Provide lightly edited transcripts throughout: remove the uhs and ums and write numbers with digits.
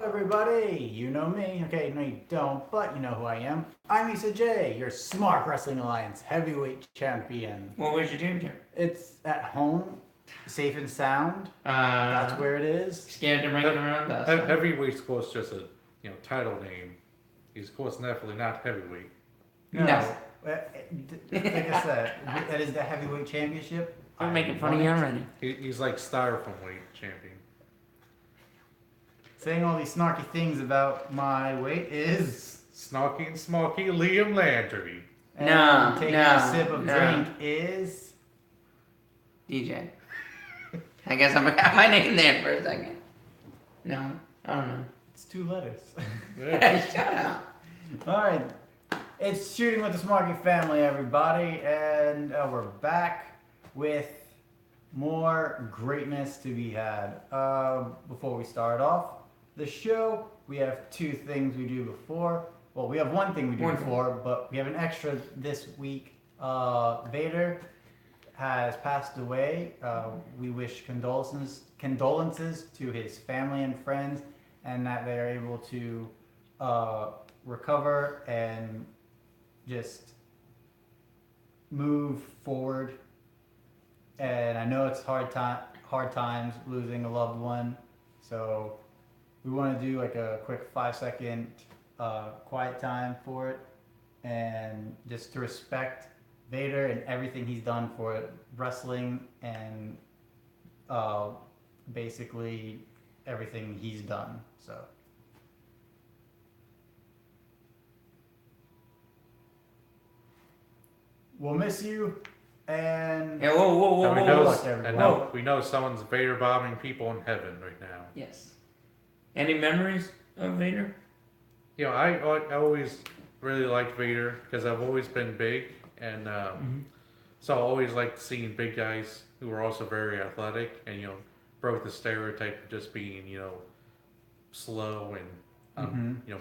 Everybody, you know me. Okay, no, you don't, but you know who I am. I'm Issa J, your Smart Wrestling Alliance heavyweight champion. What was your team, Jim? It's at home, safe and sound. That's where it is. Scared to bring it around us. Heavyweight's of course just a title name. He's of course definitely not heavyweight. No. No. Like I said, that is the heavyweight championship. I'm making fun of you already. He's like styrofoam weight champion. Saying all these snarky things about my weight is. Snarky and Smarky Liam Landry. And taking a sip of drink is. DJ. I guess I forgot my name there for a second. No, I don't know. It's 2 letters. Yeah. Shut up. Alright, it's Shooting with the Smarky family, everybody, and we're back with more greatness to be had. Before we start off the show, we have 2 things we do before. Well, we have 1 thing we do before, but we have an extra this week. Vader has passed away. We wish condolences to his family and friends, and that they are able to recover and just move forward. And I know it's hard times losing a loved one, so we want to do like a quick 5-second quiet time for it, and just to respect Vader and everything he's done for wrestling and basically everything he's done. So. We'll miss you, and Yeah, whoa. We know someone's Vader bombing people in heaven right now. Yes. Any memories of Vader? I always really liked Vader because I've always been big, and so I always liked seeing big guys who were also very athletic and broke the stereotype of just being slow and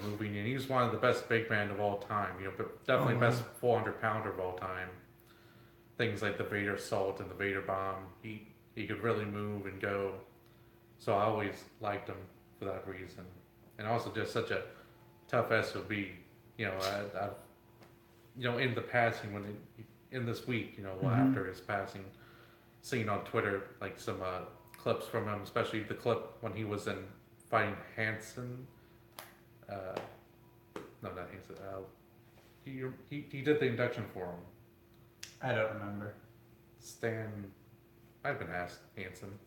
moving. And he was one of the best big men of all time. But definitely best 400-pounder of all time. Things like the Vader Salt and the Vader Bomb. He could really move and go. So I always liked him for that reason. And also just such a tough SOB. I've in the passing in this week, after his passing, seen on Twitter like some clips from him, especially the clip when he was in fighting Hanson. No, not Hanson. He did the induction for him. I don't remember. Stan, I've been asked Hanson.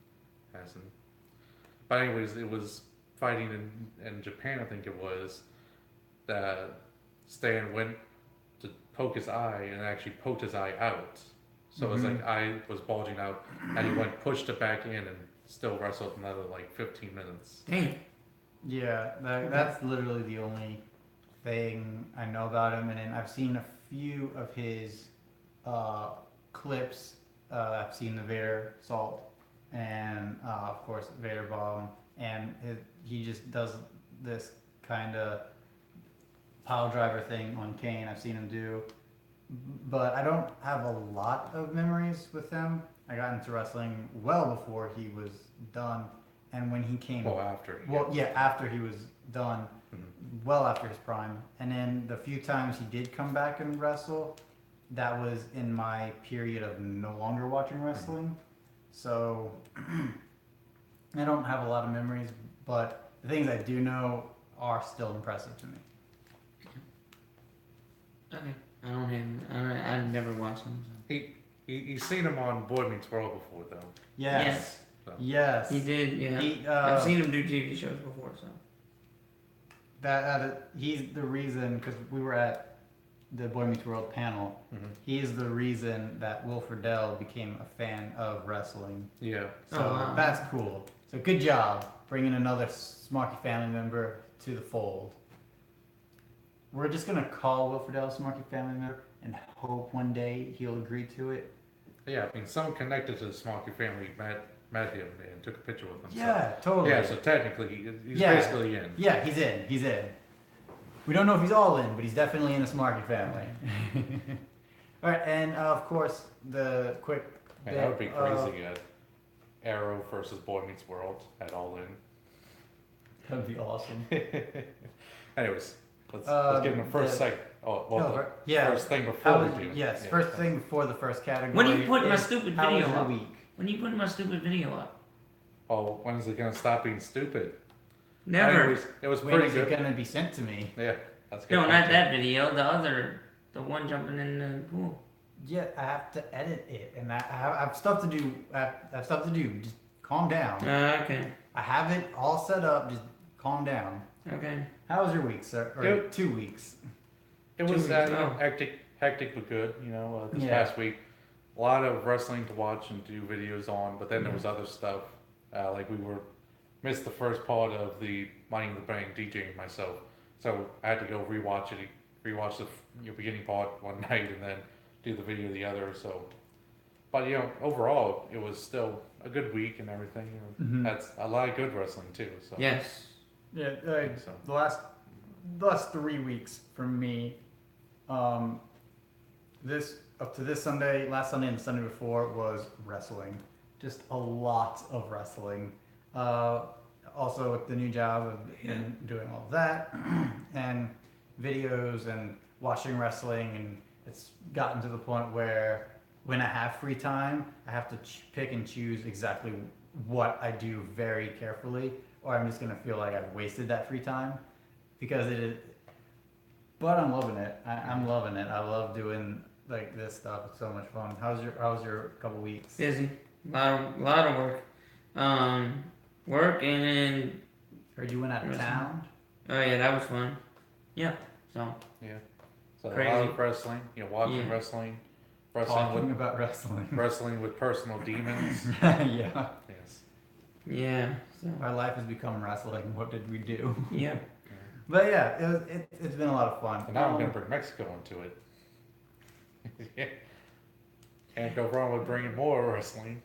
But anyways, it was fighting in Japan, I think it was, that Stan went to poke his eye and actually poked his eye out. So it was like eye was bulging out, and he pushed it back in and still wrestled another 15 minutes. Dang. Yeah, that's literally the only thing I know about him, and then I've seen a few of his clips. I've seen the Vader Salt, and of course Vader Bomb, and he just does this kind of pile driver thing on Kane. I've seen him do, but I don't have a lot of memories with him. I got into wrestling well before he was done, and when he came, after he was done, well after his prime, and then the few times he did come back and wrestle, that was in my period of no longer watching wrestling. So I don't have a lot of memories, but the things I do know are still impressive to me. Okay. I don't have. I've never watched him. So. He's seen him on Boy Meets World before, though. Yes. So. Yes. He did. Yeah. I've seen him do TV shows before, so. He's the reason, because we were at the Boy Meets World panel. He is the reason that Will Friedle became a fan of wrestling. Yeah. So that's cool. So good job bringing another Smarky family member to the fold. We're just gonna call Will Friedle a Smarky family member and hope one day he'll agree to it. Yeah, I mean, someone connected to the Smarky family met him and took a picture with him. Yeah, totally. Yeah, so technically he's basically in. Yeah, he's in. We don't know if he's all in, but he's definitely in the Smarky family. All right, and of course the quick. Man, that would be crazy. Arrow versus Boy Meets World at All In. That'd be awesome. Anyways, let's get in the the- first segment. Oh, well, No, the yeah. first thing How before was, we do. yes, Yeah. first thing before the first category. When you put my is, stupid how was video your up? week? When you put my stupid video up? Oh, when is it gonna stop being stupid? Never. Anyways, it was When pretty is it good. gonna be sent to me? Yeah, that's good. No, not content. that video. The other, the one jumping in the pool. Yeah, I have to edit it, and I have stuff to do. I have stuff to do. Just calm down. Okay. I have it all set up. Just calm down. Okay. How was your week, sir? Or Good. 2 weeks? It was Two weeks, oh. hectic but good. You know, this Yeah. past week, a lot of wrestling to watch and do videos on. But then there was other stuff, like missed the first part of the Money in the Bank DJing myself, so I had to go rewatch the beginning part one night and then do the video the other. So, but you know, overall, it was still a good week and everything. You know, Mhm. That's a lot of good wrestling too. So Yes. Yeah, So. the last 3 weeks for me, this up to this Sunday, last Sunday and the Sunday before was wrestling. Just a lot of wrestling. Also with the new job, I've been doing all of that and videos and watching wrestling, and it's gotten to the point where when I have free time, I have to pick and choose exactly what I do very carefully, or I'm just gonna feel like I've wasted that free time because it is. But I'm loving it. I'm loving it. I love doing like this stuff. It's so much fun. How's your couple weeks? Busy. Lot of work. Work and Heard you went out of Wrestling. town. oh yeah, that was fun. Yeah. So So a Crazy. lot of wrestling, you know, watching Yeah. wrestling Talking about wrestling. wrestling with personal demons. Yeah. Yes. yeah. So Our life has become wrestling. What did we do? yeah. But yeah, it's been a lot of fun. And now I'm gonna bring Mexico into it. Yeah. Can't go wrong with bringing more wrestling.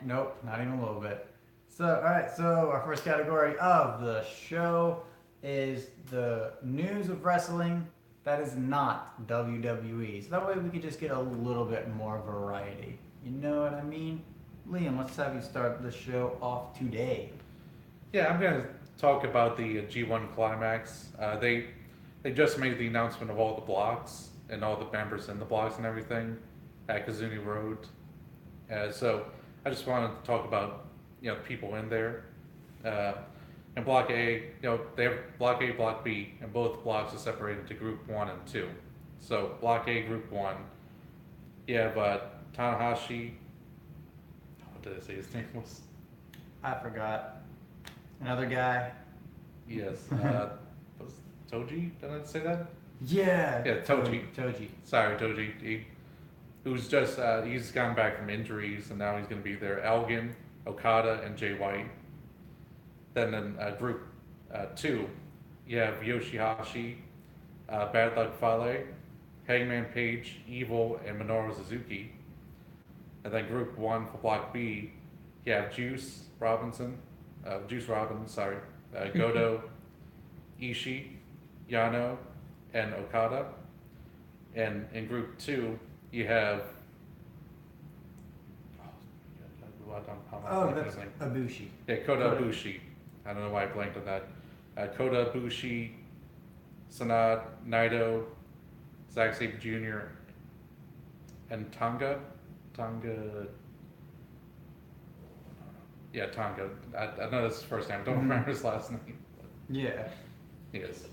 Nope, not even a little bit. So, alright, so our first category of the show is the news of wrestling that is not WWE. So that way we could just get a little bit more variety. You know what I mean? Liam, let's have you start the show off today. Yeah, I'm gonna talk about the G1 Climax. They just made the announcement of all the blocks and all the members in the blocks and everything at Kazuni Road. So I just wanted to talk about the people in there. In Block A, they have Block A, Block B, and both blocks are separated into Group 1 and 2. So Block A, Group 1, you have Tanahashi. What did I say his name was? I forgot. Another guy. Yes. Was Toji? Did I say that? Yeah. Yeah, Toji. Toji. Sorry, Toji. Who's just he's gone back from injuries and now he's going to be there. Elgin, Okada, and Jay White. Then in Group 2, you have Yoshihashi, Bad Luck Fale, Hangman Page, Evil, and Minoru Suzuki. And then Group 1 for Block B, you have Juice Robbins, Goto, Ishii, Yano, and Okada. And in Group 2, you have. Oh, that's Ibushi. Yeah, Kota Ibushi. I don't know why I blanked on that. Kota Ibushi, Sanad, Naito, Zack Sabre Jr., and Tonga. Yeah, Tonga. I know that's his first name. I don't remember his last name. Yeah. Yes.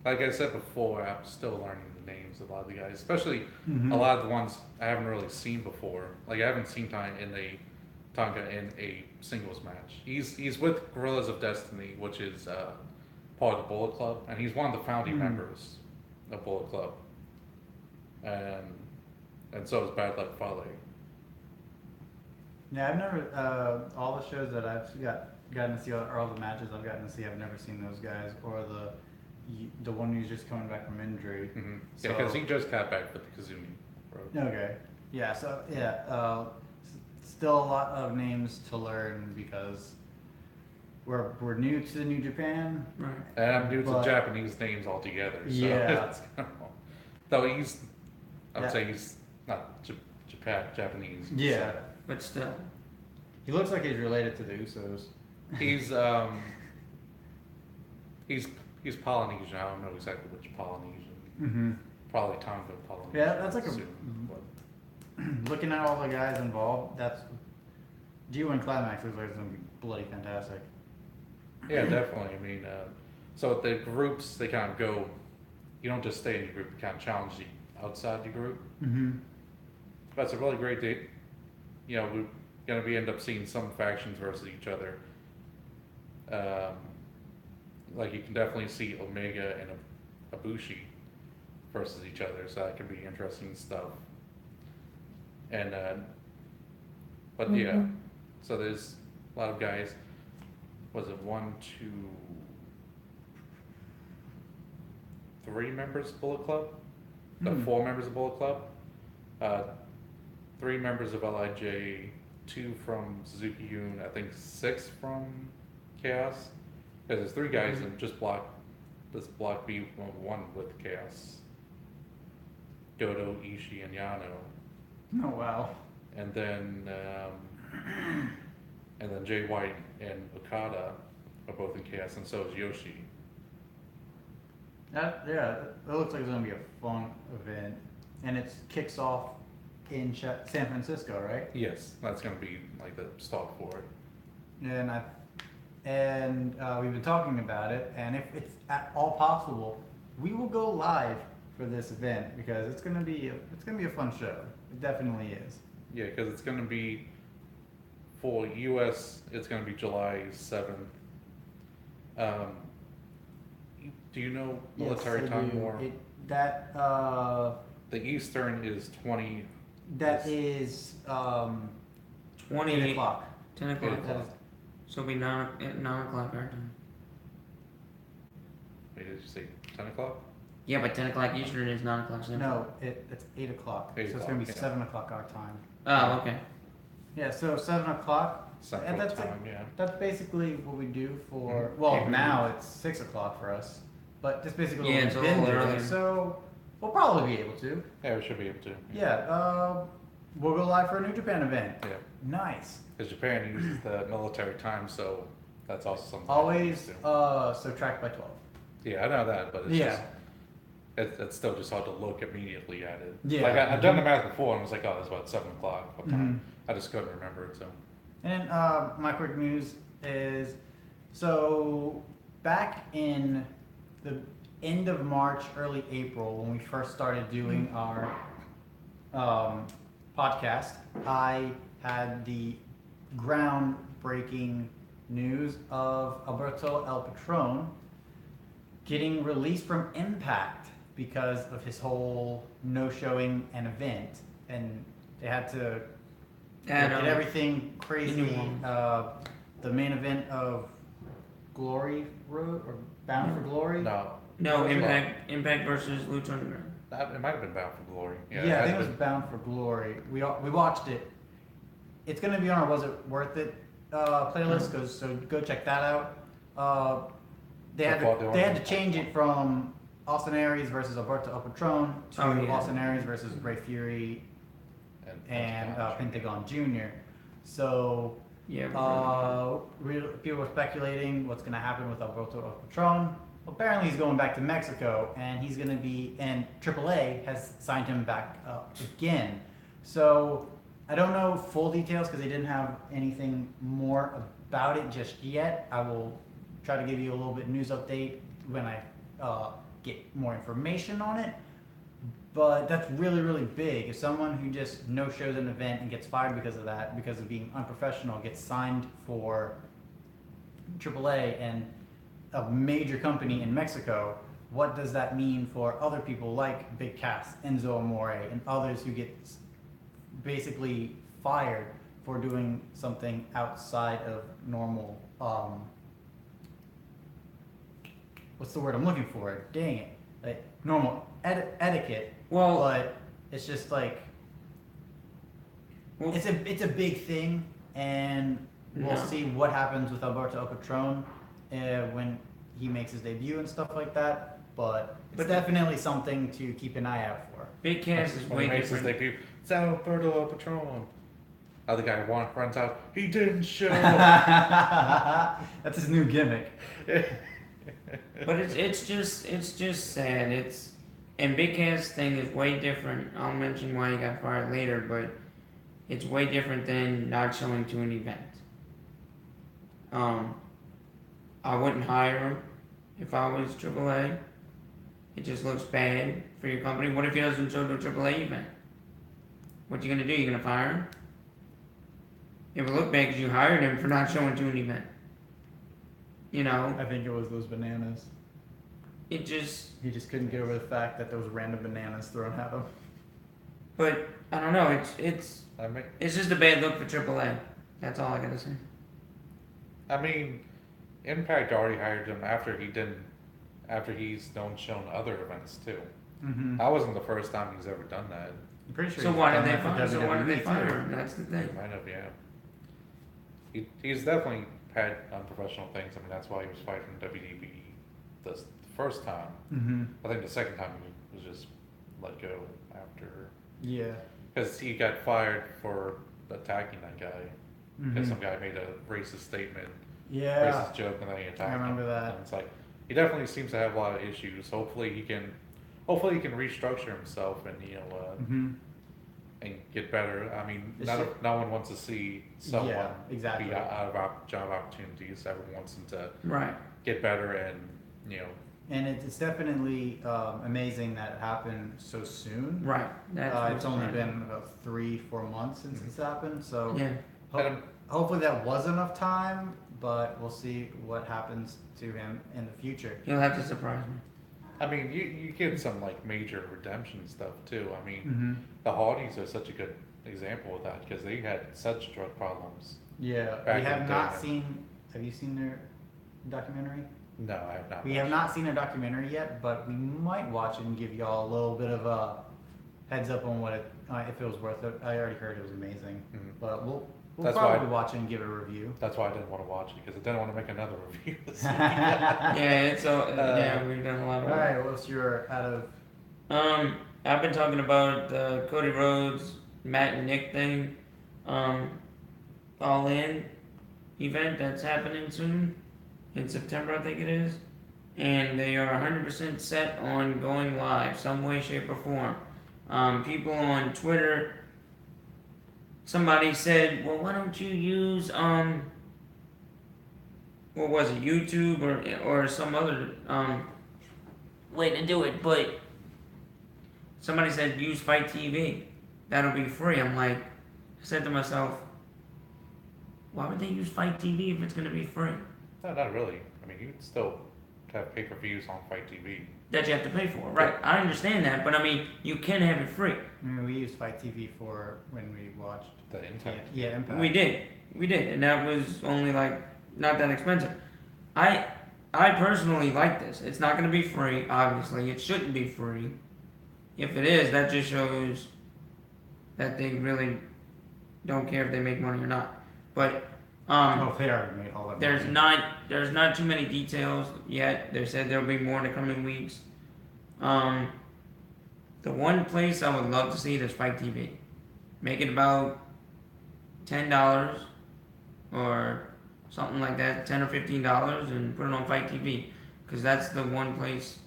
Like I said before, I'm still learning the names of a lot of the guys, especially a lot of the ones I haven't really seen before. Like I haven't seen Tonga in a singles match. He's with Gorillas of Destiny, which is part of the Bullet Club, and he's one of the founding members of Bullet Club. And so is Bad Luck Fale. Yeah, I've never all the shows that I've gotten to see, or all the matches I've gotten to see, I've never seen those guys, or the one who's just coming back from injury. Mm-hmm. So, Yeah, because he just got back with the Kazumi Road. Okay. Yeah. So yeah, still a lot of names to learn because we're new to New Japan. Right. And I'm new to But- Japanese names altogether. So Yeah. it's though I would Yeah. say he's not Japanese. Yeah. But still. He looks like he's related to the Usos. He's he's Polynesian. I don't know exactly which Polynesian. Mm-hmm. Probably Tongan Polynesian. Yeah, that's like soon, but- looking at all the guys involved. That's G1 Climax looks like it's gonna be bloody fantastic. Yeah, definitely. I mean, so the groups they kind of go. You don't just stay in your group. You kind of challenge the outside your group. Mm-hmm. But it's a really great date. You know, we're gonna be end up seeing some factions versus each other. Like you can definitely see Omega and Ibushi versus each other, so that could be interesting stuff. And but yeah, so there's a lot of guys. Was it 1, 2, 3 members of Bullet Club? The 4 members of Bullet Club. 3 members of LIJ, 2 from Suzuki Yun, I think 6 from Chaos. Because there's 3 guys in just block B, 1 with Chaos. Dodo, Ishii, and Yano. Oh wow. And then Jay White and Okada are both in Chaos, and so is Yoshi. That looks like it's gonna be a fun event, and it kicks off in San Francisco, right? Yes, that's gonna be like the start for it. And we've been talking about it, and if it's at all possible, we will go live for this event because it's gonna be a fun show. It definitely is. Yeah, because it's gonna be for US. It's gonna be July 7th. Do you know military Yes, I time do. more? The Eastern is 20. That is 20, 8 o'clock. 10 o'clock. 8 o'clock. So it'll be 9 o'clock our time. Wait, did you say 10 o'clock? Yeah, but 10 o'clock Eastern is 9 o'clock Central. No, it's 8 o'clock. 8 So it's gonna be o'clock, yeah. 7 o'clock our time. Oh, okay. Yeah, so 7 o'clock. Central that's time, yeah. That's basically what we do for. Mhm. Well, Mhm. now it's 6 o'clock for us, but just basically Yeah, what it's a we've been little doing. earlier. So we'll probably be able to. Yeah, we should be able to. Yeah, we'll go live for a New Japan event. Yeah, Nice. because Japan uses the military time, so that's also something. Always to do. subtract by 12. Yeah, I know that, but it's Yeah. just it's still just hard to look immediately at it. Yeah. Like I've done the math before, and I was like, oh, it's about 7 o'clock. What time? Mhm. I just couldn't remember it. So And then my quick news is, so back in the end of March, early April, when we first started doing our podcast, I had the groundbreaking news of Alberto El Patron getting released from Impact because of his whole no-showing an event, and they had to And, get everything crazy. new one. The main event of Glory Road or Bound for Glory. no, No, it was Impact versus Lucha Underground. it might have been Bound for Glory. Yeah, it I had think it was been- Bound for Glory. We watched it. It's gonna be on our Was It Worth It playlist, so go check that out. They had I thought they to, were they had on- to change it from Austin Aries versus Alberto El Patron to Oh, yeah. Austin Aries versus Ray Fury and Pentagon Jr. So Yeah. people were speculating what's going to happen with Alberto El Patron. Apparently, he's going back to Mexico, and he's going to be. And AAA has signed him back up again. So I don't know full details because they didn't have anything more about it just yet. I will try to give you a little bit news update when I get more information on it. But that's really, really big. If someone who just no-shows an event and gets fired because of that, because of being unprofessional, gets signed for AAA and a major company in Mexico, what does that mean for other people like Big Cass, Enzo Amore, and others who get basically fired for doing something outside of normal, what's the word I'm looking for? Dang it. Like normal etiquette. Well, But it's just like well, it's a big thing, and we'll No. see what happens with Alberto El Patron when he makes his debut and stuff like that. But it's definitely something to keep an eye out for. Big Cass is When way he makes his different. debut, it's Alberto El Patron. Other guy runs out. He didn't show. That's his new gimmick. But it's just sad. And Big Cat's thing is way different. I'll mention why he got fired later, but it's way different than not showing to an event. I wouldn't hire him if I was AAA. It just looks bad for your company. What if he doesn't show to a AAA event? What you gonna do? You gonna fire him? It would look bad because you hired him for not showing to an event. You know, I think it was those bananas. it just. He just couldn't get over the fact that there was random bananas thrown at him. But I don't know. It's I mean, just a bad look for AAA. That's all I gotta say. I mean, Impact already hired him after he's shown other events too. Mm-hmm. That wasn't the first time he's ever done that. I'm pretty sure. So he's why done did they that for fire? So why did they WWE fire too. him? That's the He thing. might have, yeah. He's definitely had unprofessional things. I mean, that's why he was fired from WWE the first time. Mm-hmm. I think the second time he was just let go after, Yeah. because he got fired for attacking that guy because Mhm. some guy made a racist statement, Yeah. racist joke, and then he attacked him. remember that. And it's like he definitely seems to have a lot of issues. Hopefully he can restructure himself and Mm-hmm. and get better. I mean, It's no one wants to see someone Yeah, exactly. be out of job opportunities. Everyone wants them to Right. get better and And it's definitely amazing that it happened so soon. Right. That's It's only been about 3-4 months since it's happened, so Yeah. ho- hopefully that was enough time. But we'll see what happens to him in the future. He'll have to surprise me. I mean, you get some like major redemption stuff too. I mean, Mm-hmm. the Hardys are such a good example of that because they had such drug problems. Yeah, Back we in have the not day. seen. Have you seen their documentary? No, I have not. We have not seen a documentary yet, but we might watch it and give y'all a little bit of a heads up on what it, if it was worth it. I already heard it was amazing, Mhm. but we'll That's why- probably watch it and give it a review. That's why I didn't want to watch it because I didn't want to make another review. This week. Yeah, it's so yeah, we've done a lot of All work. right, what's your out of? I've been talking about the Cody Rhodes, Matt and Nick thing, All In event that's happening soon in September, I think it is, and they are 100% set on going live, some way, shape, or form. People on Twitter. Somebody said, well, why don't you use, what was it, YouTube or some other, way to do it, but somebody said use Fight TV. That'll be free. I'm like, I said to myself, why would they use Fight TV if it's gonna be free? No, not really. I mean, you can still have pay-per-views on Fight TV. That you have to pay for, right? I understand that, but I mean, you can have it free. I mean, we used Fight TV for when we watched. The Impact. Yeah, Impact. We did, and that was only like not that expensive. I personally like this. It's not gonna be free, obviously. It shouldn't be free. If it is, that just shows that they really don't care if they make money or not. But Oh, they already made all that. there's money. not too many details yet. They said there'll be more in the coming weeks. The one place I would love to see is Fight TV. Make it about $10 or something like that, $10 or $15, and put it on Fight TV, because that's the one place.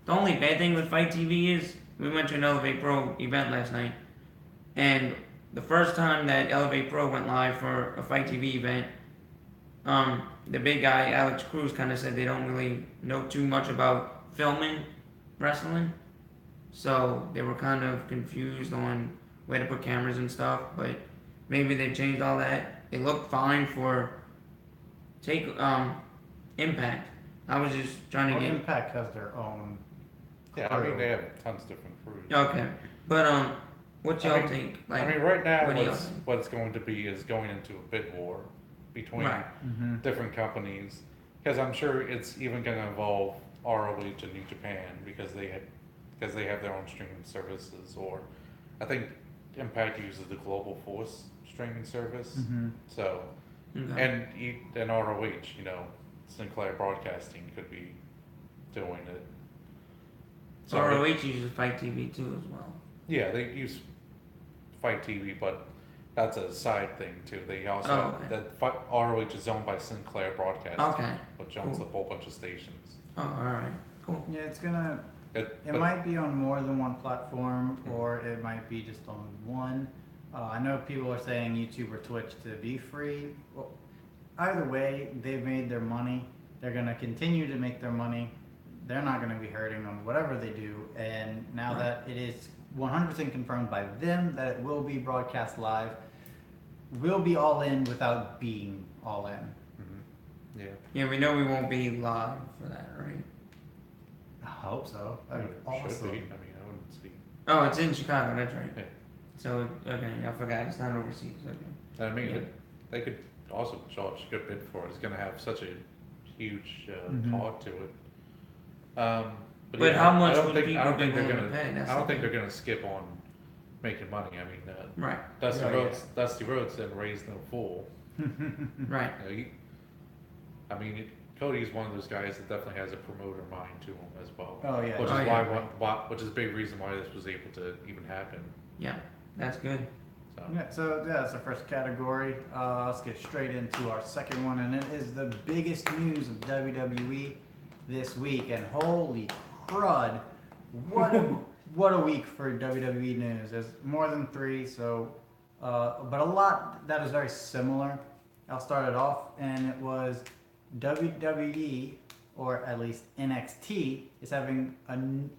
The only bad thing with Fight TV is we went to an Elevate Pro event last night, and the first time that Elevate Pro went live for a Fight TV event, the big guy Alex Cruz kind of said they don't really know too much about filming wrestling, so they were kind of confused on where to put cameras and stuff. But maybe they've changed all that. It looked fine for Impact. I was just trying to Well, get Impact has their own. Yeah, I mean, they have tons of different crews. okay, but what y'all I mean- think? I mean, right now, what do y'all think? what it's going to be is going into a bid war between Right. Mm-hmm. different companies, because I'm sure it's even going to involve ROH and New Japan because they have their own streaming services, or I think Impact uses the Global Force streaming service. Mm-hmm. So Okay. and ROH, Sinclair Broadcasting could be doing it. So ROH uses Fight TV too as well. yeah, they use Fight TV, but That's a side thing too. They also Oh, okay. that ROH is owned by Sinclair Broadcasting, Okay. which owns Cool. a whole bunch of stations. Oh, all right. Cool. Yeah, it's gonna. It But- might be on more than one platform, Mhm. or it might be just on one. I know people are saying YouTube or Twitch to be free. Well, either way, they've made their money. They're gonna continue to make their money. They're not gonna be hurting on whatever they do. And now Right. that it is 100% confirmed by them that it will be broadcast live, we'll be all in without being all in. Mhm. Yeah. Yeah, we know we won't be live for that, right? I hope so. That'd be Should awesome. be. I mean, I wouldn't see. Oh, it's in Chicago. That's right. Yeah. So okay, I forgot. It's not overseas. Okay. I mean, Yeah. they could also charge a good bit for it. It's going to have such a huge Mhm. part to it. But But yeah, how much I don't would think, people I don't be think they're willing gonna. to pay? That's I don't the think thing. they're gonna skip on making money. I mean, Right. Dusty Oh, yeah. Rhodes didn't raise no fool. Right. You know, I mean, Cody's one of those guys that definitely has a promoter mind to him as well. Oh yeah. Which is Oh, yeah. which is a big reason why this was able to even happen. Yeah. That's good. So Yeah, that's the first category. Let's get straight into our second one, and it is the biggest news of WWE this week. And holy crud, what a week for WWE news. There's more than three, so but a lot that is very similar. I'll start it off, and it was WWE, or at least NXT, is having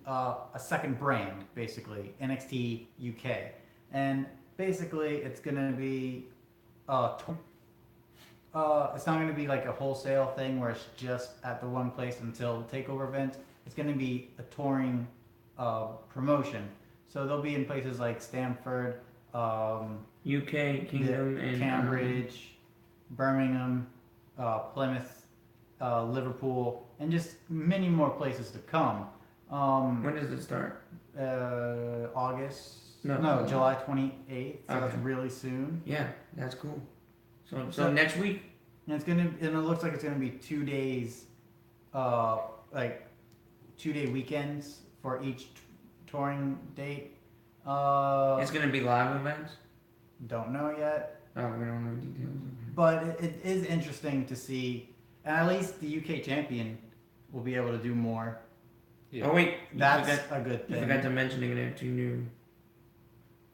a second brand, basically NXT UK. And basically, it's gonna be, it's not gonna be like a wholesale thing where it's just at the one place until the takeover event. It's gonna be a touring promotion. So they'll be in places like Stamford, UK, Kingdom, and Cambridge, Birmingham, Plymouth, Liverpool, and just many more places to come. When does it start? August. No. No, July 28th. So that's Okay. really soon. Yeah, that's cool. So So- next week. And it looks like it's gonna be 2 days, like 2-day weekends for each touring date. It's gonna be live events. Don't know yet, Oh, we don't know details. but it is interesting to see. And at least the UK champion will be able to do more. yeah. Oh wait, That's a good you thing. forgot to mention they're gonna have two new.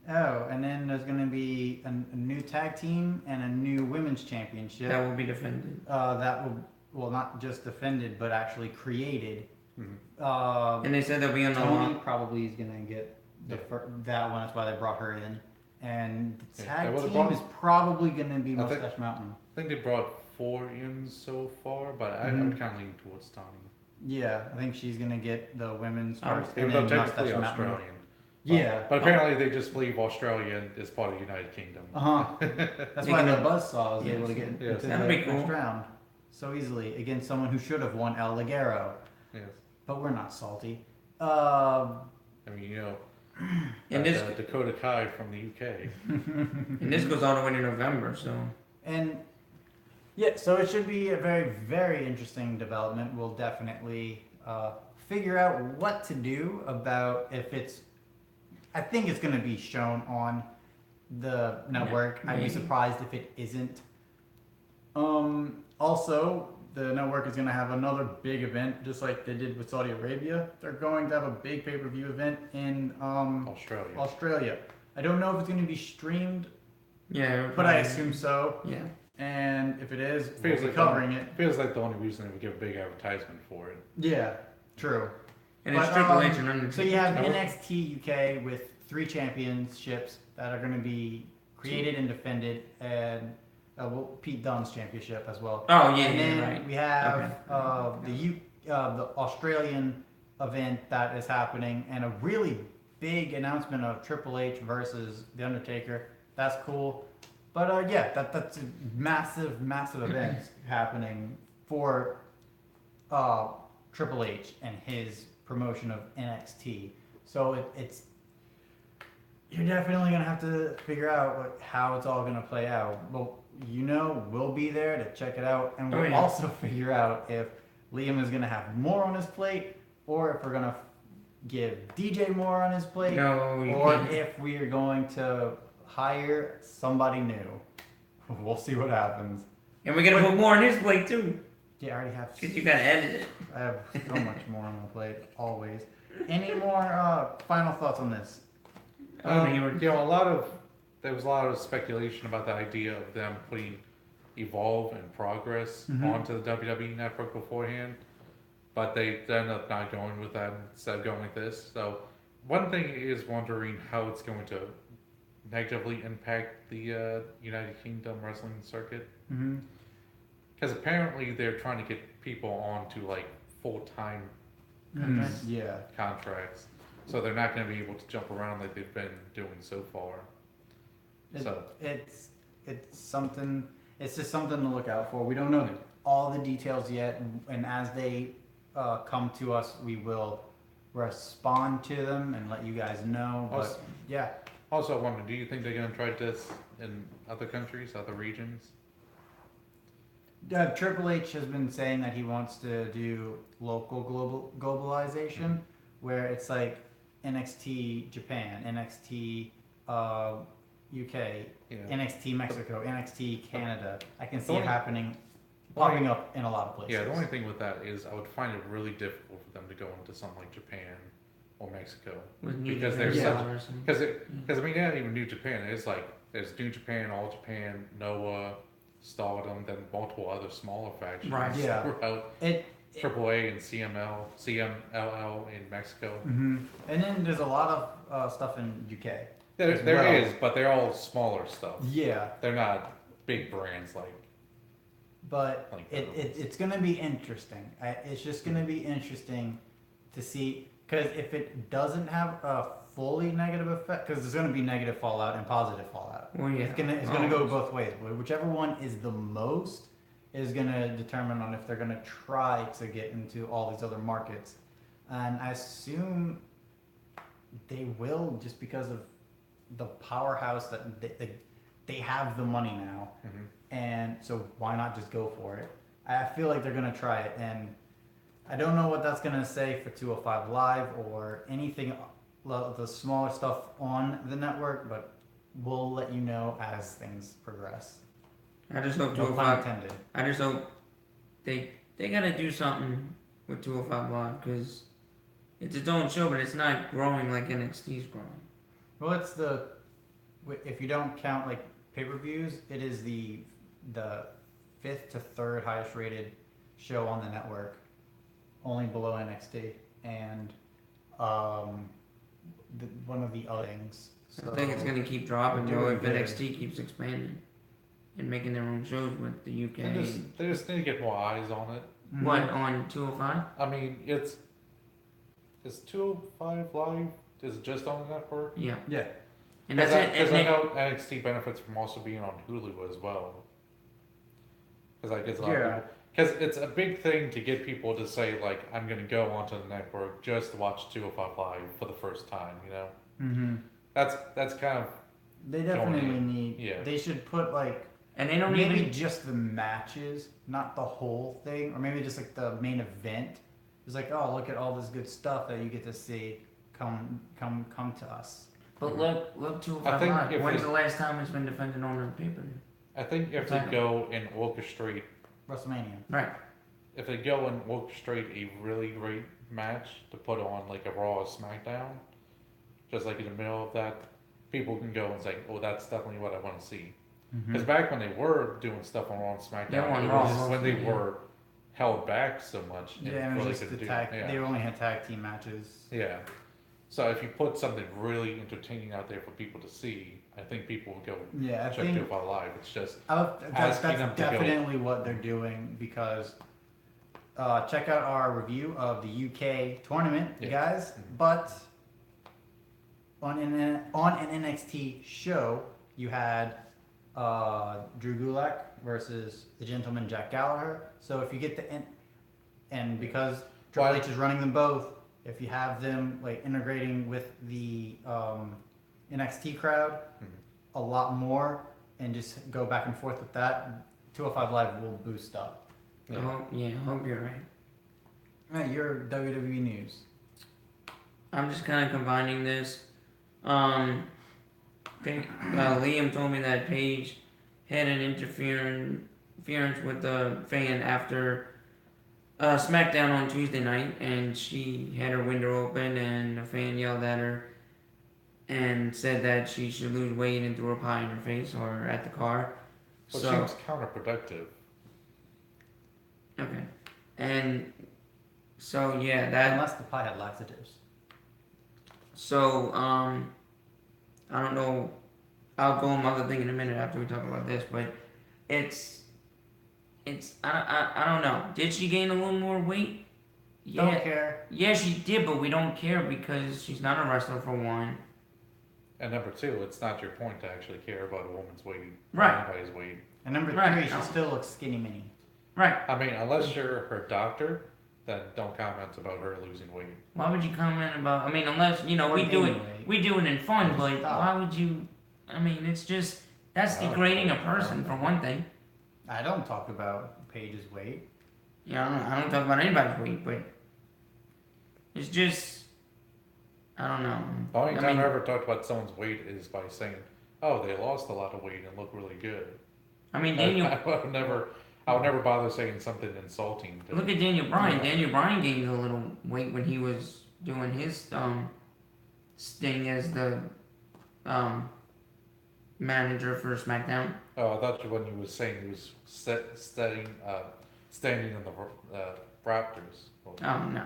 Oh, and then there's gonna be a new tag team and a new women's championship. That will be defended. That will, well, not just defended, but actually created. Mhm. And they said they'll be on the Tony line. probably is gonna get that one. That's why they brought her in. And the Yeah, tag they would've team brought- is probably gonna be I think- Mustache Mountain. I think they brought 4 in so far, but I Mhm. would kind of lean towards Tony. Yeah, I think she's gonna get the women's Oh, first, Even and though then technically Mustache Mountain. Australian. Yeah. But apparently they just believe Australia is part of the United Kingdom. Uh huh. That's They why can- the Buzzsaw was Yes. able to get into Yes. the That'd be next cool. round so easily against someone who should have won El Ligero. Yes. But we're not salty. I mean, you know, And this Dakota Kai from the UK. and this goes all the way to November. So And yeah, so it should be a very, very interesting development. We'll definitely figure out what to do about if it's. I think it's going to be shown on the network. I'd be maybe. surprised if it isn't. Also, the network is going to have another big event, just like they did with Saudi Arabia. They're going to have a big pay-per-view event in Australia. Australia. I don't know if it's going to be streamed, yeah, but I probably- assume so. Yeah. And if it is, we'll Feels be like covering it. Feels like the only reason they would give a big advertisement for it. Yeah, true. And it's But, Triple H and Undertaker. So you have Now- NXT UK with 3 championships that are going to be created and defended, and Pete Dunne's championship as well. Oh yeah, and then yeah, right. we have Okay. the Australian event that is happening, and a really big announcement of Triple H versus the Undertaker. That's cool. But yeah, that's a massive, massive event happening for Triple H and his promotion of NXT. So it's you're definitely gonna have to figure out how it's all gonna play out. Well, we'll be there to check it out, and Oh, we'll yeah. also figure out if Liam is gonna have more on his plate, or if we're gonna give DJ more on his plate, No, you or can't. if we are going to hire somebody new. We'll see what happens. And we're gonna put more on his plate too, Yeah, I already have. cause you gotta edit it. I have so much more on my plate, always. Any more final thoughts on this? There was a lot of speculation about the idea of them putting Evolve and Progress Mhm. onto the WWE network beforehand, but they ended up not going with that instead of going with this. So one thing is wondering how it's going to negatively impact the United Kingdom wrestling circuit, Mm-hmm. because apparently they're trying to get people onto like full-time Contracts. Yeah. contracts, so they're not going to be able to jump around like they've been doing so far. So It's something. It's just something to look out for. We don't know all the details yet, and as they come to us, we will respond to them and let you guys know. But Also- yeah, Also, I wonder, do you think they're going to try this in other countries, other regions? Triple H has been saying that he wants to do local globalization, where it's like NXT Japan, NXT UK, Yeah. NXT Mexico, NXT Canada. I can The see it only- happening, popping up in a lot of places. Yeah, the only thing with that is I would find it really difficult for them to go into something like Japan or Mexico. With New Because Japan there's style such- wrestling. Because I mean, not even New Japan. It's like there's New Japan, All Japan, Noah, Stardom, then multiple other smaller factions Right. Yeah. throughout It. AAA and CMLL in Mexico. Hmm. And then there's a lot of stuff in UK. There As well. is, but they're all smaller stuff. Yeah, They're not big brands like. but Like it's going to be interesting. It's just going to be interesting to see, because if it doesn't have a fully negative effect, because there's going to be negative fallout and positive fallout. Well, yeah. It's gonna go both ways. Whichever one is the most is gonna determine on if they're gonna try to get into all these other markets, and I assume they will, just because of the powerhouse that they have the money now, Mhm. and so why not just go for it? I feel like they're gonna try it, and I don't know what that's gonna say for 205 Live or anything, the smaller stuff on the network, but we'll let you know as things progress. I just hope No pun 205. intended. I just hope they gotta do something with 205 Live, because it's its own show, but it's not growing like NXT's growing. Well, it's if you don't count like pay-per-views, it is the fifth to third highest rated show on the network, only below NXT and one of the other things. So, I think it's gonna keep dropping, We're though, doing if good. NXT keeps expanding and making their own shows with the UK. They just need to get more eyes on it. Mhm. What, on 205? I mean, it's 205 Live is it just on the network? Yeah. Yeah. And that's it. Because And I they, know NXT benefits from also being on Hulu as well. Because like it's a lot Yeah. of people. Because it's a big thing to get people to say like I'm gonna go onto the network just to watch 205 Live for the first time. You know, Mm-hmm. that's kind of They definitely in. need. Yeah. They should put like and they don't maybe even. just the matches, not the whole thing, or maybe just like the main event. It's like, oh, look at all this good stuff that you get to see. Come to us. But look 205 I think Live. if When's it's- the last time it's been defended on a paper? I think if they Exactly. go and orchestrate Right. a really great match to put on like a Raw or SmackDown, just like in the middle of that, people can go and say, "Oh, that's definitely what I want to see." Because back when they were doing stuff on Raw and SmackDown, Yeah, on it Raw, was when they yeah. were held back so much. and Yeah, and it really was just couldn't the do- tag. yeah. They only had tag team matches. Yeah. So if you put something really entertaining out there for people to see, I think people will go Yeah, I check think 205 Live. It's just that's asking them to go. definitely what they're doing, because check out our review of the UK tournament, you Yeah. guys. Mhm. But on an NXT show, you had Drew Gulak versus the gentleman Jack Gallagher. So if you get and because Triple Why- H is running them both, if you have them like integrating with the NXT crowd Mhm. a lot more and just go back and forth with that, 205 Live will boost up. I hope you're right. Right, your WWE news. I'm just kind of combining this. Liam told me that Paige had an interference with the fan after SmackDown on Tuesday night, and she had her window open, and a fan yelled at her and said that she should lose weight and threw a pie in her face or at the car. Well, So seems counterproductive. okay, and so yeah, that. Unless the pie had laxatives. So I don't know. I'll go on other thing in a minute after we talk about this, but it's I don't know. Did she gain a little more weight? Yeah, Don't care. yeah, she did, but we don't care because she's not a wrestler for one. And number two, it's not your point to actually care about a woman's weight, Right. or anybody's weight. And number Right, three, no. she still looks skinny mini. Right. I mean, unless you're her doctor, then don't comment about her losing weight. Why would you comment about? I mean, unless we Or do it, gaining weight. we do it in fun, Just but stop. why would you? I mean, it's just that's I don't degrading a know. person for one thing. I don't talk about Paige's weight. Yeah, I don't talk about anybody's weight, but it's just I don't know. The only I time mean- I ever talked about someone's weight is by saying, "Oh, they lost a lot of weight and look really good." I mean, Daniel. I would never bother saying something insulting. To Look at Daniel Bryan. Yeah. Daniel Bryan gained a little weight when he was doing his sting as the manager for SmackDown. Oh, I thought when you was saying he was standing in the Raptors, Oh no,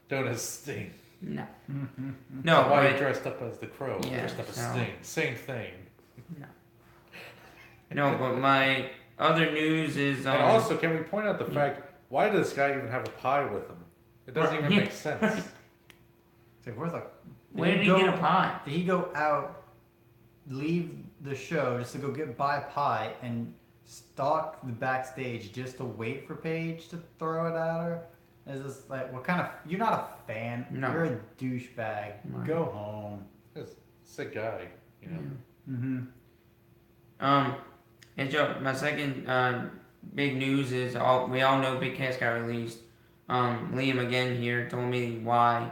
doing his sting. no, Mm-hmm. no. Why he But, dressed up as the Crow, Yeah, dressed up as so- Sting, same thing. no. But my other news is And also, can we point out the fact why does this guy even have a pie with him? It doesn't Right, even yeah. make sense. It's like, where's the? where did he get a pie? Did he go out, leave the show just to go buy a pie and stalk the backstage just to wait for Paige to throw it at her? Is this like what kind of? You're not a fan. No. You're a douchebag. Right. Go home. He's a sick guy, you know. Mm-hmm. And Joe, my second big news is we all know Big Cass got released. Liam again here told me why.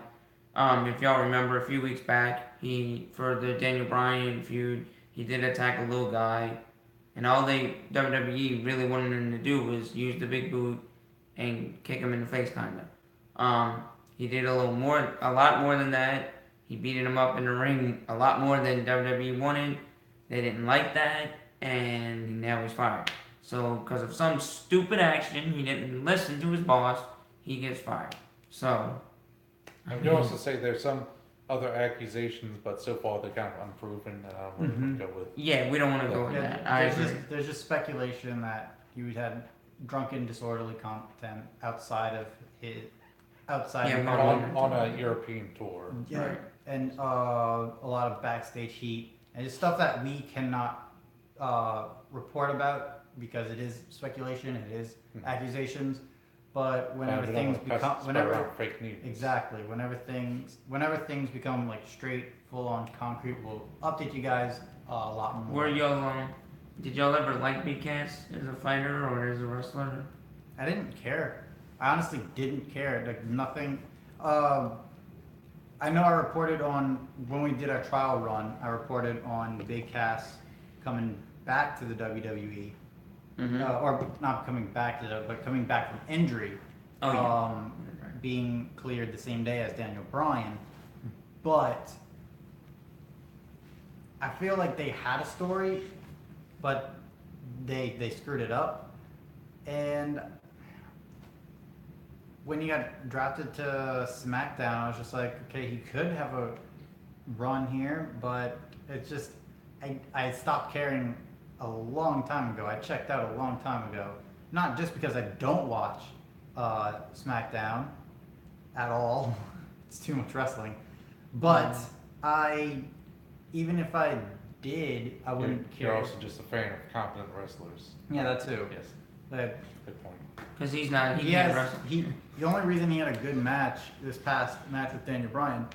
If y'all remember, a few weeks back, for the Daniel Bryan feud, he did attack a little guy, and all WWE really wanted him to do was use the big boot and kick him in the face, kinda. He did a lot more than that. He beat him up in the ring a lot more than WWE wanted. They didn't like that, and now he's fired. So, because of some stupid action, he didn't listen to his boss, he gets fired. So, I would also say there's some other accusations, but so far they're kind of unproven, and I don't really want to go with. yeah, we don't want to go with that. I agree. There's just speculation that you had drunken, disorderly content outside of his outside. Yeah, of we the don't ring. On a European tour. Yeah, Right. and a lot of backstage heat and it's stuff that we cannot report about because it is speculation, it is accusations. But whenever things become, fake news. exactly, whenever things become like straight, full on concrete, we'll update you guys a lot more. Were y'all did y'all ever like Big Cass as a fighter or as a wrestler? I didn't care. I honestly didn't care. Like nothing. I know I reported on when we did our trial run. I reported on Big Cass coming back to the WWE, Mm-hmm. or not coming back to the, but coming back from injury. Oh, yeah. Being cleared the same day as Daniel Bryan, but I feel like they had a story, but they screwed it up. And when he got drafted to SmackDown, I was just like, okay, he could have a run here, but it's just I stopped caring a long time ago. I checked out a long time ago. Not just because I don't watch SmackDown at all. It's too much wrestling. But even if I did, I wouldn't care. You're also just a fan of competent wrestlers. Yeah, that too. Yes, But good point. Because he's not. He he can't has wrestle. the only reason he had a good match this past match with Daniel Bryan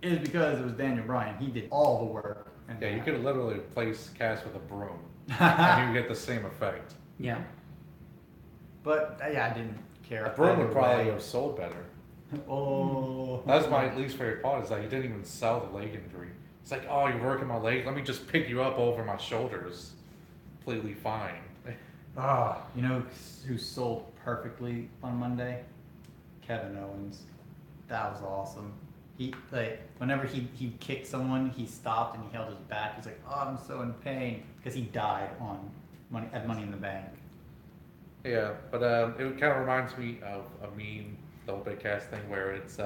is because it was Daniel Bryan. He did all the work. in Yeah, you that. could literally replace Cass with a broom, and you would get the same effect. Yeah. But yeah, I didn't care. A broom would either probably way. have sold better. Oh. That's my least favorite part is that he didn't even sell the leg injury. It's like, oh, you're working my leg. Let me just pick you up over my shoulders. Completely fine. Ah, you know who sold perfectly on Monday? Kevin Owens. That was awesome. He like whenever he kicked someone, he stopped and he held his back. He's like, "Oh, I'm so in pain," because he died on Money in the Bank. Yeah, but it kind of reminds me of a meme, the whole Big Cass thing, where it's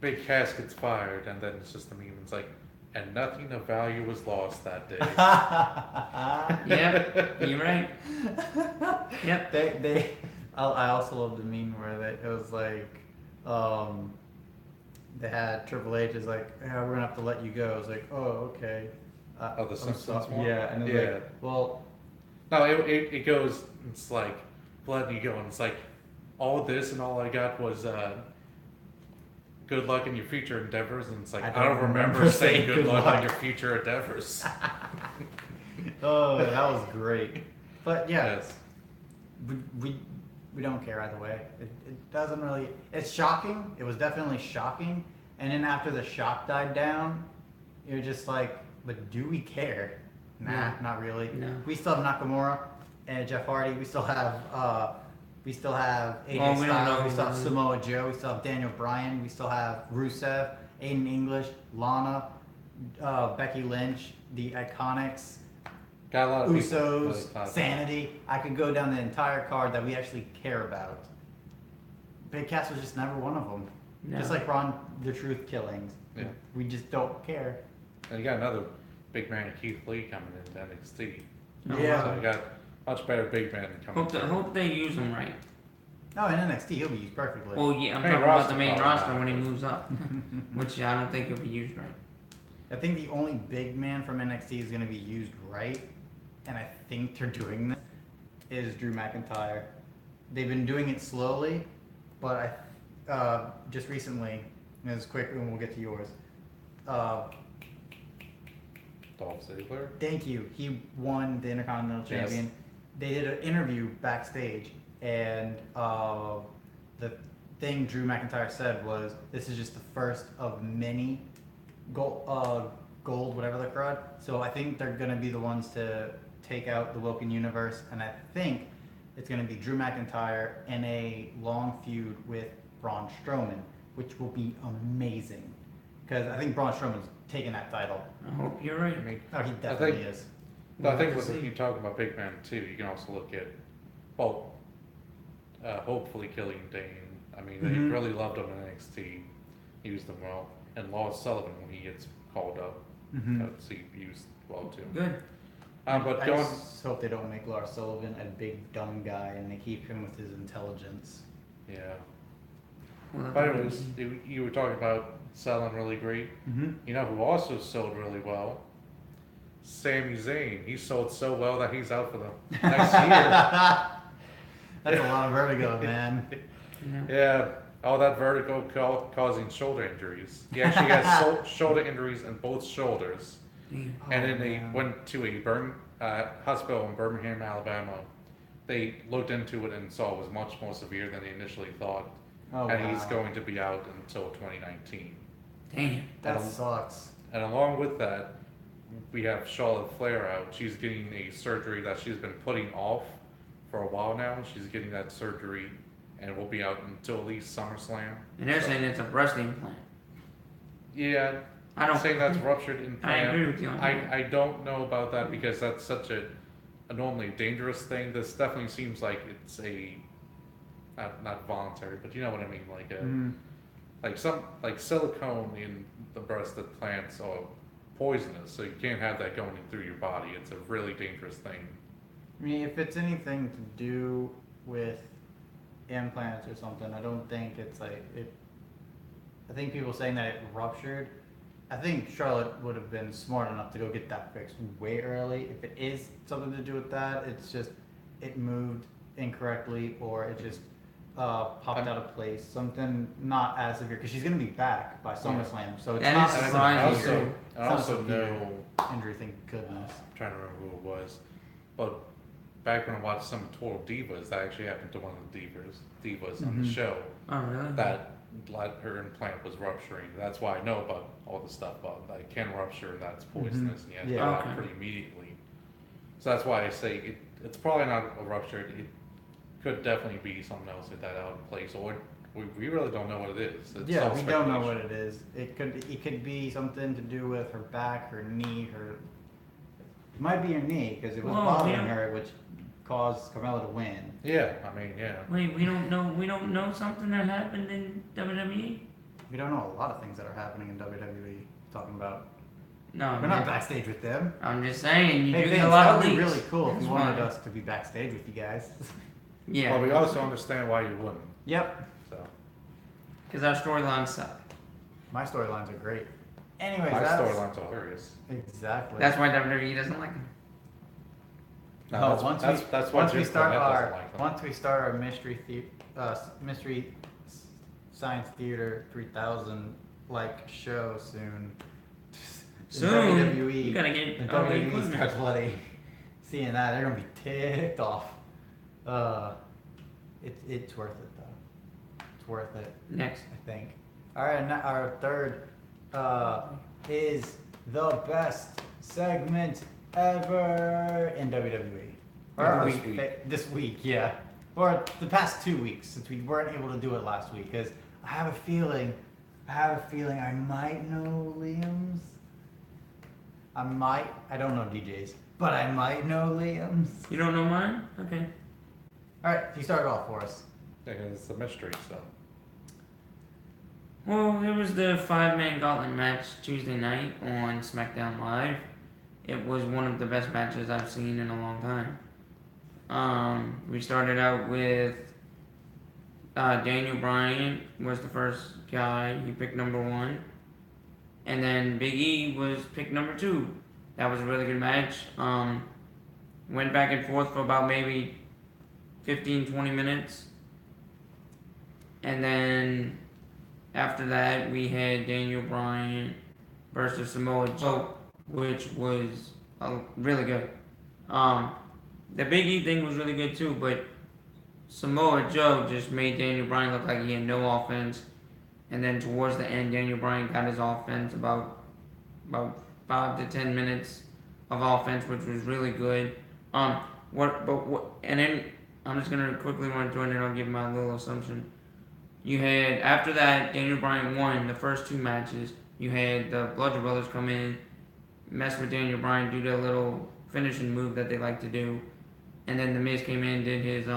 Big Cass gets fired, and then it's just a meme. It's like, and nothing of value was lost that day. Yep, you're right. Yep. I also love the meme where it was like, they had Triple H is like, yeah, we're gonna have to let you go. It's like, oh, okay. Oh, the I'm Simpsons so- one? Yeah, and then Yeah. like, well, No, it goes. It's like letting you go, and it's like all this and all I got was good luck in your future endeavors, and it's like I don't remember saying good luck in your future endeavors. oh, that was great. But yeah, Yes. we don't care either way. It doesn't really. It's shocking. It was definitely shocking. And then after the shock died down, you're just like, but do we care? Nah, No. not really. No. We still have Nakamura and Jeff Hardy. We still have AJ we don't Styles. know. We still have Samoa Joe. We still have Daniel Bryan. We still have Rusev, Aiden English, Lana, Becky Lynch, the Iconics, Got a lot of people Usos, really class. Sanity. I could go down the entire card that we actually care about. Big Cass was just never one of them. No. Just like Ron the Truth killings. Yeah. We just don't care. And you got another big man, Keith Lee, coming into NXT. Oh, Yeah. So you got much better big man coming. Hope they use him right. No, in NXT he'll be used perfectly. Well, yeah, I'm Main talking about roster the main probably roster not, when he but- moves up, which I don't think he'll be used right. I think the only big man from NXT is going to be used right, and I think they're doing this, is Drew McIntyre. They've been doing it slowly, but I just recently, and it's quick, and we'll get to yours. Dolph Ziggler. Thank you. He won the Intercontinental Yes. Champion. They did an interview backstage, and the thing Drew McIntyre said was, "This is just the first of many gold, whatever they're called." So I think they're gonna be the ones to take out the Woken Universe, and I think it's gonna be Drew McIntyre in a long feud with Braun Strowman, which will be amazing. Because I think Braun Strowman's taking that title. I hope you're right. I mean, Oh, he definitely think- is. no, I We'll think have to when see. you talk about big man too, you can also look at, well, hopefully Killian Dane. I mean, they Mhm. really loved him in NXT, used him well, and Lars Sullivan when he gets called up, Mhm. he used well too. Good. But I going, just hope they don't make Lars Sullivan a big dumb guy and they keep him with his intelligence. yeah. We'll have But to anyways, see. you were talking about selling really great. Mm-hmm. You know who also sold really well? Sami Zayn. He sold so well that he's out for the next year. That's a lot of vertigo, man. Yeah. Yeah, all that vertigo causing shoulder injuries. He actually has shoulder injuries in both shoulders. Damn. And then Oh, they man. went to a hospital in Birmingham, Alabama. They looked into it and saw it was much more severe than they initially thought. Oh, And he's wow. going to be out until 2019. Damn. That and- sucks. And along with that, we have Charlotte Flair out. She's getting a surgery that she's been putting off for a while now. She's getting that surgery and will be out until at least SummerSlam. And they're saying it's a breast implant. Yeah, I don't. saying that's ruptured I implant. agree with you on that. I don't know about that because that's such a normally dangerous thing. This definitely seems like it's a not voluntary, but you know what I mean, like a Mhm. like silicone in the breast implants are poisonous, so you can't have that going through your body. It's a really dangerous thing. I mean, if it's anything to do with implants or something, I don't think it's like it. I think people saying that it ruptured. I think Charlotte would have been smart enough to go get that fixed way early. If it is something to do with that, it's just it moved incorrectly or it just popped out of place. Something not as severe because she's gonna be back by SummerSlam, so it's That not is a And surprising. severe Surprising. I also It's not a know, injury. Thank goodness. I'm trying to remember who it was, but back when I watched some Total Divas, that actually happened to one of the divas on the Mhm. show. Oh really? That her implant was rupturing. That's why I know about all the stuff about that it can rupture and that's poisonous and you have to Yeah. get Okay. out pretty immediately. So that's why I say it's probably not a rupture. It could definitely be something else with that out in place, or we really don't know what it is. It's Yeah, all we don't know speculation. what it is. It could be something to do with her back, her knee, her. It might be her knee because it was Well, bothering yeah. her, which caused Carmella to win. Yeah, I mean, yeah. Wait, we don't know something that happened in WWE? We don't know a lot of things that are happening in WWE. Talking about, No, we're not backstage with them. I'm just saying, you Hey, do Vince, get a lot that of would be leaks. really cool if That's you wanted fine. us to be backstage with you guys. Yeah. But we also understand why you wouldn't. Yep, So Because our storylines suck. my storylines are great. Anyways, my that's storyline's hilarious. exactly. That's why WWE doesn't like them. No, No, that's, once that's, we that's why once we Jim start Cornette our doesn't like them. once we start our mystery science theater 3000 like show soon. Soon. In WWE, You gotta get when all the WWE equipment. starts bloody, seeing that they're gonna be ticked off. It's worth it though. It's worth it. Next. I think. All right, and our third is the best segment ever in WWE. Or This week. this week, yeah. Or the past 2 weeks, since we weren't able to do it last week. Because I have a feeling I might know Liam's. I don't know DJ's, but I might know Liam's. You don't know mine? Okay. All right, you start it off for us. Because it's a mystery, so. Well, it was the 5-man gauntlet match Tuesday night on SmackDown Live. It was one of the best matches I've seen in a long time. We started out with Daniel Bryan was the first guy. He picked number 1. And then Big E was picked number 2. That was a really good match. Went back and forth for about maybe 15-20 minutes. And then after that, we had Daniel Bryan versus Samoa Joe, which was really good. The Big E thing was really good too, but Samoa Joe just made Daniel Bryan look like he had no offense. And then towards the end, Daniel Bryan got his offense about 5 to 10 minutes of offense, which was really good. And then I'm just gonna quickly run through it and then I'll give my little assumption. You had, after that, Daniel Bryan won the first 2 matches. You had the Bludgeon Brothers come in, mess with Daniel Bryan, do their little finishing move that they like to do. And then The Miz came in, did his,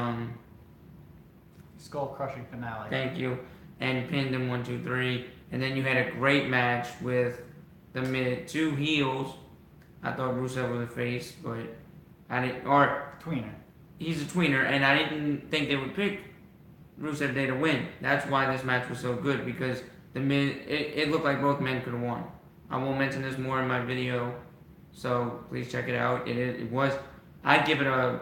Skull crushing finale. thank you, and pinned him 1, 2, 3. And then you had a great match with The Miz, 2 heels. I thought Rusev was a face, but I didn't, or Tweener. he's a tweener, and I didn't think they would pick Rusev Day to win. That's why this match was so good, because the Miz, it looked like both men could have won. I won't mention this more in my video, so please check it out. It was, I'd give it a,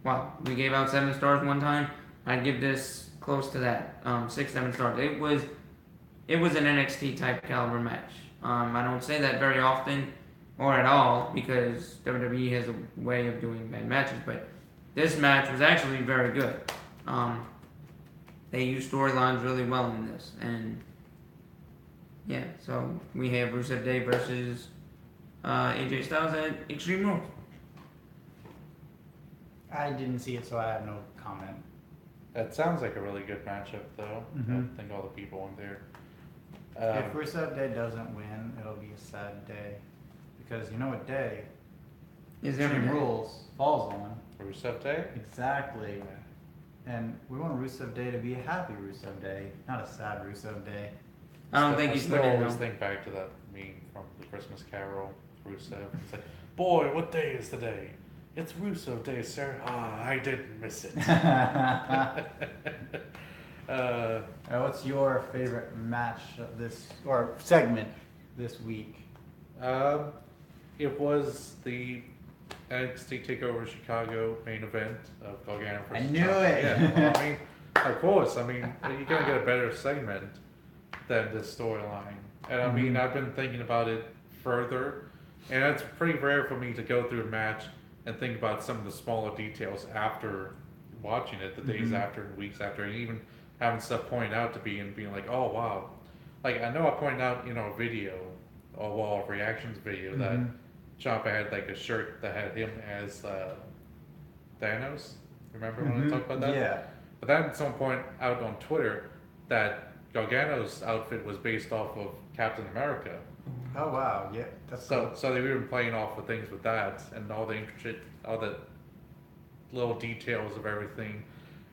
wow, we gave out 7 stars one time. I'd give this close to that, 6, 7 stars. It was an NXT type caliber match. I don't say that very often or at all because WWE has a way of doing bad matches, but this match was actually very good. They use storylines really well in this, and yeah, so we have Rusev Day versus AJ Styles at Extreme Rules. I didn't see it, so I have no comment. It sounds like a really good matchup, though. Mhm. I think all the people in there. If Rusev Day doesn't win, it'll be a sad day. Because you know what day Is every Extreme day. Rules falls on. Rusev Day? Exactly. And we want Rusev Day to be a happy Rusev Day, not a sad Rusev Day. I don't think I he's still put in always though. think back to that meme from the Christmas Carol, Rusev. It's like, boy, what day is today? It's Rusev Day, sir. Ah, I didn't miss it. What's your favorite match of this, or segment this week? It was the NXT TakeOver Chicago main event of Gargano versus knew Ciampa. it. Yeah, well, I mean, of course. I mean, you're gonna get a better segment than this storyline. And I mean, I've been thinking about it further, and it's pretty rare for me to go through a match and think about some of the smaller details after watching it, the days after, and weeks after, and even having stuff pointed out to me and being like, oh wow. Like I know I pointed out, a video, or well, a reactions video that Mhm. Ciampa had like a shirt that had him as Thanos. Remember when I talked about that? Yeah. But then at some point out on Twitter that Gargano's outfit was based off of Captain America. Oh wow. Yeah. That's So they've been playing off of things with that and all the little details of everything.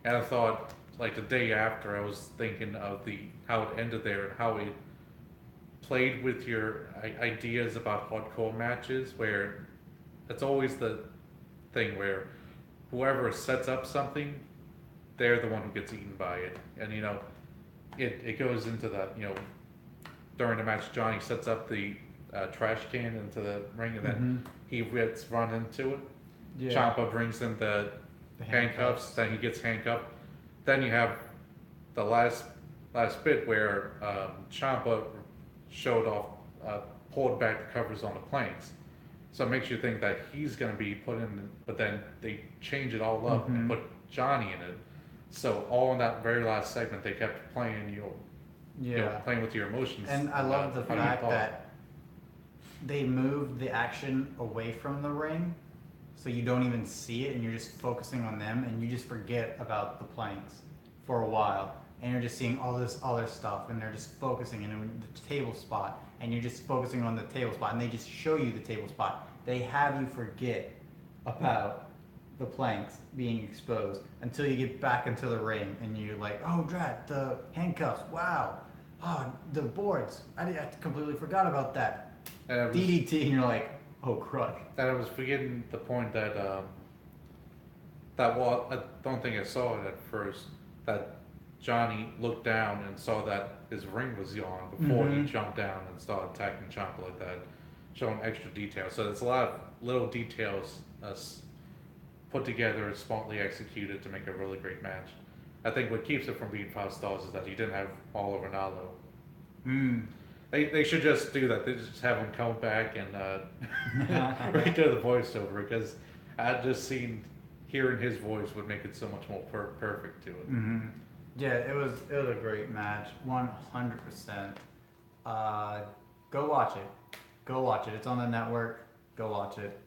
And I thought, like the day after, I was thinking of how it ended there and how it played with your ideas about hardcore matches, where it's always the thing where whoever sets up something, they're the one who gets eaten by it. And it goes into that, during the match, Johnny sets up the trash can into the ring, and then he gets run into it. Yeah. Ciampa brings in the handcuffs, then he gets handcuffed. Then you have the last bit where Ciampa showed off, pulled back the covers on the planks. So it makes you think that he's going to be put in, but then they change it all up and put Johnny in it. So all in that very last segment, they kept playing playing with your emotions. And I love the how you fact thought. that they moved the action away from the ring, so you don't even see it, and you're just focusing on them, and you just forget about the planks for a while, and you're just seeing all this other stuff, and they're just focusing in the table spot, and you're just focusing on the table spot, and they just show you the table spot. They have you forget about the planks being exposed until you get back into the ring, and you're like, oh drat, the handcuffs, wow, oh, the boards, I completely forgot about that. And I was, DDT, and you're like, oh crud. and I was forgetting the point that I don't think I saw it at first, that Johnny looked down and saw that his ring was gone before he jumped down and started attacking Ciampa like that, showing extra detail. So there's a lot of little details put together and smartly executed to make a really great match. I think what keeps it from being 5 stars is that he didn't have Paulo Ronaldo. They should just do that. They just have him come back and right there the voiceover, because I just hearing his voice would make it so much more perfect to it. Yeah, it was a great match, 100%. Go watch it. Go watch it. It's on the network. Go watch it.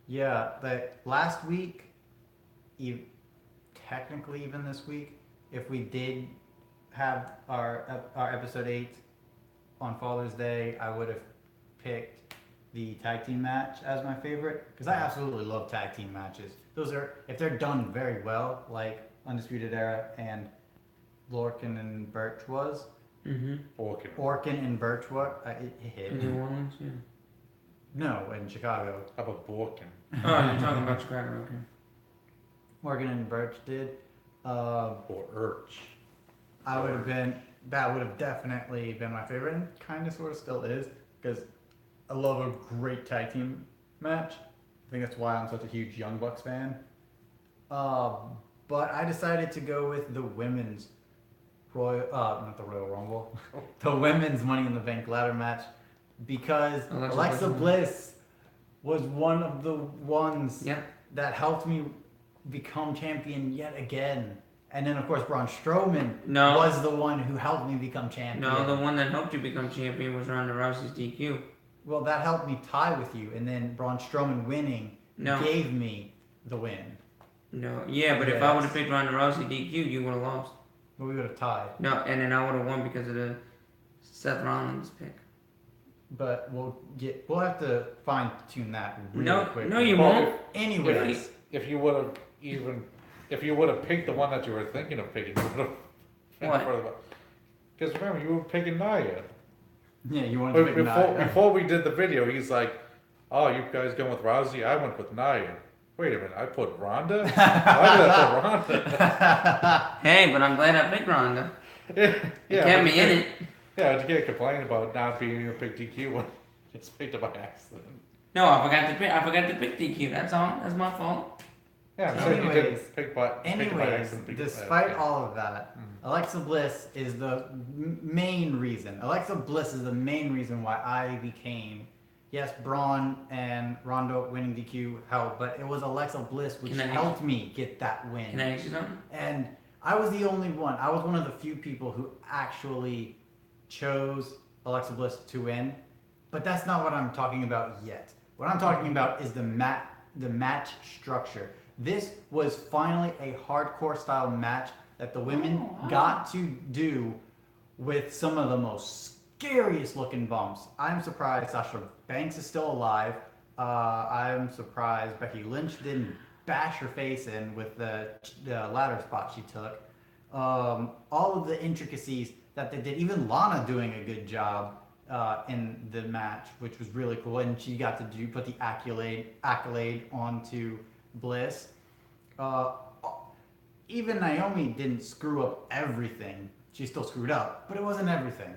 Yeah, last week, technically even this week, if we did have our episode 8 on Father's Day, I would have picked the tag team match as my favorite, because I absolutely love tag team matches. Those are, if they're done very well, like Undisputed Era and Lorcan and Birch was. Orkin and Birch it hit. In New Orleans, yeah. No, in Chicago. How about Borkin? Oh, you're talking about Chicago, okay. Morgan and Birch did. Or Urch? That would have definitely been my favorite, and kind of sort of still is, because I love a great tag team match. I think that's why I'm such a huge Young Bucks fan. But I decided to go with the women's not the Royal Rumble, the women's Money in the Bank ladder match, because Alexa Bliss was one of the ones that helped me become champion yet again. And then, of course, Braun Strowman was the one who helped me become champion. No, the one that helped you become champion was Ronda Rousey's DQ. Well, that helped me tie with you, and then Braun Strowman winning gave me the win. No, yeah, but if I would have picked Ronda Rousey DQ, you would have lost. But we would have tied. No, and then I would have won because of the Seth Rollins pick. But we'll have to fine tune that really quick. No, you won't. Anyways, if you would have picked the one that you were thinking of picking, you would have. What? Because remember, you were picking Nia. Yeah, you wanted to pick Nia. Before we did the video, he's like, "Oh, you guys going with Rousey? I went with Nia." Wait a minute, I put Ronda? Why did I put Ronda? Hey, but I'm glad I picked Ronda. Yeah, Kept me in it. Yeah, but you can't complain about not being able to pick DQ when it's picked up by accident. No, I forgot to pick DQ. That's all. That's my fault. Yeah, I'm saying you didn't pick by accident. Despite all of that, Alexa Bliss is the main reason. Alexa Bliss is the main reason why I became, yes, Braun and Ronda winning DQ helped, but it was Alexa Bliss which Can I- helped me get that win. Can I ask you something? And I was the only one. I was one of the few people who actually chose Alexa Bliss to win. But that's not what I'm talking about yet. What I'm talking about is the match structure. This was finally a hardcore style match that the women got to do with some of the most scariest looking bumps. I'm surprised Sasha Banks is still alive. I'm surprised Becky Lynch didn't bash her face in with the ladder spot she took. All of the intricacies that they did, even Lana doing a good job in the match, which was really cool, and she got to put the accolade onto Bliss. Even Naomi didn't screw up everything. She still screwed up, but it wasn't everything.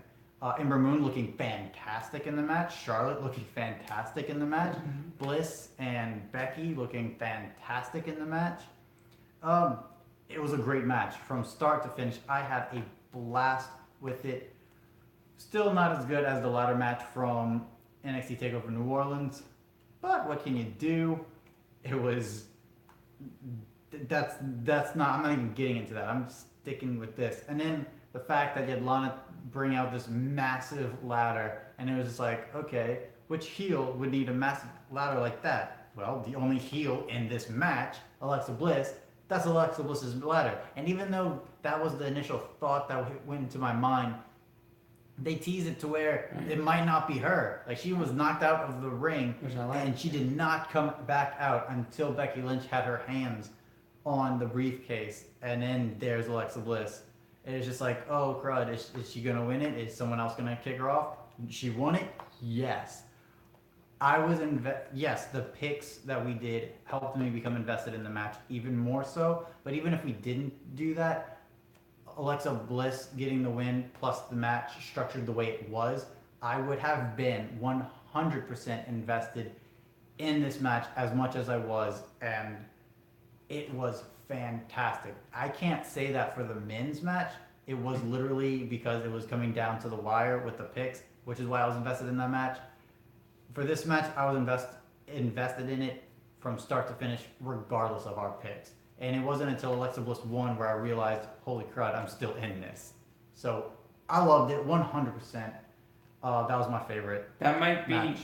Ember Moon looking fantastic in the match. Charlotte looking fantastic in the match. Bliss and Becky looking fantastic in the match. It was a great match from start to finish. I had a blast with it. Still not as good as the ladder match from NXT TakeOver New Orleans, but what can you do? It was. That's not. I'm not even getting into that. I'm sticking with this. And then the fact that you had Lana bring out this massive ladder, and it was just like, okay, which heel would need a massive ladder like that? Well, the only heel in this match, Alexa Bliss. That's Alexa Bliss's ladder. And even though that was the initial thought that went into my mind, they tease it to where it might not be her. Like, she was knocked out of the ring, and she did not come back out until Becky Lynch had her hands on the briefcase, and then there's Alexa Bliss. And it's just like, oh crud, is she gonna win it? Is someone else gonna kick her off? She won it? Yes. I was yes, the picks that we did helped me become invested in the match even more so. But even if we didn't do that, Alexa Bliss getting the win plus the match structured the way it was, I would have been 100% invested in this match as much as I was, and it was fantastic. I can't say that for the men's match. It was literally because it was coming down to the wire with the picks, which is why I was invested in that match. For this match, I was invested in it from start to finish, regardless of our picks. And it wasn't until Alexa Bliss won where I realized, holy crud, I'm still in this. So I loved it 100%. That was my favorite. That might be match.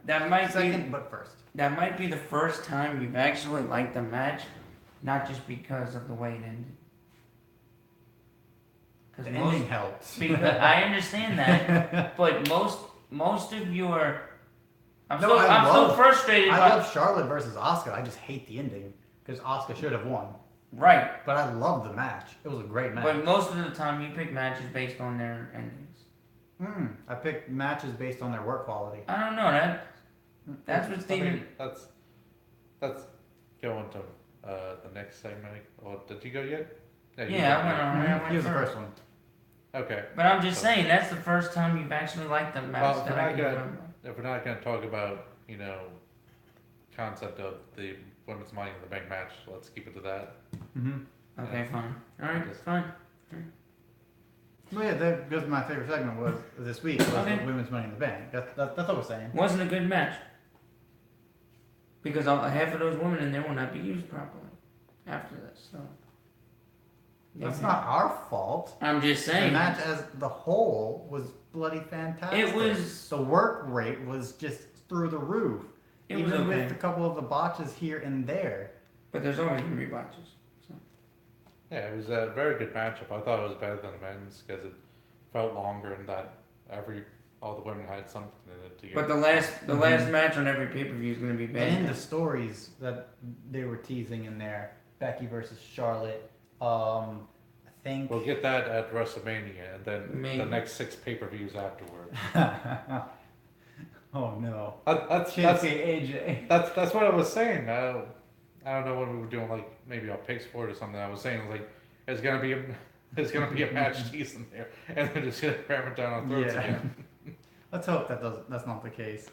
that might second, be but first. that might be the first time you've actually liked the match, not just because of the way it ended. The ending helped. Because I understand that, but most of your I'm still frustrated. I love Charlotte versus Asuka. I just hate the ending because Asuka should have won. Right. But I love the match. It was a great match. But most of the time, you pick matches based on their endings. I picked matches based on their work quality. I don't know that's what Steven. That's going to the next segment. Or did you go yet? Yeah, I went on. I went He was the first first one. Okay. But I'm just saying that's the first time you've actually liked the match Well, that I can remember. if we're not going to talk about, concept of the women's Money in the Bank match, let's keep it to that. Okay, fine. All right, Just- fine. Well, yeah, because my favorite segment was this week was Okay. the Women's Money in the Bank. That's what we're saying. Wasn't a good match because half of those women in there will not be used properly after this. So That's not our fault. I'm just The saying. match as the whole was bloody fantastic. It was. The work rate was just through the roof. It Even was okay. with a couple of the botches here and there. But there's always gonna be botches. Yeah, it was a very good matchup. I thought it was better than the men's because it felt longer and that all the women had something in it to get. But the last match on every pay per view is gonna be bad. And in the stories that they were teasing in there, Becky versus Charlotte, I think. We'll get that at WrestleMania and then Maybe. the next 6 pay-per-views afterward. Oh no. That's AJ. That's what I was saying. I don't know what we were doing, like maybe our picks for it or something. I was saying like it's gonna be a match tease in there, and they're just gonna cram it down our throats again. Let's hope that's not the case.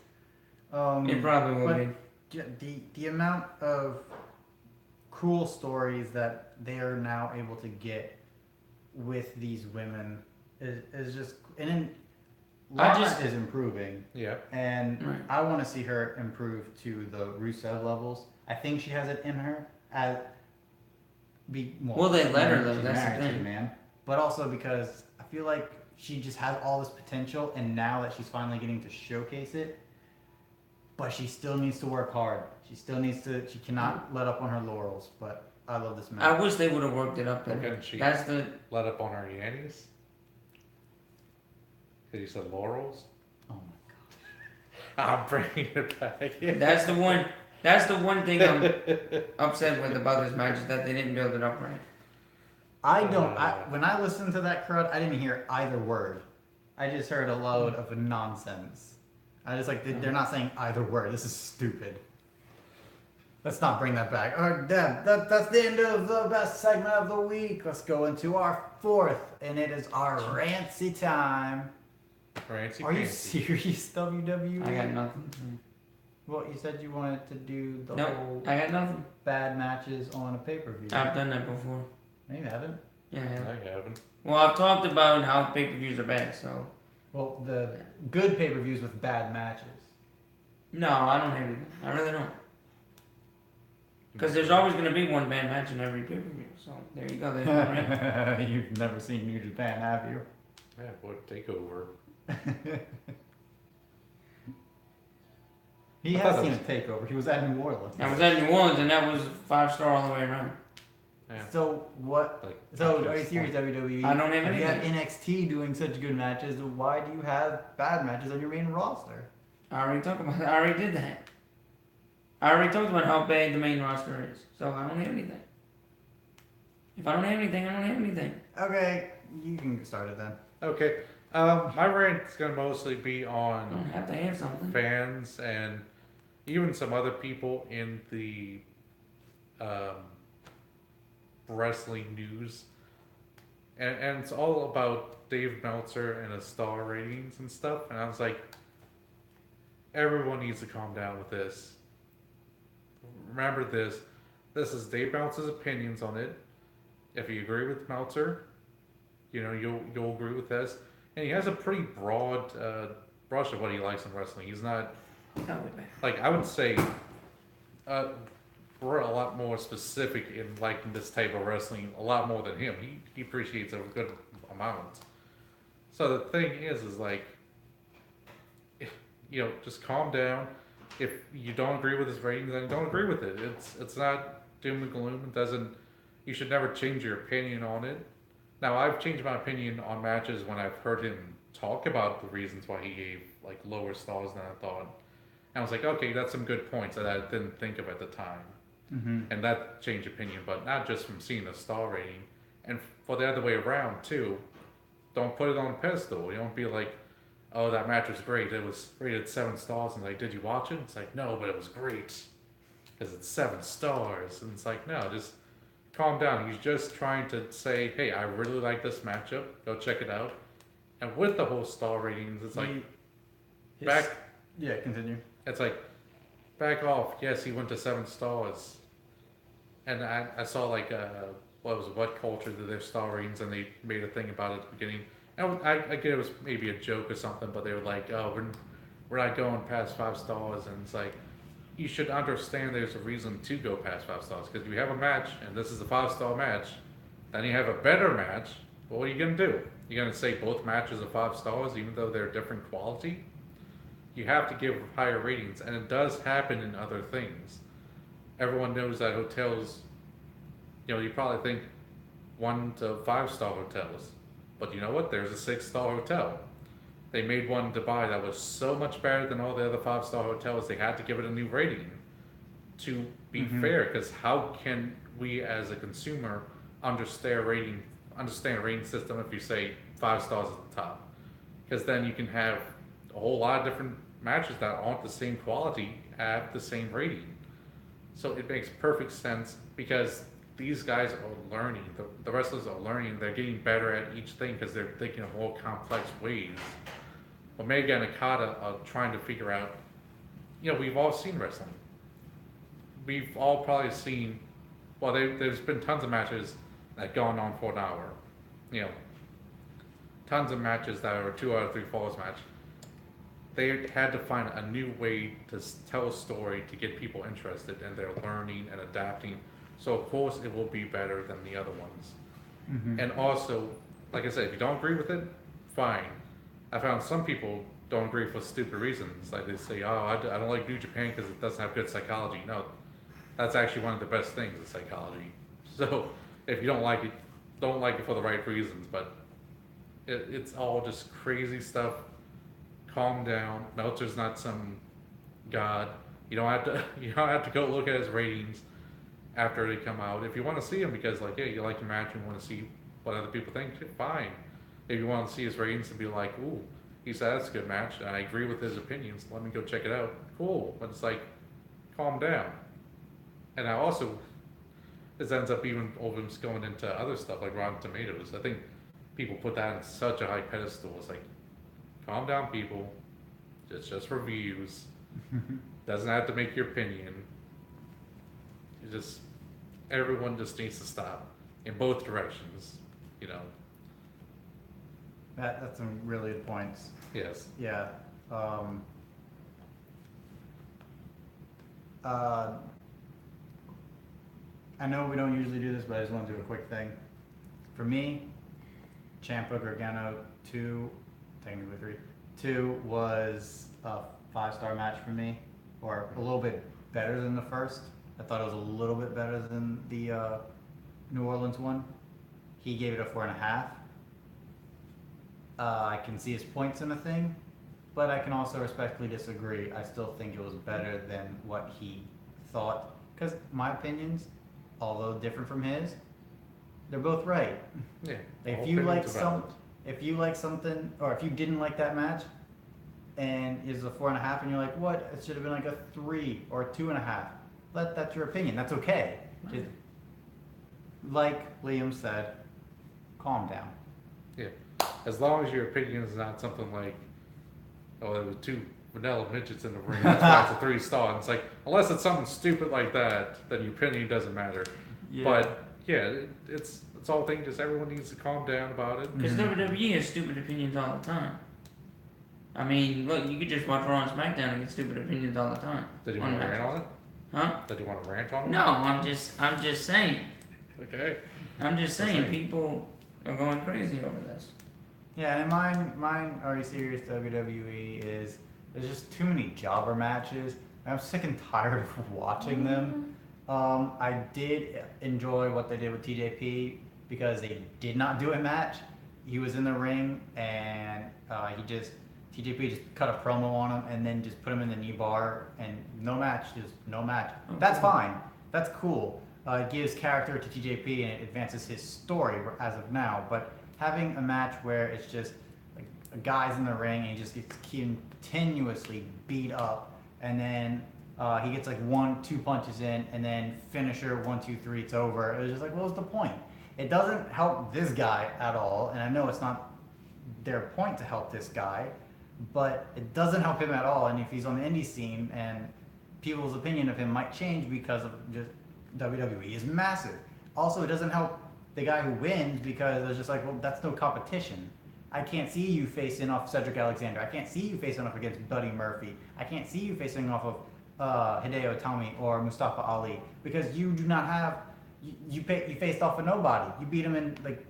It probably will but be. the amount of cool stories that they are now able to get with these women is just, and then Lana just- is improving, Yeah. and Right. I want to see her improve to the Rusev levels. I think she has it in her. Well, they let her, though, she's that's the married to thing. the man, but also because I feel like she just has all this potential, and now that she's finally getting to showcase it, but she still needs to work hard. She still needs to. She cannot let up on her laurels. But I love this match. I wish they would have worked it up better. Okay, she That's the let up on her yannies. Cause you said laurels. Oh my god. I'm bringing it back. that's the one. That's the one thing I'm upset with about this match is that they didn't build it up right. I don't. When I listened to that crowd, I didn't hear either word. I just heard a load of nonsense. I just like they're not saying either word. This is stupid. Let's not bring that back. That's the end of the best segment of the week. Let's go into our fourth, and it is our rancy time. Rancy Are you Fancy. serious, WWE? I got nothing. Well, you said you wanted to do the No, whole I got nothing. bad matches on a pay-per-view. I've done that before. No, you haven't. Yeah, I have. I haven't. Well, I've talked about how pay-per-views are bad, so Well, the good pay-per-views with bad matches. no, I don't have anything. I really don't. Because there's always going to be one bad match in every pay-per-view. So there you go. There's one right. You've never seen New Japan, have you? Yeah, what takeover? He I has thought seen it a takeover. He was at New Orleans. I was at New Orleans, and that was 5-star all the way around. Yeah. So what? Like, So are you serious, WWE? I don't have If you have anything. NXT doing such good matches, why do you have bad matches on your main roster? I already talked about that. I already did that. I already talked about how bad the main roster is. So I don't have anything. If I don't have anything, I don't have anything. Okay, you can get started then. Okay. My rant's gonna mostly be I on don't have to have something. fans and even some other people in the wrestling news, and it's all about Dave Meltzer and his star ratings and stuff. And I was like, everyone needs to calm down with this. Remember this. This is Dave Meltzer's opinions on it. If you agree with Meltzer, you'll agree with this. And he has a pretty broad brush of what he likes in wrestling. He's not Tell me, man. like I would say. We're a lot more specific in liking this type of wrestling a lot more than him. He appreciates it a good amount. So the thing is like, just calm down. If you don't agree with his ratings, then don't agree with it. It's not doom and gloom. It doesn't. You should never change your opinion on it. Now I've changed my opinion on matches when I've heard him talk about the reasons why he gave like lower stars than I thought. And I was like, okay, that's some good points that I didn't think of at the time. Mm-hmm. And that changed opinion, but not just from seeing the star rating. And for the other way around too, don't put it on a pedestal. You don't be like, oh, that match was great. It was rated 7 stars, and like, did you watch it? It's like, no, but it was great because it's 7 stars. And it's like, no, just calm down. He's just trying to say, hey, I really like this matchup. Go check it out. And with the whole star ratings, it's like back. Yeah, continue. It's like, back off. Yes, he went to 7 stars. And I saw like, what culture did their star ratings, and they made a thing about it at the beginning. And I get it was maybe a joke or something, but they were like, oh, we're not going past 5 stars. And it's like, you should understand there's a reason to go past 5 stars. Because if you have a match, and this is a 5-star match, then you have a better match, what are you going to do? You're going to say both matches are 5 stars, even though they're different quality? You have to give higher ratings, and it does happen in other things. Everyone knows that hotels, you probably think 1 to 5-star hotels, but you know what? There's a 6-star hotel. They made one in Dubai that was so much better than all the other 5-star hotels. They had to give it a new rating to be fair. Because how can we, as a consumer, understand a rating system if you say 5 stars at the top? Because then you can have a whole lot of different matches that aren't the same quality have the same rating. So it makes perfect sense because these guys are learning. The wrestlers are learning. They're getting better at each thing because they're thinking of more complex ways. Omega and Okada are trying to figure out, we've all seen wrestling. We've all probably seen, there's been tons of matches that gone on for an hour. Tons of matches that are 2 out of 3 falls match. they had to find a new way to tell a story to get people interested, and they're learning and adapting. So of course it will be better than the other ones. Mm-hmm. And also, like I said, if you don't agree with it, fine. I found some people don't agree for stupid reasons. Like they say, oh, I don't like New Japan because it doesn't have good psychology. No, that's actually one of the best things is psychology. So if you don't like it for the right reasons. But it's all just crazy stuff. Calm down. Meltzer's not some god. You don't have to. You don't have to go look at his ratings after they come out. If you want to see him because like, yeah, you like the match, you want to see what other people think, fine. If you want to see his ratings and be like, ooh, he said that's a good match, and I agree with his opinions, let me go check it out. Cool. But it's like, calm down. And I also, this ends up even over going into other stuff like Rotten Tomatoes. I think people put that in such a high pedestal. It's like, calm down, people. It's just reviews. Doesn't have to make your opinion. It just, everyone just needs to stop in both directions, you know. That's some really good points. Yes. Yeah. I know we don't usually do this, but I just want to do a quick thing. For me, Ciampa Gargano 2, technically 3, 2 was a 5-star match for me, or a little bit better than the first. I thought it was a little bit better than the New Orleans one. He gave it a 4.5. I can see his points in the thing, but I can also respectfully disagree. I still think it was better than what he thought, because my opinions, although different from his, they're both right. Yeah. If all you like opinions are valid. if you like something, or if you didn't like that match, and it's a 4.5, and you're like, what? It should have been like a 3 or 2.5. That's your opinion. That's okay. Just, like Liam said, calm down. Yeah. As long as your opinion is not something like, oh, there was 2 vanilla midgets in the ring, that's why it's a 3-star. And it's like, unless it's something stupid like that, then your opinion doesn't matter. Yeah. But yeah, it's all thing. Just everyone needs to calm down about it. Because WWE has stupid opinions all the time. I mean, look, you could just watch Raw and SmackDown and get stupid opinions all the time. Did you want to rant on it? Huh? Did you want to rant on it? No, I'm just saying. Okay. I'm just saying Okay. people are going crazy over this. Yeah, and mine already serious WWE is there's just too many jobber matches. I'm sick and tired of watching them. I did enjoy what they did with TJP because they did not do a match. He was in the ring and TJP just cut a promo on him and then just put him in the knee bar and no match, just no match. That's fine. That's cool. It gives character to TJP and it advances his story as of now. But having a match where it's just like a guy's in the ring and he just gets continuously beat up, and then he gets like 1-2 punches in, and then finisher 1, 2, 3, it's over. It was just like, what was the point? It doesn't help this guy at all, and I know it's not their point to help this guy, but it doesn't help him at all. And if he's on the indie scene, and people's opinion of him might change because of just WWE is massive. Also, it doesn't help the guy who wins because it's just like, well, that's no competition. I can't see you facing off Cedric Alexander. I can't see you facing off against Buddy Murphy. I can't see you facing off of Hideo Itami or Mustafa Ali because you do not have you faced off of nobody. You beat them in like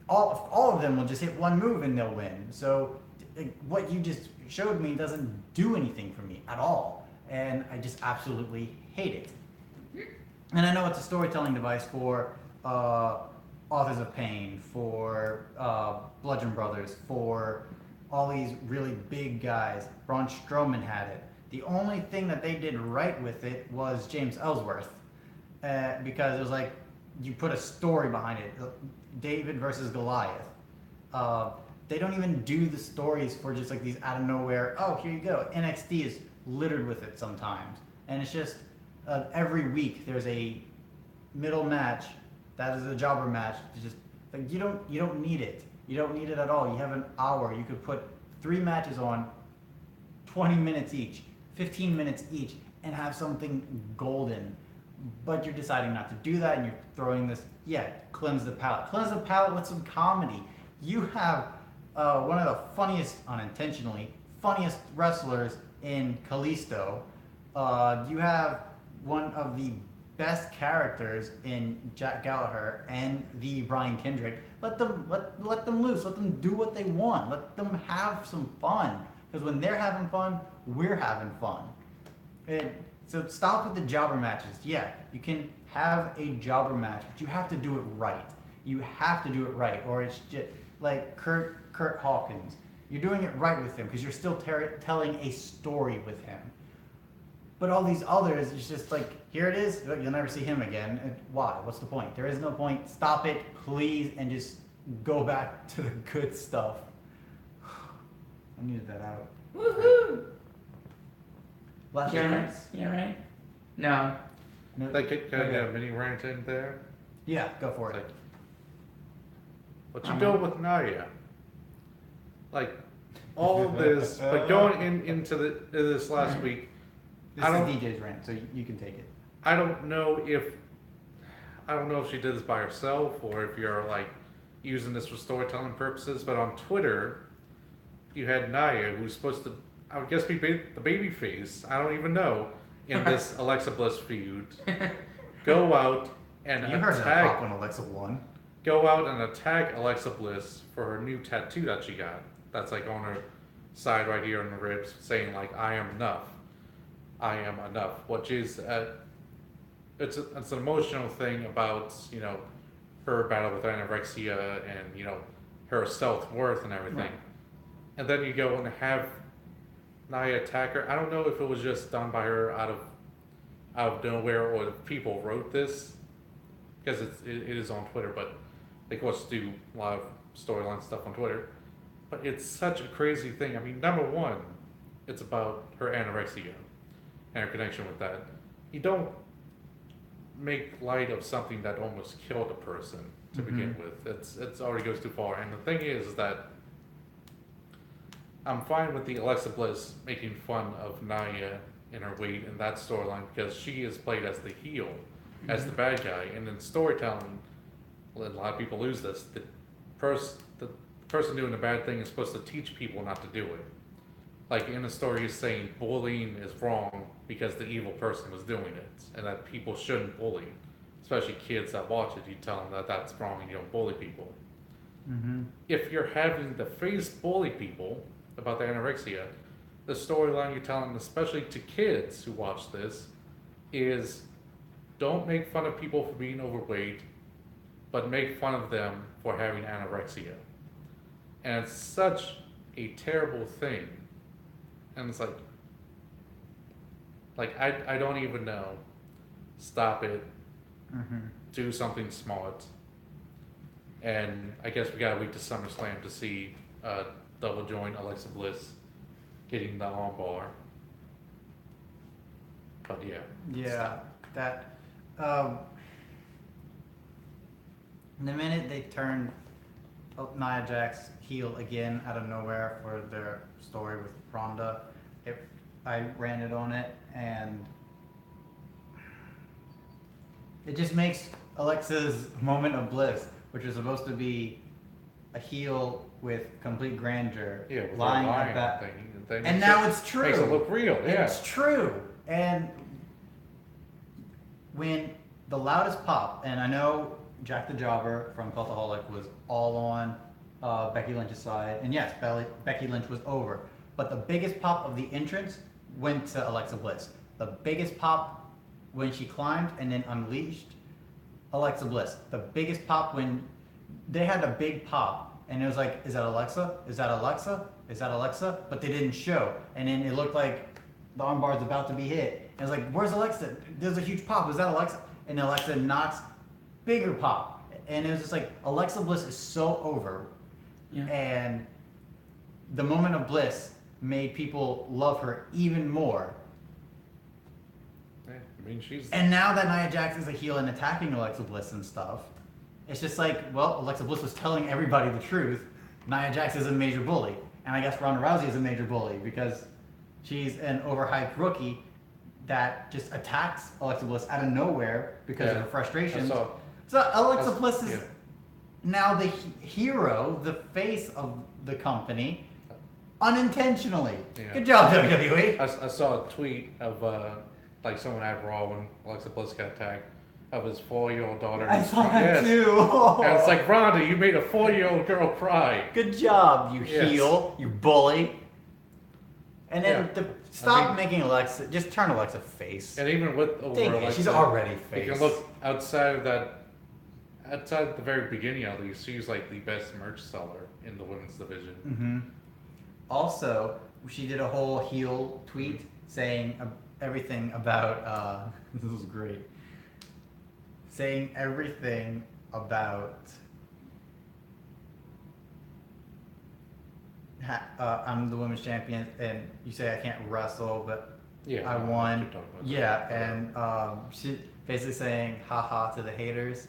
all of them will just hit one move and they'll win. So like, what you just showed me doesn't do anything for me at all, and I just absolutely hate it. And I know it's a storytelling device for Authors of Pain, for Bludgeon Brothers, for all these really big guys. Braun Strowman had it. The only thing that they did right with it was James Ellsworth, because it was like you put a story behind it. David versus Goliath. They don't even do the stories for just like these out of nowhere. Oh, here you go. NXT is littered with it sometimes, and it's just every week there's a middle match that is a jobber match. To just like you don't need it. You don't need it at all. You have an hour. You could put 3 matches on, 20 minutes each, 15 minutes each, and have something golden. But you're deciding not to do that, and you're throwing this. Yeah, cleanse the palate. Cleanse the palate with some comedy. You have one of the funniest, unintentionally, funniest wrestlers in Kalisto. You have one of the best characters in Jack Gallagher and the Brian Kendrick. Let them loose. Let them do what they want. Let them have some fun. Because when they're having fun, we're having fun. And so stop with the jobber matches. Yeah, you can have a jobber match, but you have to do it right. You have to do it right, or it's just like Kurt Hawkins. You're doing it right with him because you're still telling a story with him. But all these others, it's just like, here it is. You'll never see him again. And why? What's the point? There is no point. Stop it, please, and just go back to the good stuff. I needed that out. Woohoo! Last Yeah, right. difference? Yeah, right. No. No, Like, can I okay. get a mini rant in there? Yeah, go for Like, it. what you doing with Naya? Like, all this, but going into this last week, This I is don't- DJ's rant, so you can take it. I don't know if she did this by herself or if you're like using this for storytelling purposes. But on Twitter, you had Naya, who's supposed to, I would guess, be the baby face. I don't even know in this Alexa Bliss feud. Go out and You heard that pop attack. when Alexa won. Go out and attack Alexa Bliss for her new tattoo that she got. That's like on her side right here on the ribs, saying like, "I am enough. I am enough," which is it's an emotional thing about, you know, her battle with anorexia and, you know, her self-worth and everything. Right. And then you go and have Nia attack her. I don't know if it was just done by her out of nowhere or if people wrote this, because it is on Twitter, but they of course do a lot of storyline stuff on Twitter. But it's such a crazy thing. I mean, number one, it's about her anorexia and her connection with that. You don't make light of something that almost killed a person to begin with. It's already goes too far. And the thing is that I'm fine with the Alexa Bliss making fun of Nia in her weight in that storyline because she is played as the heel, as the bad guy. And in storytelling, a lot of people lose this. The person doing the bad thing is supposed to teach people not to do it. Like in the story, he's saying bullying is wrong because the evil person was doing it, and that people shouldn't bully, especially kids that watch it. You tell them that that's wrong and you don't bully people. If you're having the face bully people about the anorexia, the storyline you're telling, especially to kids who watch this, is don't make fun of people for being overweight, but make fun of them for having anorexia. And it's such a terrible thing. And it's like I don't even know. Stop it. Do something smart. And I guess we gotta wait to SummerSlam to see double joint Alexa Bliss hitting the armbar. But yeah. Yeah, that. The minute they turned Nia Jax heel again out of nowhere for their story with Ronda, I ran it on it, and it just makes Alexa's moment of bliss, which is supposed to be a heel with complete grandeur, Yeah, with lying the at lion that. thing. And now it's true. Makes it look real, yeah. It's true. And when the loudest pop, and I know Jack the Jobber from Cultaholic was all on Becky Lynch's side, and yes, Becky Lynch was over. But the biggest pop of the entrance went to Alexa Bliss. The biggest pop when she climbed and then unleashed, Alexa Bliss. The biggest pop when they had a big pop, and it was like, is that Alexa? Is that Alexa? Is that Alexa? But they didn't show. And then it looked like the armbar's about to be hit. And it was like, where's Alexa? There's a huge pop. Is that Alexa? And Alexa knocks, bigger pop. And it was just like, Alexa Bliss is so over. Yeah. And the moment of bliss made people love her even more. Yeah, I mean, she's And now that Nia Jax is a heel and attacking Alexa Bliss and stuff, it's just like, well, Alexa Bliss was telling everybody the truth. Nia Jax is a major bully. And I guess Ronda Rousey is a major bully because she's an overhyped rookie that just attacks Alexa Bliss out of nowhere because of her frustrations. So Alexa Bliss is now the hero, the face of the company. unintentionally. Yeah. Good job, WWE. I saw a tweet of like someone at Raw when Alexa Bliss got tagged of his 4-year-old daughter. I saw that Yes. too. And it's like, Rhonda, you made a 4-year-old girl cry. Good job, you Yes. heel, you bully. And then Yeah. stop mean- making Alexa. Just turn Alexa face. And even with over Dang it, Alexa, she's already you face. can look outside of that. Outside the very beginning, at least, she's like the best merch seller in the women's division. Mm-hmm. Also, she did a whole heel tweet saying everything about. This was great. Saying everything about. I'm the women's champion, and you say I can't wrestle, but Yeah, I no, won. keep talking about Yeah, that. and she basically saying haha to the haters,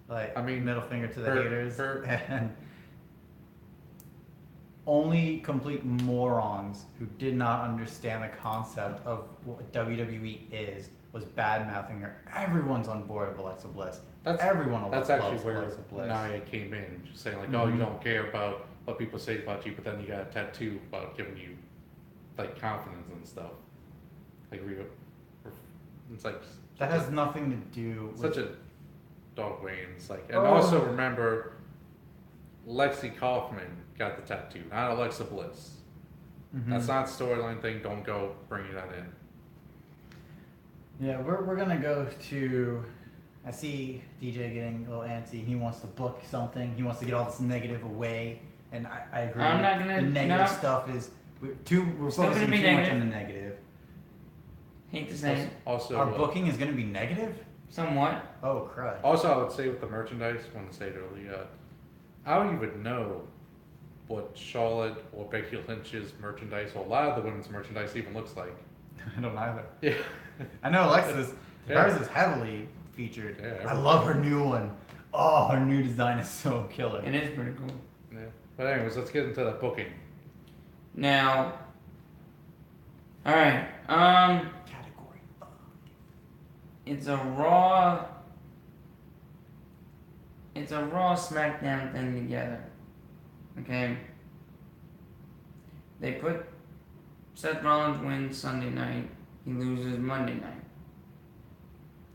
like I mean, middle finger to the her- haters, her- and only morons who did not understand the concept of what WWE is was bad mouthing her. Everyone's on board with Alexa Bliss. Everyone That's loves actually where Alexa Bliss. Nia came in, just saying like, oh, Mhm. you don't care about what people say about you, but then you got a tattoo about giving you like confidence and stuff. Like it's like That has nothing to do with such a dog Wayne's like, and Oh. also remember, Lexi Kaufman got the tattoo, not Alexa Bliss. Mhm. That's not a storyline thing. Don't go bringing that in. Yeah, we're gonna go to. I see DJ getting a little antsy. He wants to book something. He wants to get all this negative away, and I agree. I'm not gonna- The negative no. stuff is we're Still focusing gonna too be much negative. on the negative. Hate to say it, Also, Our booking is gonna be negative. somewhat. Oh crud! Also, I would say with the merchandise, I want to say it earlier, I don't even know what Charlotte or Becky Lynch's merchandise, or a lot of the women's merchandise, even looks like. I don't either. Yeah. I know Alexa's. Yeah. Hers is heavily featured. Yeah, I love her new one. Oh, her new design is so killer. It is pretty cool. Yeah. But anyways, let's get into the booking. Now, all right. Category. It's a Raw. It's a Raw SmackDown thing together. Okay. They put Seth Rollins wins Sunday night. He loses Monday night.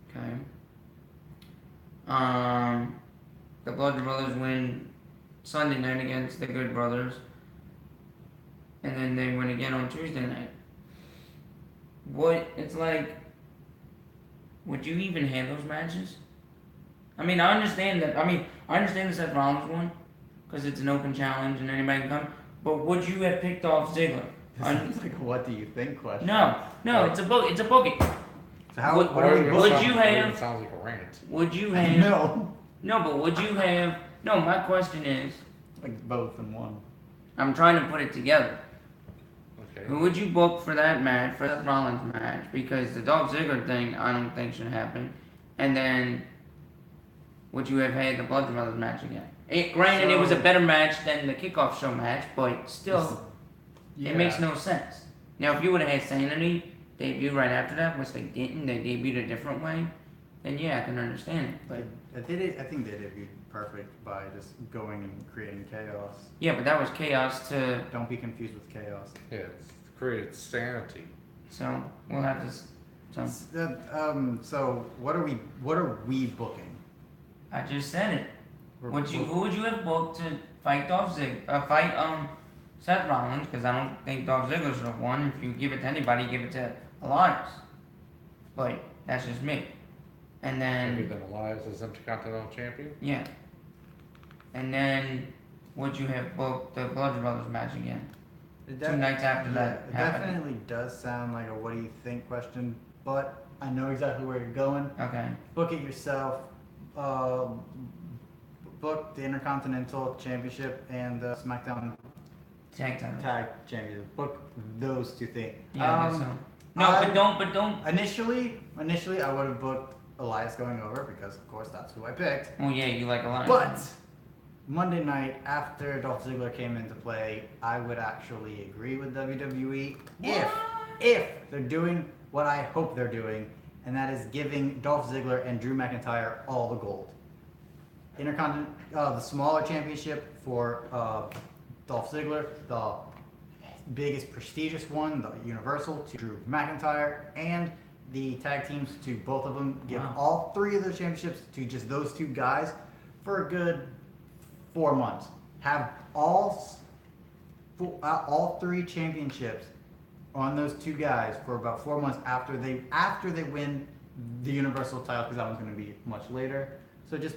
Okay. The Blood Brothers win Sunday night against the Good Brothers, and then they win again on Tuesday night. What it's like? Would you even have those matches? I mean, I understand that. I understand the Seth Rollins one because it's an open challenge and anybody can come. But would you have picked off Ziggler? This sounds like a what do you think question. No, it's a book. It's a booking. So how? Would- What are we would booking? you have- It sounds like a rant. Would you I have? know. No, but would you have? No, my question is, Like both in one. I'm trying to put it together. Okay. Who would you book for that match, for Seth Rollins match? Because the Dolph Ziggler thing, I don't think should happen. And then, would you have had the Blood Brothers match again? Granted, it was a So- better match than the kickoff show match, but still, it makes no sense. Now, if you would have had Sanity debut right after that, which they didn't, they debuted a different way, then yeah, I can understand it. But I think they debuted perfect by just going and creating chaos. yeah, but that was chaos to. Don't be confused with chaos. Yeah, it's created sanity. So we'll have to. So So what are we booking? I just said it. We're Who would you have booked to fight Seth Rollins? Because I don't think Dolph Ziggler should have won. If you give it to anybody, give it to Elias. But that's just me. And Maybe then then Elias as Intercontinental Champion. yeah. And then would you have booked the Blood Brothers match again? It 2 nights after that it happened. definitely does sound like a what do you think question, but I know exactly where you're going. Okay. Book it yourself. Book the Intercontinental Championship and the SmackDown Tag time. Tag Championship. Book those two things. Yeah, I guess so. No, I- but don't. Initially, I would have booked Elias going over because, of course, that's who I picked. Well, yeah, you like Elias. But Monday night, after Dolph Ziggler came into play, I would actually agree with WWE if they're doing what I hope they're doing, and that is giving Dolph Ziggler and Drew McIntyre all the gold. The smaller championship for Dolph Ziggler, the biggest prestigious one, the Universal, to Drew McIntyre, and the tag teams to both of them. Give Wow. all 3 of the championships to just those 2 guys for a good 4 months. Have all 3 championships on those 2 guys for about 4 months after they win the Universal title, because that one's going to be much later. So just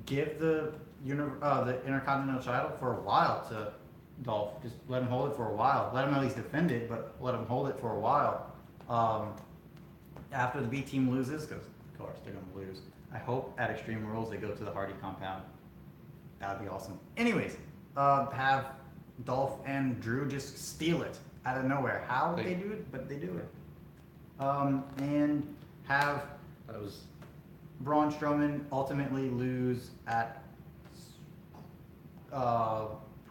give the Intercontinental title for a while to Dolph. Just let him hold it for a while. Let him at least defend it, but let him hold it for a while. After the B team loses, because of course they're going to lose. I hope at Extreme Rules they go to the Hardy compound. That would be awesome. Anyways, have Dolph and Drew just steal it out of nowhere. How they do it, but they do it. And have That was Braun Strowman ultimately lose at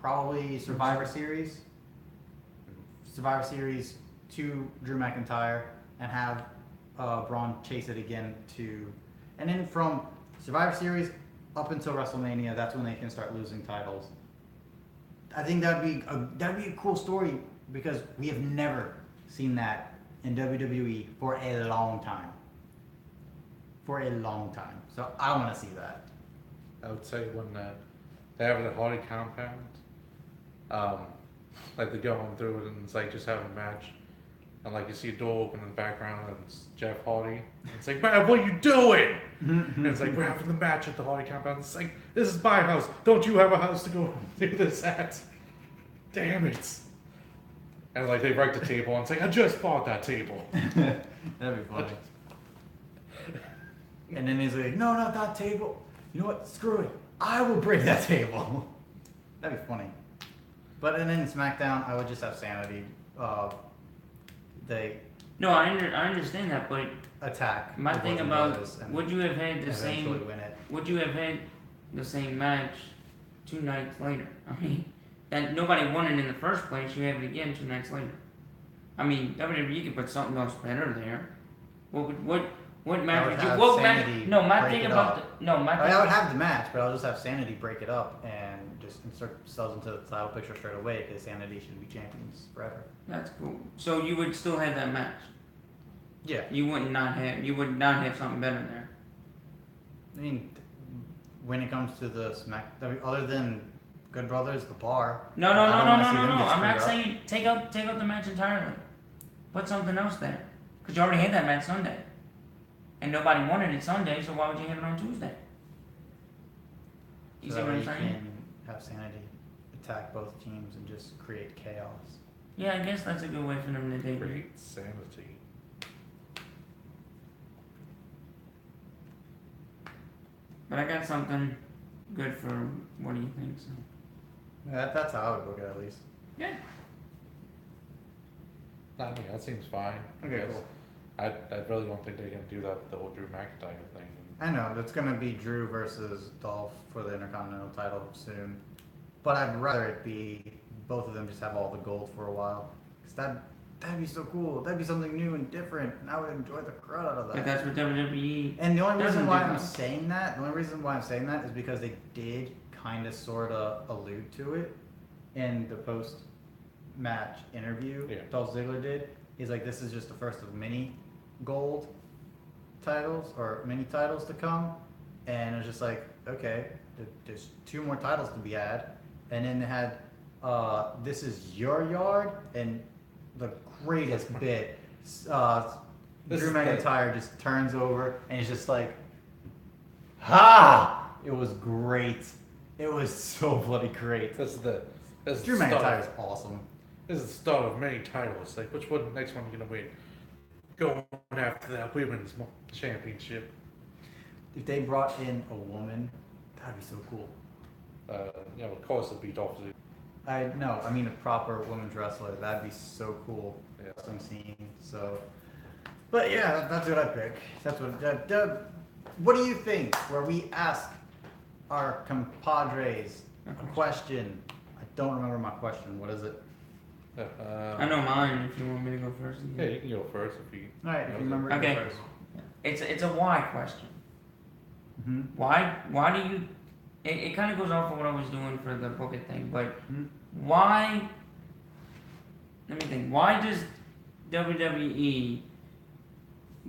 probably Survivor Series to Drew McIntyre, and have Braun chase it again and then from Survivor Series up until WrestleMania, that's when they can start losing titles. I think that'd be a cool story, because we have never seen that in WWE for a long time. So I want to see that. I would say when they have the Hardy compound, like they're going through it and it's like just having a match, and like you see a door open in the background and it's Jeff Hardy. And it's like, man, what are you doing? And it's like, we're having the match at the Hardy compound. It's like, this is my house. Don't you have a house to go do this at? Damn it. And like they wreck the table and it's like, I just bought that table. That'd be funny. And then he's like, no, not that table. You know what? Screw it. I will break that table. That'd be funny. But and then SmackDown, I would just have Sanity. They No, I understand that, but attack. my the thing Bludgeon about Brothers and would you have had the eventually same win it. would you have had the same match 2 nights later? I mean, that nobody won it in the first place. You have it again 2 nights later. I mean, WWE could put something else better there. What match would would you? have What match? Sanity No, my break thing it about up. my I would have the match, but I'll just have Sanity break it up and just insert themselves into the title picture straight away, because Sanity should be champions forever. That's cool. So you would still have that match. Yeah. You would not have something better there. I mean, when it comes to the other than Good Brothers, the bar. No. I don't wanna see them get I'm not screwed up. saying take out the match entirely. Put something else there, because you already had that match Sunday, and nobody wanted it Sunday. So why would you have it on Tuesday? You see So what I'm you saying? can have Sanity attack both teams and just create chaos. Yeah, I guess that's a good way for them to do it. Great sanity. But I got something good for what do you think? So That's how I would book it, at least. yeah, I mean, that seems fine. I Okay, guess. cool. I really don't think they're gonna do that with the whole Drew McIntyre thing. I know, that's going to be Drew versus Dolph for the Intercontinental title soon. But I'd rather it be both of them just have all the gold for a while. Because that'd be so cool. That'd be something new and different, and I would enjoy the crowd out of but that. that's what WWE. And the only reason doesn't why do I'm that. saying that, is because they did kind of sort of allude to it in the post-match interview. Yeah. Dolph Ziggler did. He's like, this is just the first of many gold titles or many titles to come, and it's just like, okay, there's 2 more titles to be had, and then they had this is your yard, and the greatest bit, This Drew is McIntyre just turns over and he's just like, ha! It was great. It was so bloody great. This is Drew the start. McIntyre is awesome. This is the start of many titles. Like, which one? Next one you gonna win? Going after that women's championship. If they brought in a woman, that'd be so cool. Yeah, of course it'll be Dolph Ziggler. I mean a proper women's wrestler. That'd be so cool. Yeah. I'm seeing. So, but yeah, that's what I pick. That's what. What do you think? Where we ask our compadres a question. I don't remember my question. What is it? I know mine. If you want me to go first. Yeah, you can go first if you. All right, if you remember. Okay. Go first. It's a why question. Mm-hmm. Why do you? It kind of goes off of what I was doing for the book it thing, but Mhm. why let me think. Why does WWE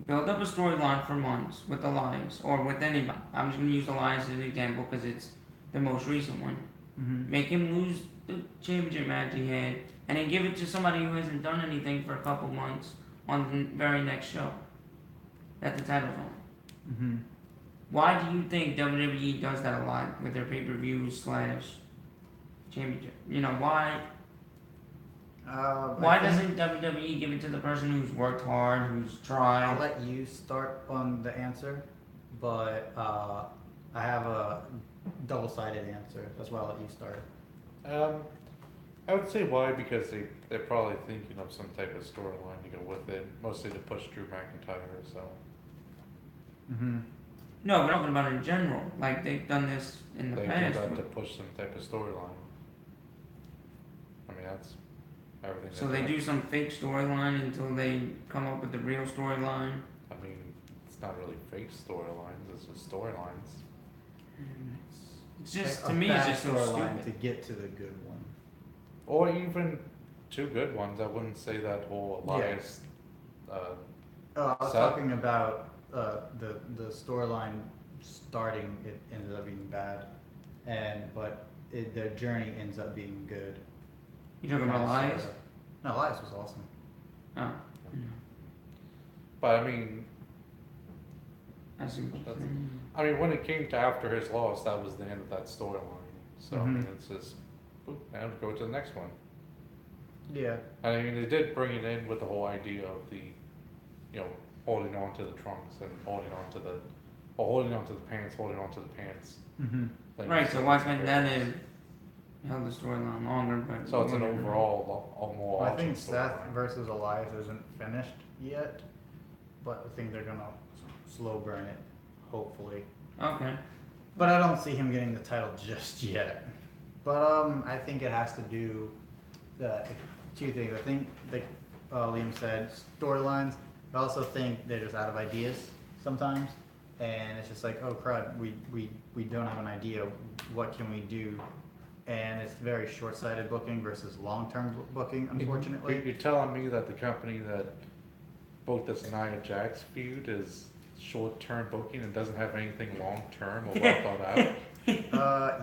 build up a storyline for months with Elias or with anybody? I'm just gonna use Elias as an example because it's the most recent one. Mm-hmm. Make him lose the championship match he had, and then give it to somebody who hasn't done anything for a couple months on the very next show that the title's on. Mm-hmm. Why do you think WWE does that a lot with their pay-per-views / championship? You know, why I think doesn't WWE give it to the person who's worked hard, who's tried? I'll let you start on the answer, but I have a double-sided answer. That's why I'll let you start. I would say why, because they're probably thinking of some type of storyline to go with it, mostly to push Drew McIntyre, so. Mm-hmm. No, we're talking about in general. Like they've done this in the They do past. that to push some type of storyline. I mean, that's everything. So they do some fake storyline until they come up with the real storyline. I mean, it's not really fake storylines, it's just storylines. It's just A to me, it's bad just so storyline to stupid. get to the good one. Or even two good ones. I wouldn't say that whole Elias. I was So- talking about the storyline starting. It ended up being bad, but their journey ends up being good. You talking about Elias? No, Elias was awesome. Oh, But I mean, I see what you're That's- saying. when it came to after his loss, that was the end of that storyline. So I mean, it's just, boop, now go to the next one. Yeah. I mean, they did bring it in with the whole idea of the, holding on to the trunks and holding on to the pants, holding on to the pants. Mm-hmm. thing. Right, so why couldn't that have held the storyline longer? But So it's an whatever. overall more I awesome think Seth storyline. versus Elias isn't finished yet, but I think they're gonna slow burn it, hopefully. Okay. But I don't see him getting the title just yet. But I think it has to do two things. I think, like Liam said, storylines. I also think they're just out of ideas sometimes, and it's just like, oh crud, we don't have an idea. What can we do? And it's very short-sighted booking versus long-term booking, unfortunately. You're telling me that the company that booked this Nia Jax feud is short-term booking and doesn't have anything long-term or well thought out?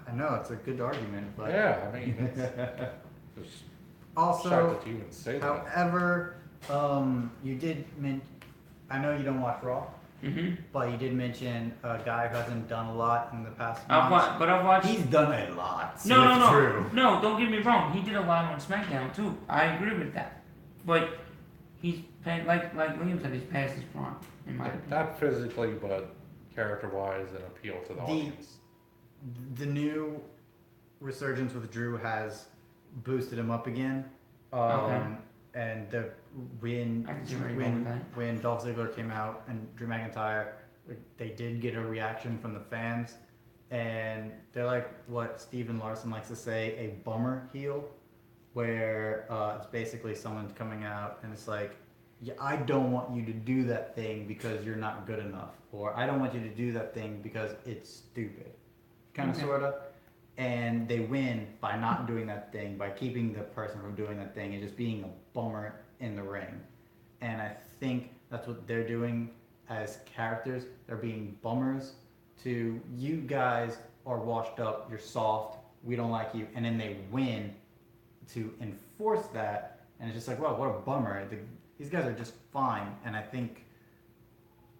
I know it's a good argument, but Yeah, I mean, it's just also, shocked that you even say that. however, you did I know you don't watch Raw, but you did mention a guy who hasn't done a lot in the past months. I've watched. He's done a lot. So No, it's true. no. Don't get me wrong. He did a lot on SmackDown too. I agree with that. But he's like Liam said, he's past his prime, in my opinion. Not physically, but character-wise and appeal to the audience. The new resurgence with Drew has boosted him up again. Okay. And I can see where you're going with that. when Dolph Ziggler came out and Drew McIntyre, they did get a reaction from the fans, and they're like what Steven Larson likes to say, a bummer heel, where it's basically someone coming out and it's like, yeah, I don't want you to do that thing because you're not good enough, or I don't want you to do that thing because it's stupid, kind of Okay. sorta. And they win by not doing that thing, by keeping the person from doing that thing and just being a bummer in the ring. And I think that's what they're doing as characters. They're being bummers to you guys are washed up, you're soft, we don't like you. And then they win to enforce that. And it's just like, wow, what a bummer. These guys are just fine. And I think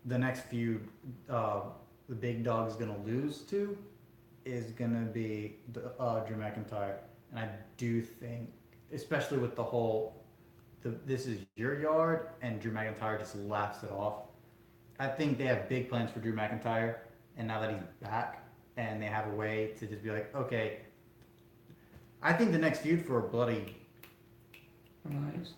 the next feud, the big dog is going to lose to is gonna be Drew McIntyre, and I do think, especially with the whole, this is your yard, and Drew McIntyre just laughs it off. I think they have big plans for Drew McIntyre, and now that he's back, and they have a way to just be like, okay, I think the next feud for Bloody, Elias.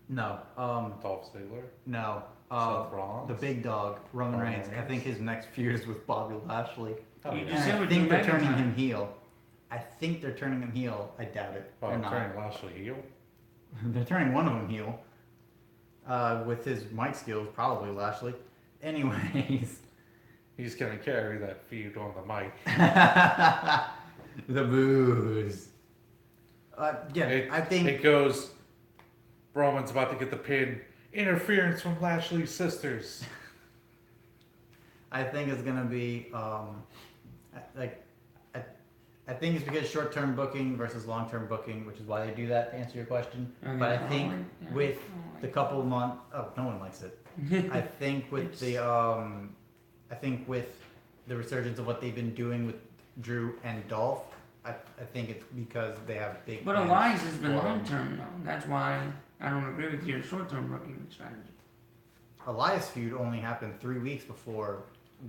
no, Dolph Ziggler, no, Seth Rollins. the big dog, Roman Roman Reigns. I Reigns. think his next feud is with Bobby Lashley. Oh, You yeah. just said And I with think Drew they're turning McIntyre. him heel. I think they're turning him heel. I doubt it. Oh, They're not. turning Lashley heel? They're turning one of them heel. With his mic skills, probably Lashley. Anyways. He's gonna carry that feud on the mic. The booze. I think it goes. Roman's about to get the pin. Interference from Lashley's sisters. I think it's gonna be like I, I think it's because short-term booking versus long-term booking, which is why they do that. To answer your question, Okay. but I think with the couple of months, no one likes it. I think with I think with the resurgence of what they've been doing with Drew and Dolph, I think it's because they have big. But plans Elias has been for 'em. long term though. That's why I don't agree with your short term booking strategy. Elias feud only happened 3 weeks before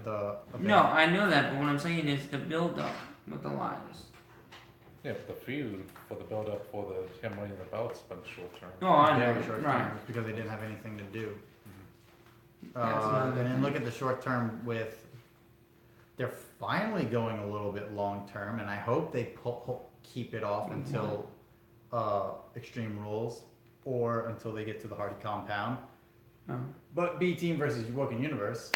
the event. No, I know that, but what I'm saying is the build up with Elias. Yeah, but the feud for the build up for the him winning the belt's been short term. Oh, I know, Very short right? term, because they didn't have anything to do. That's another And then thing. look at the short term with. They're finally going a little bit long term, and I hope they keep it off until Extreme Rules or until they get to the Hardy Compound. Oh, But B Team versus Woken Universe.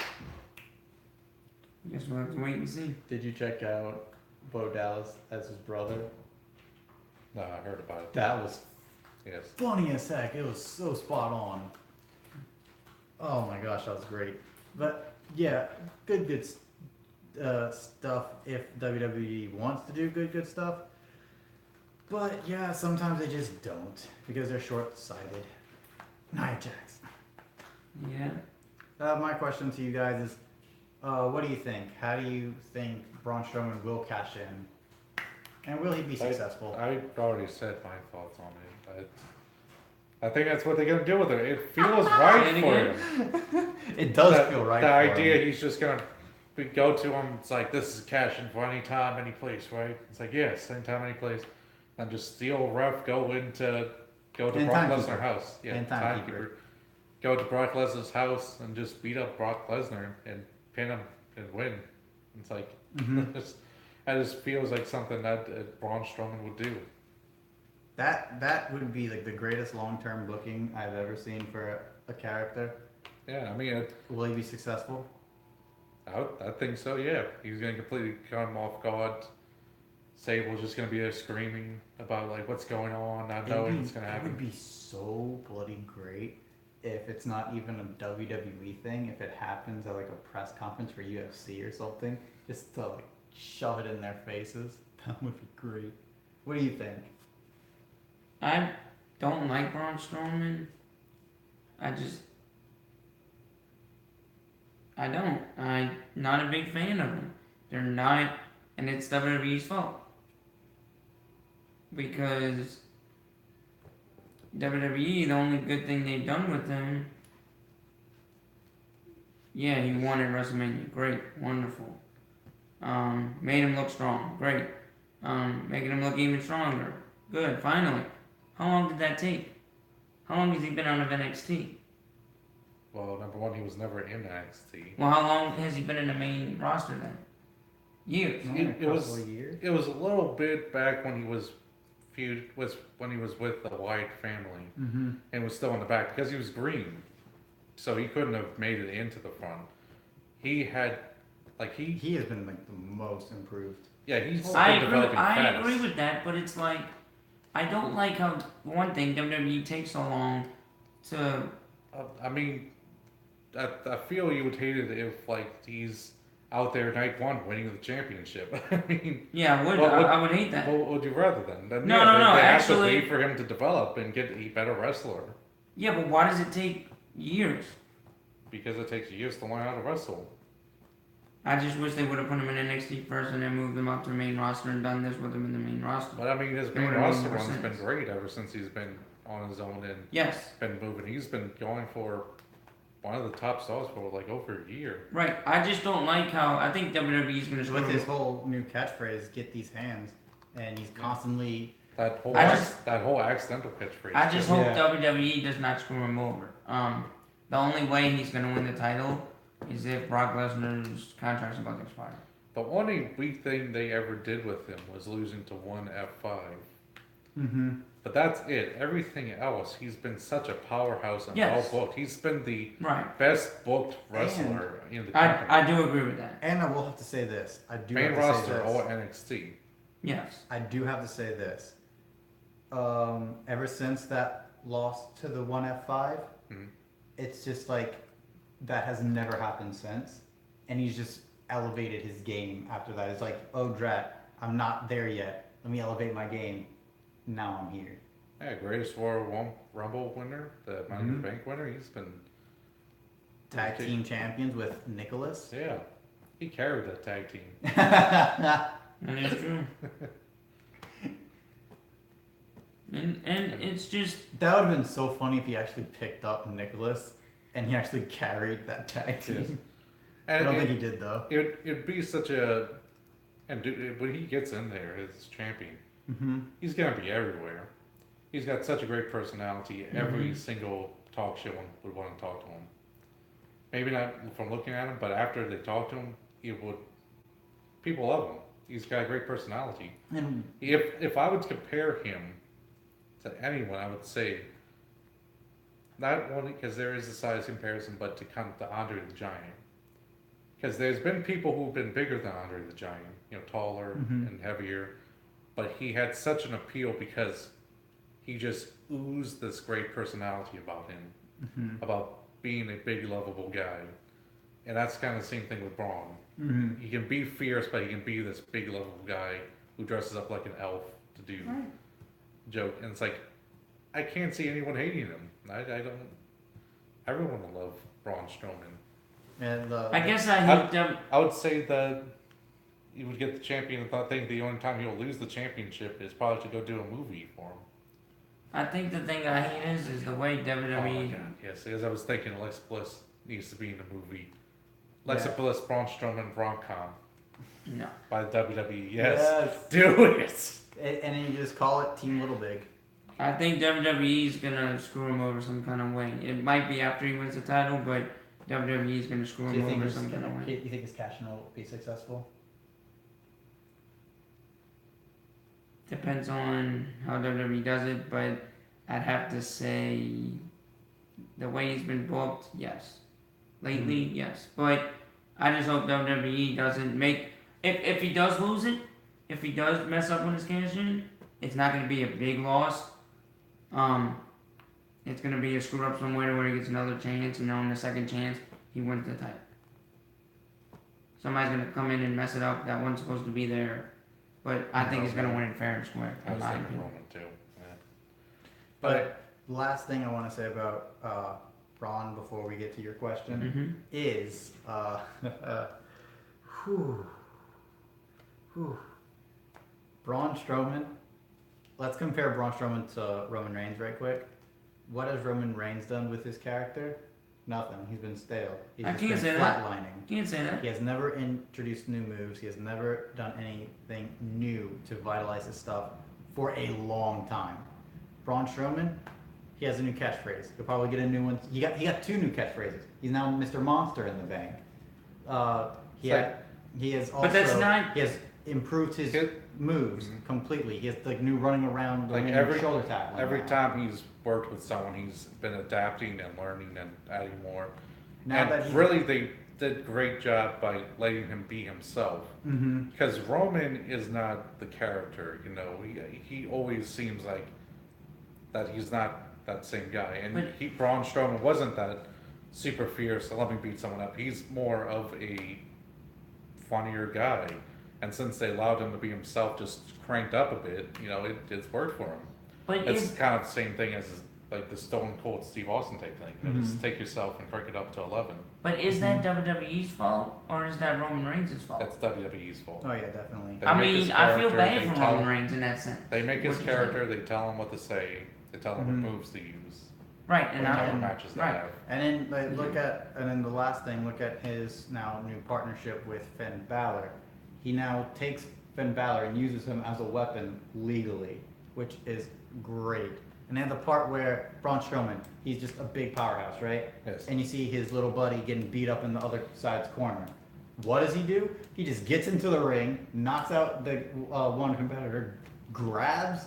guess we'll have to wait and see. Did you check out Bo Dallas as his brother? No, I heard about it. That was Yes. funny as heck. It was so spot on. Oh my gosh, that was great. But yeah, good stuff if WWE wants to do good stuff. But yeah, sometimes they just don't because they're short-sighted. Nia Jax. Yeah. My question to you guys is, what do you think? How do you think Braun Strowman will cash in? And will he be successful? I already said my thoughts on it. I think that's what they're gonna do with it. It feels right for him. It does That- feel right The for idea him. he's just gonna go to him. It's like this is cash in for any time, any place, right? It's like yes, anytime, any place, and just steal ref, go to And Brock timekeeper. Lesnar's house. Yeah, And timekeeper. Go to Brock Lesnar's house and just beat up Brock Lesnar and pin him and win. It's like Mhm. that just feels like something that Braun Strowman would do. That would be like the greatest long-term booking I've ever seen for a character. Yeah, I mean, Will he be successful? I think so. Yeah, he's gonna completely come off guard. Sable's just gonna be there screaming about like what's going on, not knowing what's gonna It would happen. be so bloody great if it's not even a WWE thing. If it happens at like a press conference for UFC or something, just to like shove it in their faces. That would be great. What do you think? I don't like Braun Strowman. I don't. I'm not a big fan of them. They're not, and it's WWE's fault. Because WWE, the only good thing they've done with him, yeah, he won at WrestleMania. Great, wonderful. Made him look strong. Great. Making him look even stronger. Good, finally. How long did that take? How long has he been out of NXT? Well, number one, he was never in NXT. Well, how long has he been in the main roster then? Years. Only a it was- couple of years. It was a little bit back when he was when he was with the Wyatt family Mm-hmm. and was still in the back because he was green, so he couldn't have made it into the front. He had like He has been like the most improved. yeah he's been I developing fast. agree with that, but it's like I don't like how one thing WWE takes so long to. I mean, I feel you would hate it if like he's out there night one winning the championship. I mean, Yeah, Well, I would hate that. what would you rather then? No, yeah, no, no, They have actually- to wait for him to develop and get a better wrestler Yeah, but why does it take years? because it takes years to learn how to wrestle. I just wish they would have put him in NXT first and then moved him up to the main roster and done this with him in the main roster. But I mean, his It main would've made roster more run's been sense. great ever since he's been on his own and Yes, been moving. He's been going for one of the top stars for like over a year. right. I just don't like how I think WWE's going to screw With his him. whole new catchphrase, "Get these hands," and he's constantly. That whole that whole accidental catchphrase. I just too. hope Yeah. WWE does not screw him over. The only way he's going to win the title is if Brock Lesnar's contract's about to expire. The only weak thing they ever did with him was losing to one F5. Mm-hmm. But that's it. Everything else, he's been such a powerhouse and Yes. well booked. He's been the Right. best booked wrestler in the company. I do agree with that. And I will have to say this. I do Main have to say roster, this. all NXT. Yes. I do have to say this. ever since that loss to the one F5, Mhm. it's just like that has never happened since, and he's just elevated his game after that. It's like, oh drat, I'm not there yet. Let me elevate my game. Now I'm here. Yeah, greatest Royal Rumble winner, the Money in the Bank winner. He's been Tag team champions with Nicholas. yeah, he carried that tag team. That is true. And it's just That would have been so funny if he actually picked up Nicholas and he actually carried that tag team. I And don't think he did though. it'd be such a and when he gets in there as champion, he's gonna be everywhere. He's got such a great personality. Every single talk show would want to talk to him. Maybe not from looking at him, but after they talk to him, people love him. He's got a great personality. And If I would compare him to anyone, I would say not only because there is a size comparison, but to come to Andre the Giant. Because there's been people who've been bigger than Andre the Giant, taller and heavier, but he had such an appeal because he just oozed this great personality about him, about being a big, lovable guy. And that's kind of the same thing with Braun. He can be fierce, but he can be this big, lovable guy who dresses up like an elf to do joke. And it's like, I can't see anyone hating him. I don't. Everyone will love Braun Strowman. and I guess I hate them. I would say that he would get the champion. I think the only time he'll lose the championship is probably to go do a movie for him. I think the thing I hate is the way Oh my WWE. god, yes. As I was thinking, Alexa Bliss needs to be in the movie. Alexa Bliss, Braun Strowman, Broncon No. by the WWE. Yes. Do it! And then you just call it Team Little Big. I think WWE's gonna screw him over some kind of way. It might be after he wins the title, but WWE's gonna screw Do you him think over his, some kind of way. you think his cash in will be successful? Depends on how WWE does it, but I'd have to say the way he's been booked, yes. Lately, yes. But I just hope WWE doesn't make if he does lose it, if he does mess up with his cash in, it's not gonna be a big loss. It's gonna be a screw up somewhere where he gets another chance, and then on the second chance he wins the title. Somebody's gonna come in and mess it up that wasn't supposed to be there. But I think he's gonna win it fair and square. I In was my thinking opinion. Roman too. Yeah. But last thing I want to say about Braun before we get to your question is Braun Strowman. Let's compare Braun Strowman to Roman Reigns right quick. What has Roman Reigns done with his character? Nothing. He's been stale. He's I just can't been say that. flatlining. Can't say that. He has never introduced new moves. He has never done anything new to vitalize his stuff for a long time. Braun Strowman, he has a new catchphrase. He'll probably get a new one. He got two new catchphrases. He's now Mr. Monster in the bank. He has also But that's not- he has improved his moves completely. He has like new running around, Like the every- shoulder tackling. Every now. time he's worked with someone, he's been adapting and learning and adding more. Now that and he's really, they did a great job by letting him be himself. Mhm. Because Roman is not the character, He always seems like that he's not that same guy. And But- Braun Strowman wasn't that super fierce, so let me beat someone up. He's more of a funnier guy. And since they allowed him to be himself, just cranked up a bit, it's worked for him. But It's is kind of the same thing as like the Stone Cold Steve Austin type thing. Just take yourself and crank it up to 11. that WWE's fault or is that Roman Reigns' fault? That's WWE's fault. Oh yeah, definitely. They I make his mean, I feel character, bad they for tell Roman him- Reigns in that sense. They make his What you character, they tell him what to say, they tell him what moves to use, Right, and what I type of matches they right. have. And then and then the last thing, look at his now new partnership with Finn Balor. He now takes Finn Balor and uses him as a weapon legally, which is great. And then the part where Braun Strowman, he's just a big powerhouse, right? Yes. And you see his little buddy getting beat up in the other side's corner. What does he do? He just gets into the ring, knocks out the one competitor, grabs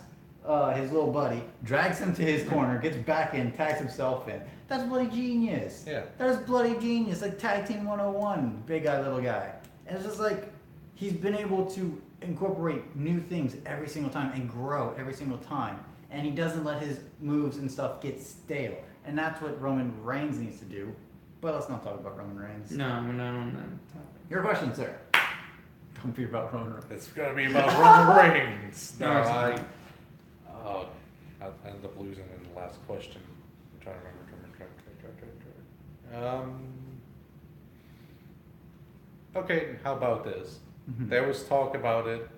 his little buddy, drags him to his corner, gets back in, tags himself in. That's bloody genius. Yeah. That is bloody genius. Like Tag Team 101, big guy, little guy. And it's just like he's been able to incorporate new things every single time and grow every single time. and he doesn't let his moves and stuff get stale. And that's what Roman Reigns needs to do. But let's not talk about Roman Reigns. No, we're not on that topic. Your question, sir. Don't be about Roman Reigns. It's gonna be about Roman Reigns. No, No, it's I not. ended up losing in the last question. I'm trying to remember. Okay, how about this? Mhm. There was talk about it.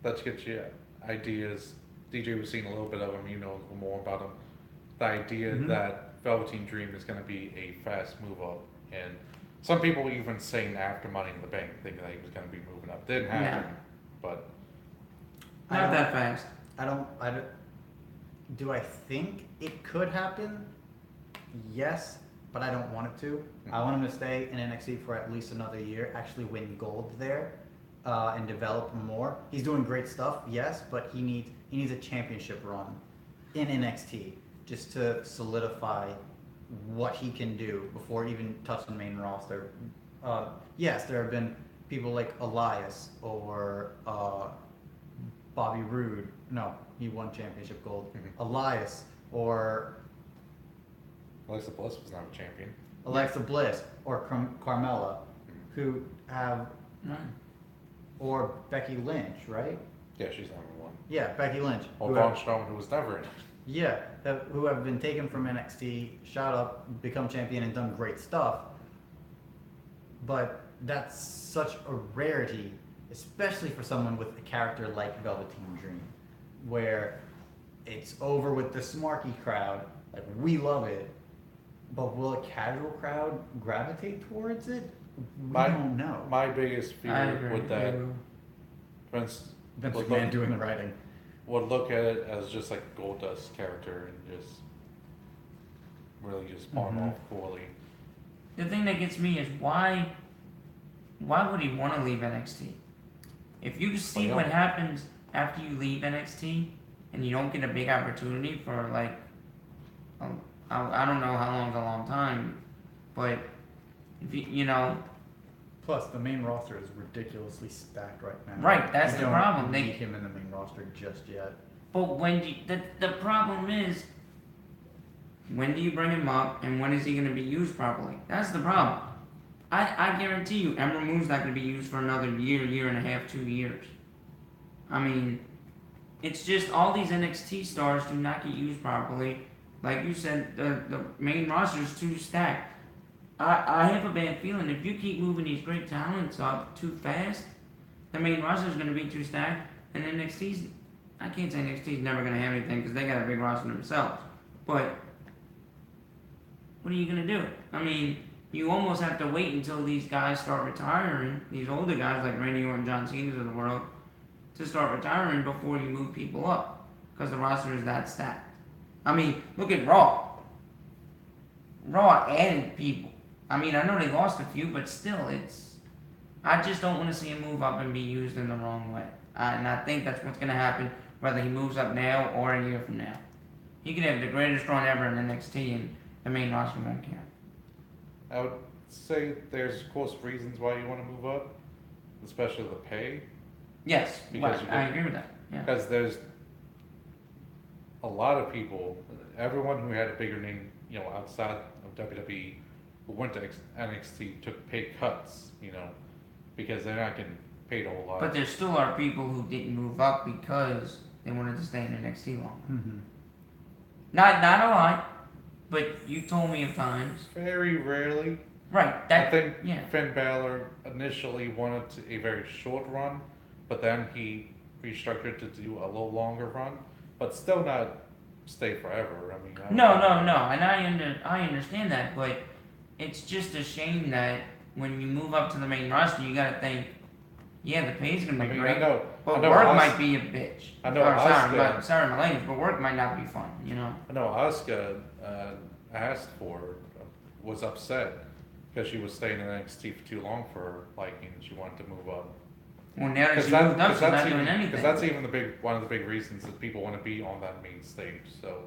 Let's get you ideas. DJ was seeing a little bit of him. You know a little more about him. The idea Mhm. that Velveteen Dream is going to be a fast move up, and some people even saying after Money in the Bank, thinking that he was going to be moving up. Didn't happen, but I Not don't- that fast. I don't. Do I think it could happen? Yes, but I don't want it to. I want him to stay in NXT for at least another year, actually win gold there, and develop more. He's doing great stuff, yes, but he needs a championship run in NXT just to solidify what he can do before even touching the main roster. Yes, there have been people like Elias or Bobby Roode. No, he won championship gold. Mhm. Elias or Alexa Bliss was not a champion. Alexa Bliss or Carmella, who have, Right. or Becky Lynch, right? Yeah, she's number one. Yeah, Becky Lynch. Or who Braun have- Strowman, who was never in it. Yeah, who have been taken from NXT, shot up, become champion, and done great stuff. But that's such a rarity, especially for someone with a character like Velveteen Dream, where it's over with the Smarky crowd. Like, we love it, but will a casual crowd gravitate towards it? We don't know. My biggest I fear agree. with that, They will. Vince Vince would McMahon look, doing the writing. would look at it as just like Goldust's character and just really just pawn Mhm. off poorly. The thing that gets me is why would he want to leave NXT? If you see Well, what yeah. happens after you leave NXT and you don't get a big opportunity for like, I don't know how long's a long time, but if you know, Plus, the main roster is ridiculously stacked right now. Right, that's You the don't problem. Need him in the main roster just yet. but the problem is, when do you bring him up and when is he going to be used properly? That's the problem. I guarantee you, Emerald Moon's not going to be used for another year and a half, 2 years. I mean, it's just all these NXT stars do not get used properly. Like you said, the main roster is too stacked. I have a bad feeling if you keep moving these great talents up too fast, the main roster is going to be too stacked, and NXT's. I can't say NXT's never going to have anything because they got a big roster themselves. But what are you going to do? I mean, you almost have to wait until these guys start retiring, these older guys like Randy Orton, John Cena's of the world, to start retiring before you move people up because the roster is that stacked. I mean, look at Raw. Raw added people. I mean, I know they lost a few, but still, I just don't want to see him move up and be used in the wrong way. And I think that's what's going to happen, whether he moves up now or a year from now. He could have the greatest run ever in NXT, and the main roster won't care. I would say there's, of course, reasons why you want to move up, especially the pay, Yes, Because I agree with that. Yeah. because there's a lot of people, everyone who had a bigger name, outside of WWE, who went to NXT took pay cuts, because they're not getting paid a whole lot. But there still are people who didn't move up because they wanted to stay in NXT longer. Mm-hmm. Not a lot, but you told me of times. Very rarely. Right. I think yeah. Finn Balor initially wanted a very short run, but then he restructured to do a little longer run, but still not stay forever. I mean, No, and I understand that, but it's just a shame that when you move up to the main roster, you gotta think, yeah, the pay's gonna be I mean, great, I know but work Asuka- might be a bitch. I know Or, Asuka- sorry, my language, but work might not be fun, I know Asuka asked was upset because she was staying in NXT for too long for her liking, and she wanted to move up. Well, now that she moved up, she's not doing anything. Because that's even one of the big reasons that people want to be on that main stage. So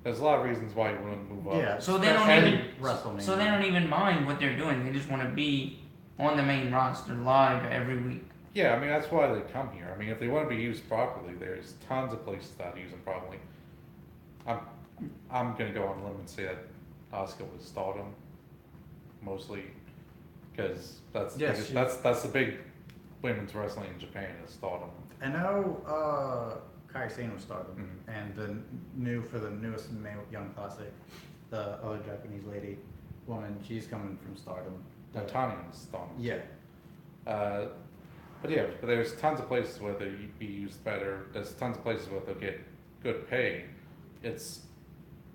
there's a lot of reasons why you want to move up. Yeah. So they don't especially even WrestleMania. So they don't even mind what they're doing. They just want to be on the main roster live every week. Yeah, I mean that's why they come here. I mean, if they want to be used properly, there's tons of places that use them properly. I'm I'm gonna go on a limb and say that Asuka was Stardom, mostly, because that's the Yes, biggest, she- that's the big women's wrestling in Japan is Stardom. I know Kai Sane was started, Mhm. and for the newest male Young Classic, the other Japanese lady, woman, she's coming from Stardom. Tanya is Stardom. Yeah. Uh, but yeah, but there's tons of places where they be used better. There's tons of places where they'll get good pay. It's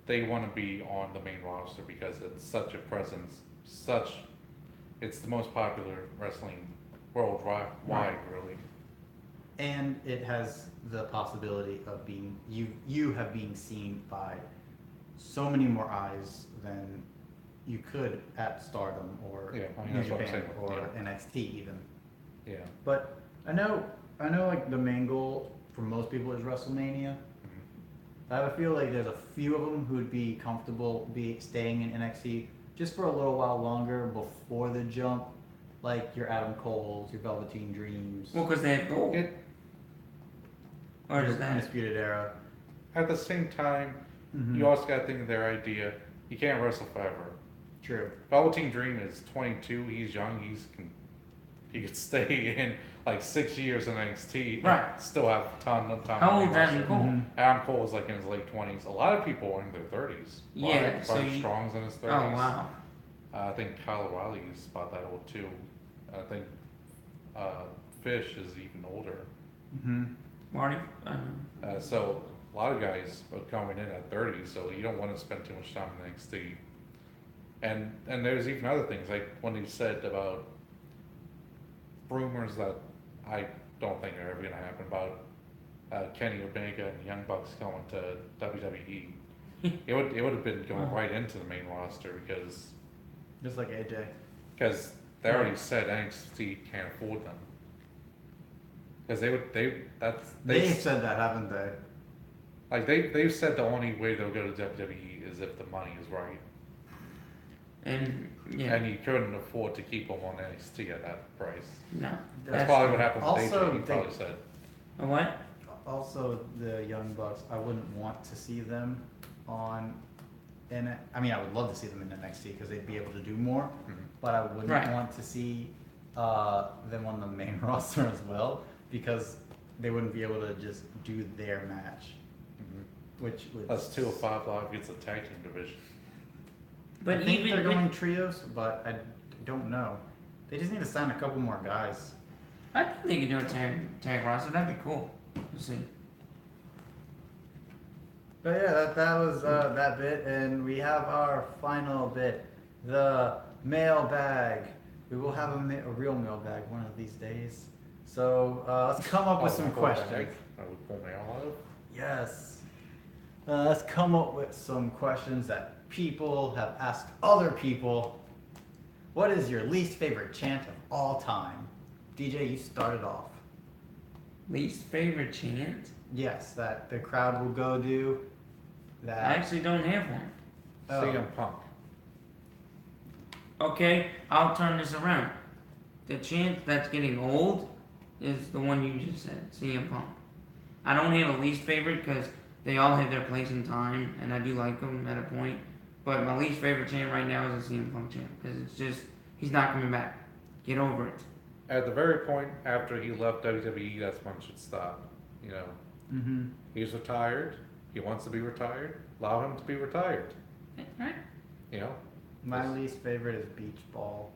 they want to be on the main roster because it's such a presence, it's the most popular wrestling worldwide, Right. really. And it has the possibility of being you have been seen by so many more eyes than you could at Stardom or Yeah, I mean, New that's what I'm Japan saying, or yeah. NXT even. Yeah. But I know like the main goal for most people is WrestleMania. Mhm. I have a feel like there's a few of them who would be comfortable staying in NXT just for a little while longer before the jump, like your Adam Cole's, your Velveteen Dreams, Well, because they have gold. It, Or your is that? Undisputed Era. at the same time, Mhm. you also got to think of their idea. You can't wrestle forever. True. Velveteen Dream is 22. He's young. He could stay in like 6 years in NXT. and Right. Still have a ton of time. How to old is Adam wrestle. Cole? Mhm. Adam Cole is like in his late 20s. A lot of people are in their 30s. Yeah, Roderick so you- Strong's in his 30s. Oh wow. I think Kyle O'Reilly is about that old too. I think Fish is even older. Mhm. Marty. So a lot of guys are coming in at 30, so you don't want to spend too much time in NXT. And there's even other things like when he said about rumors that I don't think are ever gonna happen about Kenny Omega and the Young Bucks going to WWE. it would have been going right into the main roster because Just like AJ. they already said NXT can't afford them. Because They've said that, haven't they? like they've said the only way they'll go to WWE is if the money is right. And yeah. And you couldn't afford to keep them on NXT at that price. No. That's probably what happened with Also, AJ. He probably said. A what? Also, the Young Bucks, I wouldn't want to see them on. I mean, I would love to see them in NXT because they'd be able to do more. Mhm. But I wouldn't Right. want to see them on the main roster as well because they wouldn't be able to just do their match, Mhm. which would. That's 205 Live gets a tag team division. But I think even they're with- going trios, but I don't know. They just need to sign a couple more guys. I think they could do a tag roster. That'd be cool. Let's see. But yeah, that was that bit, and we have our final bit, the mailbag. We will have a real mailbag one of these days. So let's come up with Oh, some my God, questions. I would pull me all out of. Yes. Let's come up with some questions that people have asked other people. What is your least favorite chant of all time? DJ, you started off. Least favorite chant? Yes, that the crowd will go do. I That. actually don't have one. Oh. CM Punk. Okay, I'll turn this around. The chant that's getting old is the one you just said, CM Punk. I don't have a least favorite because they all have their place and time, and I do like them at a point. But my least favorite chant right now is the CM Punk chant because it's just he's not coming back. Get over it. At the very point after he left WWE, that's when it should stop. You know, Mm-hmm. he's retired. He wants to be retired. Allow him to be retired. Right? You know. My least favorite is beach ball,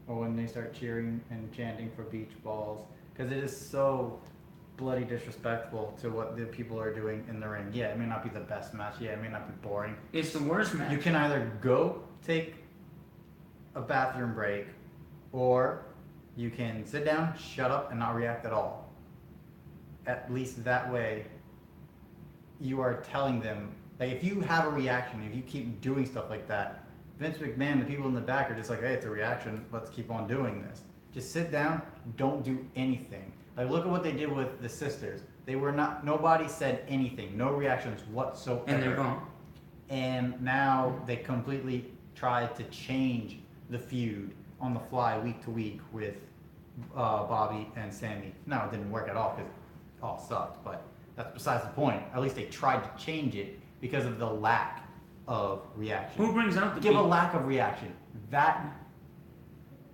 or when they start cheering and chanting for beach balls, because it is so bloody disrespectful to what the people are doing in the ring. Yeah, it may not be the best match. Yeah, it may not be boring. It's the worst match. You can either go take a bathroom break, or you can sit down, shut up, and not react at all. At least that way, you are telling them, like, if you have a reaction, if you keep doing stuff like that, Vince McMahon, the people in the back are just like, hey, it's a reaction, let's keep on doing this. Just sit down, don't do anything. Like, look at what they did with the sisters. They were not, nobody said anything, no reactions whatsoever. And they're gone. And now they completely tried to change the feud on the fly week to week with Bobby and Sammy. No, it didn't work at all because it all sucked. But that's besides the point. At least they tried to change it because of the lack of reaction. Who brings out the Give a beach? lack of reaction. That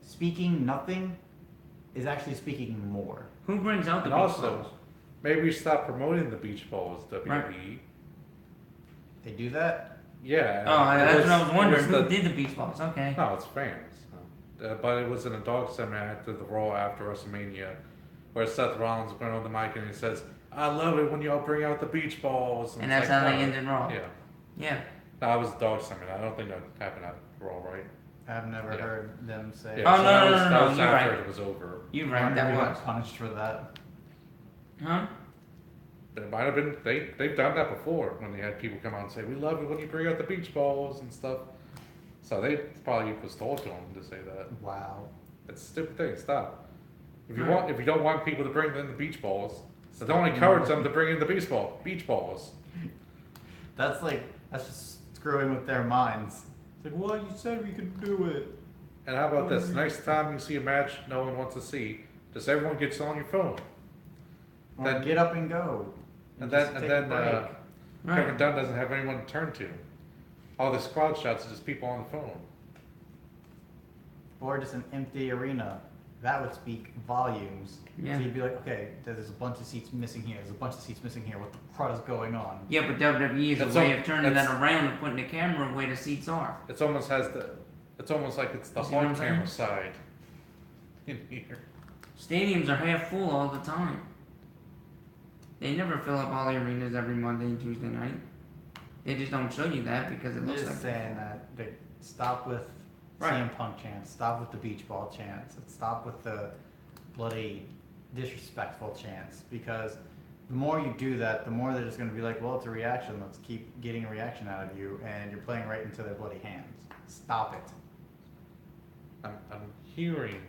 speaking nothing is actually speaking more. Who brings out the And beach also, balls? maybe stop promoting the beach balls, WWE. They do that. Yeah. Oh, it that's what I was it wondering. Who the- did the beach balls? Okay. No, it's fans. But it was in a dog segment after the Raw after WrestleMania, where Seth Rollins went on the mic and he says, "I love it when y'all bring out the beach balls." And it's that's like, how they no. ended Raw. Yeah. Yeah. That was a dog segment. I don't think that happened at Raw, right? I've never Yeah. heard them say. Oh, so no, that no, was, no, that no, was you're after right. it was over. You're I right. wonder That who got was. punished for that. Huh? It might have been they've done that before when they had people come out and say, "We love it when you bring out the beach balls and stuff." So they probably was told to them to say that. Wow. It's a stupid thing. Stop. If you Right. want, if you don't want people to bring in the beach balls, so don't encourage them to bring in the beach balls. That's just screwing with their minds. It's like, well, you said we could do it. And how about this? Next time you see a match no one wants to see, just everyone gets on your phone. Or Then- get up and go. And just then take a break. Kevin Right. Dunn doesn't have anyone to turn to. All this crowd shots is just people on the phone. Or just an empty arena. That would speak volumes. Yeah. So you'd be like, okay, there's a bunch of seats missing here. There's a bunch of seats missing here. What the crud is going on? Yeah, but WWE is That's a way all- of turning that that's- around and putting the camera where the seats are. It's almost like it's the You see what hard I'm saying? camera side in here. Stadiums are half full all the time. They never fill up all the arenas every Monday and Tuesday night. They just don't show you that because it I'm looks just like saying that they stop with Right. CM Punk chants. Stop with the beach ball chants. And stop with the bloody disrespectful chants. Because the more you do that, the more they're just going to be like, well, it's a reaction. Let's keep getting a reaction out of you. And you're playing right into their bloody hands. Stop it. I'm hearing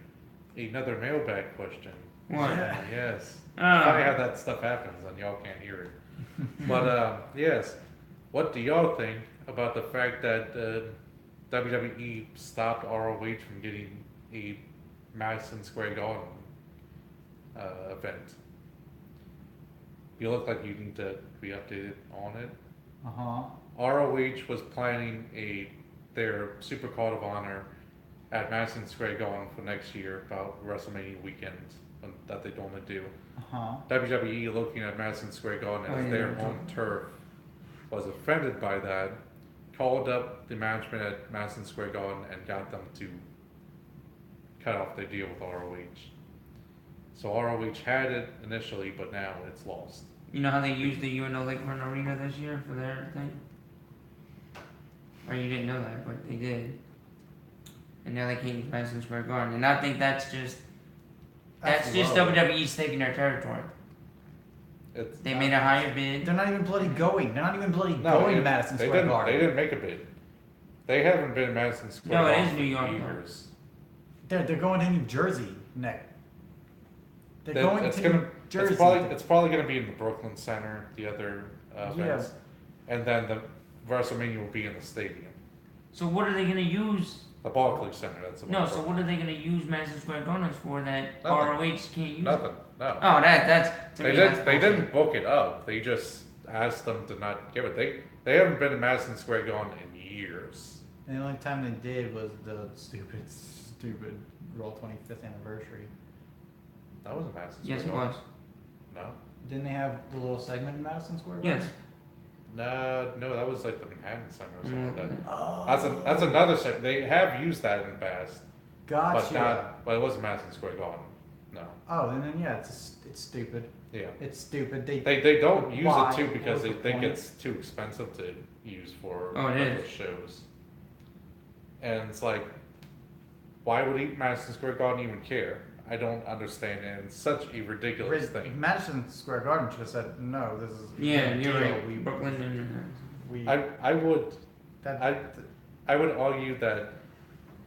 another mailbag question. What? Yeah. Yes. Ah. Funny how that stuff happens and y'all can't hear it. But yes, what do y'all think about the fact that WWE stopped ROH from getting a Madison Square Garden event? You look like you need to be updated on it. Uh-huh. ROH was planning their Super Card of Honor at Madison Square Garden for next year, about WrestleMania weekend that they normally do. Uh-huh. WWE, looking at Madison Square Garden Oh, as yeah, their yeah. home turf, was offended by that, called up the management at Madison Square Garden and got them to cut off their deal with ROH. So ROH had it initially, but now it's lost. You know how they used the UNO Lakefront Arena this year for their thing? Or you didn't know that, but they did. And now they can't use Madison Square Garden. And I think that's just low. WWE's taking their territory. It's They made a higher bid. They're not even bloody going. They're not even bloody no, going it- to Madison they Square didn't. Garden. They didn't make a bid. They haven't been in Madison Square No, it Garden is New for York, though. years. They're going to New Jersey, Nick. They're That- going it's to gonna- New Jersey. It's probably going to be in the Brooklyn Center, the other events, and then the WrestleMania will be in the stadium, So what are they gonna use? the Barclays Center. That's the one. No, I'm so talking what are they gonna use Madison Square Garden for that Nothing. ROH can't use? about. Nothing. No. Oh, that's to They me, did. that's They bullshit. didn't book it up. They just asked them to not give it. They haven't been to Madison Square Garden in years. And the only time they did was the stupid Raw 25th anniversary. That wasn't Madison Yes, Square it Garden. was. No. Didn't they have the little segment in Madison Square Garden? Yes. No, that was like the Manhattan Center or something like that. Oh, That's another segment. They have used that in the past, gotcha. but it wasn't Madison Square Garden. No. Oh, and then yeah, it's stupid. Yeah. It's stupid. They don't use Why? it too What because was they the think point? it's too expensive to use for Oh, it regular is. shows. And it's like, why would Madison Square Garden even care? I don't understand it. It's such a ridiculous thing. Madison Square Garden should have said, no, this is Yeah, a you're deal. right. Brooklyn and We, I would that, I would argue that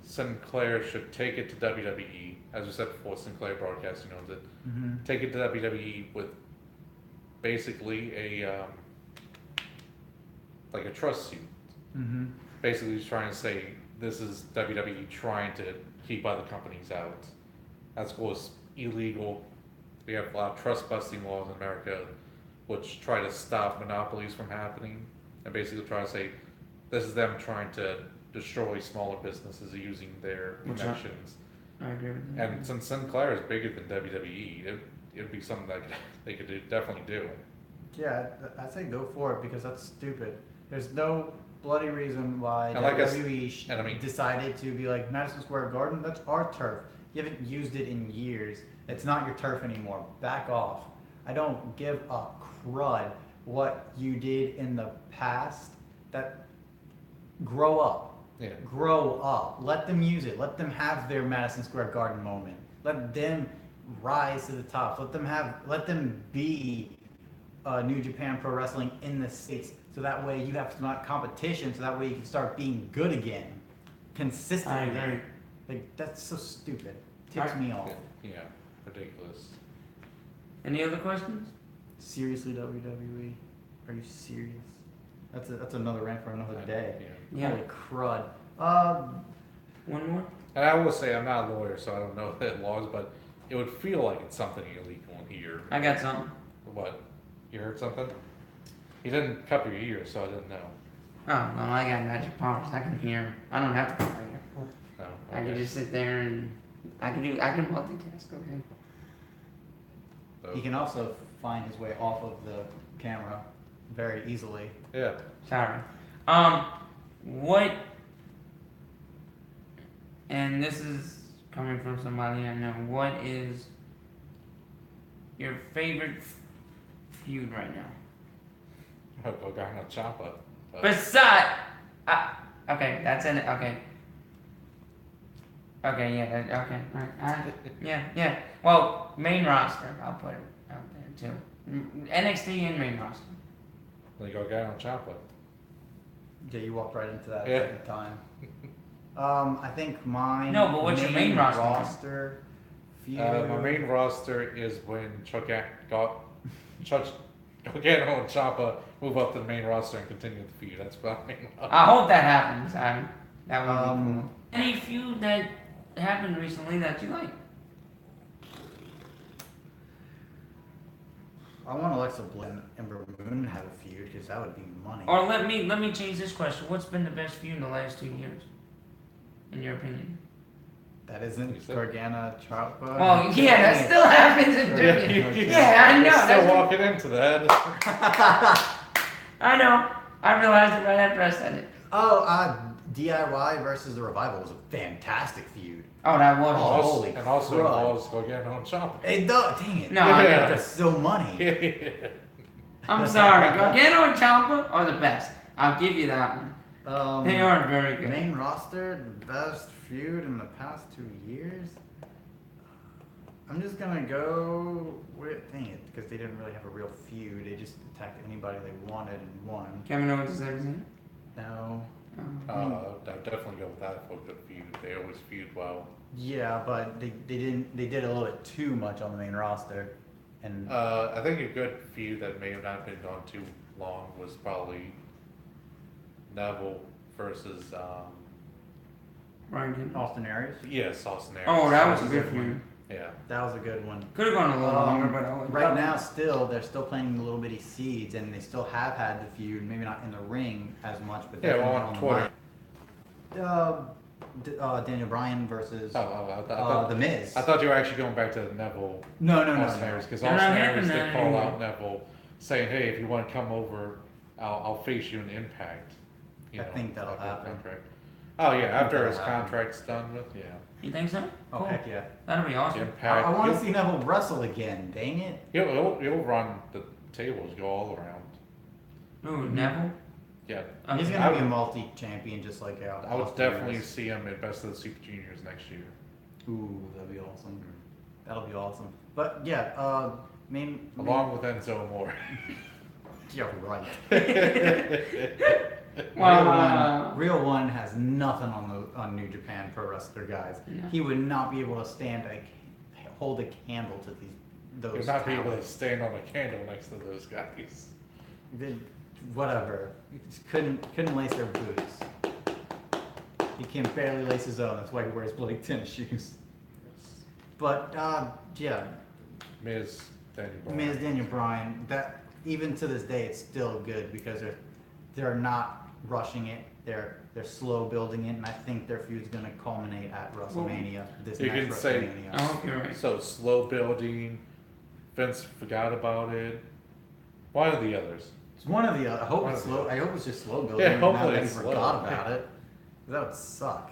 Sinclair should take it to WWE. As we said before, Sinclair Broadcasting owns it. mhm. Take it to WWE with basically a like a trust suit. Mhm. Basically, he's trying to say this is WWE trying to keep other companies out. As of course, illegal. We have a lot of trust busting laws in America, which try to stop monopolies from happening, and basically try to say this is them trying to destroy smaller businesses using their Which connections. I agree with that. And since Sinclair is bigger than WWE, it'd be something that they could definitely do. Yeah, I say go for it because that's stupid. There's no bloody reason why And like I s- WWE and I mean- decided to be like Madison Square Garden. That's our turf. You haven't used it in years. It's not your turf anymore. Back off. I don't give a crud what you did in the past. That grow up. Yeah. Grow up. Let them use it. Let them have their Madison Square Garden moment. Let them rise to the top. Let them be New Japan Pro Wrestling in the States. So that way you have some competition. So that way you can start being good again, consistently. I agree. Like that's so stupid. Ticks me off. Yeah, ridiculous. Any other questions? Seriously, WWE? Are you serious? That's another rant for another day. Yeah. Yeah. Holy crud. One more? And I will say I'm not a lawyer, so I don't know the laws, but it would feel like it's something illegal in here. I got something. What? You heard something? He didn't cup your ears, so I didn't know. Oh, well, I got magic powers. I can hear. I don't have to come right here. No. I can Okay. just sit there and I can multitask, okay? So, He can also find his way off of the camera very easily. yeah. Sorry. What, and this is coming from somebody I know, what is your favorite feud right now? Go down and chop it. Okay, that's it, okay. Okay, yeah, okay, alright, yeah. Well, main roster, I'll put it out there too. NXT and main roster. They go down and chop it. Yeah, you walked right into that Yeah. every time. I think mine. No, but what's your main roster? roster feud? My main roster is when Chuck Gargano and Ciampa move up to the main roster and continue the feud. That's my main roster. I hope that happens. That would be Um, cool. Any feud that happened recently that you like? I want Alexa Bliss and Ember Moon to have a feud because that would be money. Or let me change this question. What's been the best feud in the last 2 years, in your opinion? That isn't You said- Gargano Ciampa. Well, yeah, that still happens in WWE. Yeah, I know. You're still That's walking into that. I know. I realized it right after I said it. DIY versus the Revival was a fantastic feud. Oh, that was. Oh. Also- holy and also crud. involves Gargano and Ciampa. It does. Dang it. No, I Yeah. know. That's still money. I'm sorry. Gargano and Ciampa are the best. I'll give you that one. They are very good. Main roster, the best feud in the past 2 years. I'm just gonna go with dang it because they didn't really have a real feud. They just attacked anybody they wanted and won. Kevin Owens is everything. No. I'd definitely go with that for a good feud. They always feud well. Yeah, but they did a little bit too much on the main roster, and I think a good feud that may have not been gone too long was probably Neville versus Right. Austin Aries. Austin Aries. Oh, that was a That was a good good feud. Yeah. That was a good one. Could have gone a little longer, but I would. Right now, they're still playing the little bitty seeds, and they still have had the feud. Maybe not in the ring as much, but Yeah, definitely well, on the Twitter. mic. Daniel Bryan versus I thought The Miz. I thought you were actually going back to Neville No, Austin Aries because They're Austin not Aries having did that call anymore. out Neville saying, "Hey, if you want to come over, I'll face you in Impact." I think that'll after the happen. contract. Oh yeah, after that'll his happen. contract's done with, yeah. You think so? Oh Cool. heck yeah! That'll be awesome. Impact. I want to He'll- see Neville wrestle again. Dang it! He'll run the tables, go all around. Ooh, Neville. Yeah, He's I gonna be a would- multi-champion just like I would Austin definitely Aries. see him at Best of the Super Juniors next year. Ooh, that'd be awesome. That'll be awesome. But yeah, main. Along with Enzo Amore. Yeah, right. Wow. Real one has nothing on New Japan Pro Wrestler guys. No. He would not be able to hold a candle to those. You'll not be able to talents. stand on a candle next to those guys. Whatever. He just couldn't lace their boots. He can barely lace his own. That's why he wears bloody tennis shoes. But yeah, Miz, Daniel Bryan. Miz Daniel Bryan. That even to this day, it's still good because they're not rushing it. They're slow building it, and I think their feud's gonna culminate at WrestleMania. This You next can say- WrestleMania. I hope you're right. So slow building. Vince forgot about it. One of the others. It's one of the other. I hope One it's of the slow. other. I hope it's just slow building. Yeah, now hopefully that he it's slow. forgot about it. That would suck.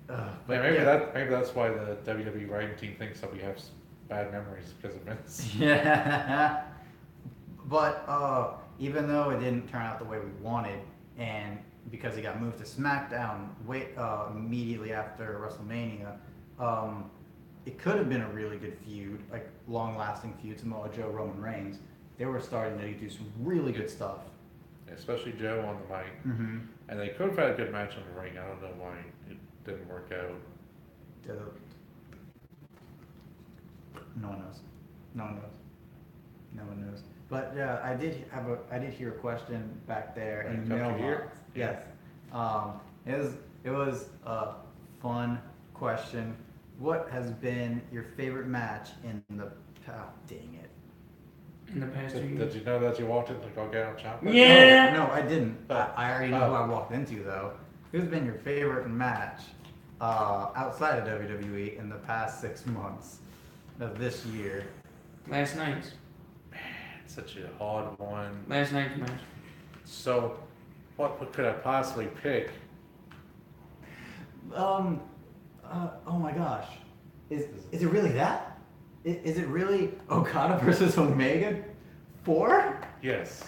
But Yeah, maybe yeah. maybe that's why the WWE writing team thinks that we have bad memories because of Vince. Yeah. But even though it didn't turn out the way we wanted, and because he got moved to SmackDown immediately after WrestleMania, it could have been a really good feud, like long-lasting feud. Samoa Joe, Roman Reigns. They were starting to do some really good stuff. Especially Joe on the mic. Mm-hmm. And they could have had a good match on the ring. I don't know why it didn't work out. No one knows. No one knows. No one knows. But yeah, I did hear a question back there in the Right, up to mailbox. here? Yes. It was a fun question. What has been your favorite match in the dang it. In the past 2 Did years. you know that you walked in to go get a chocolate? Yeah. No, I didn't. Oh. I already know who I walked into though. Who's been your favorite match outside of WWE in the past 6 months of this year? Last night's. It's such a hard one. Last night's match. So, what could I possibly pick? Oh my gosh. Is it really that? Is it really Okada versus Omega 4? Yes.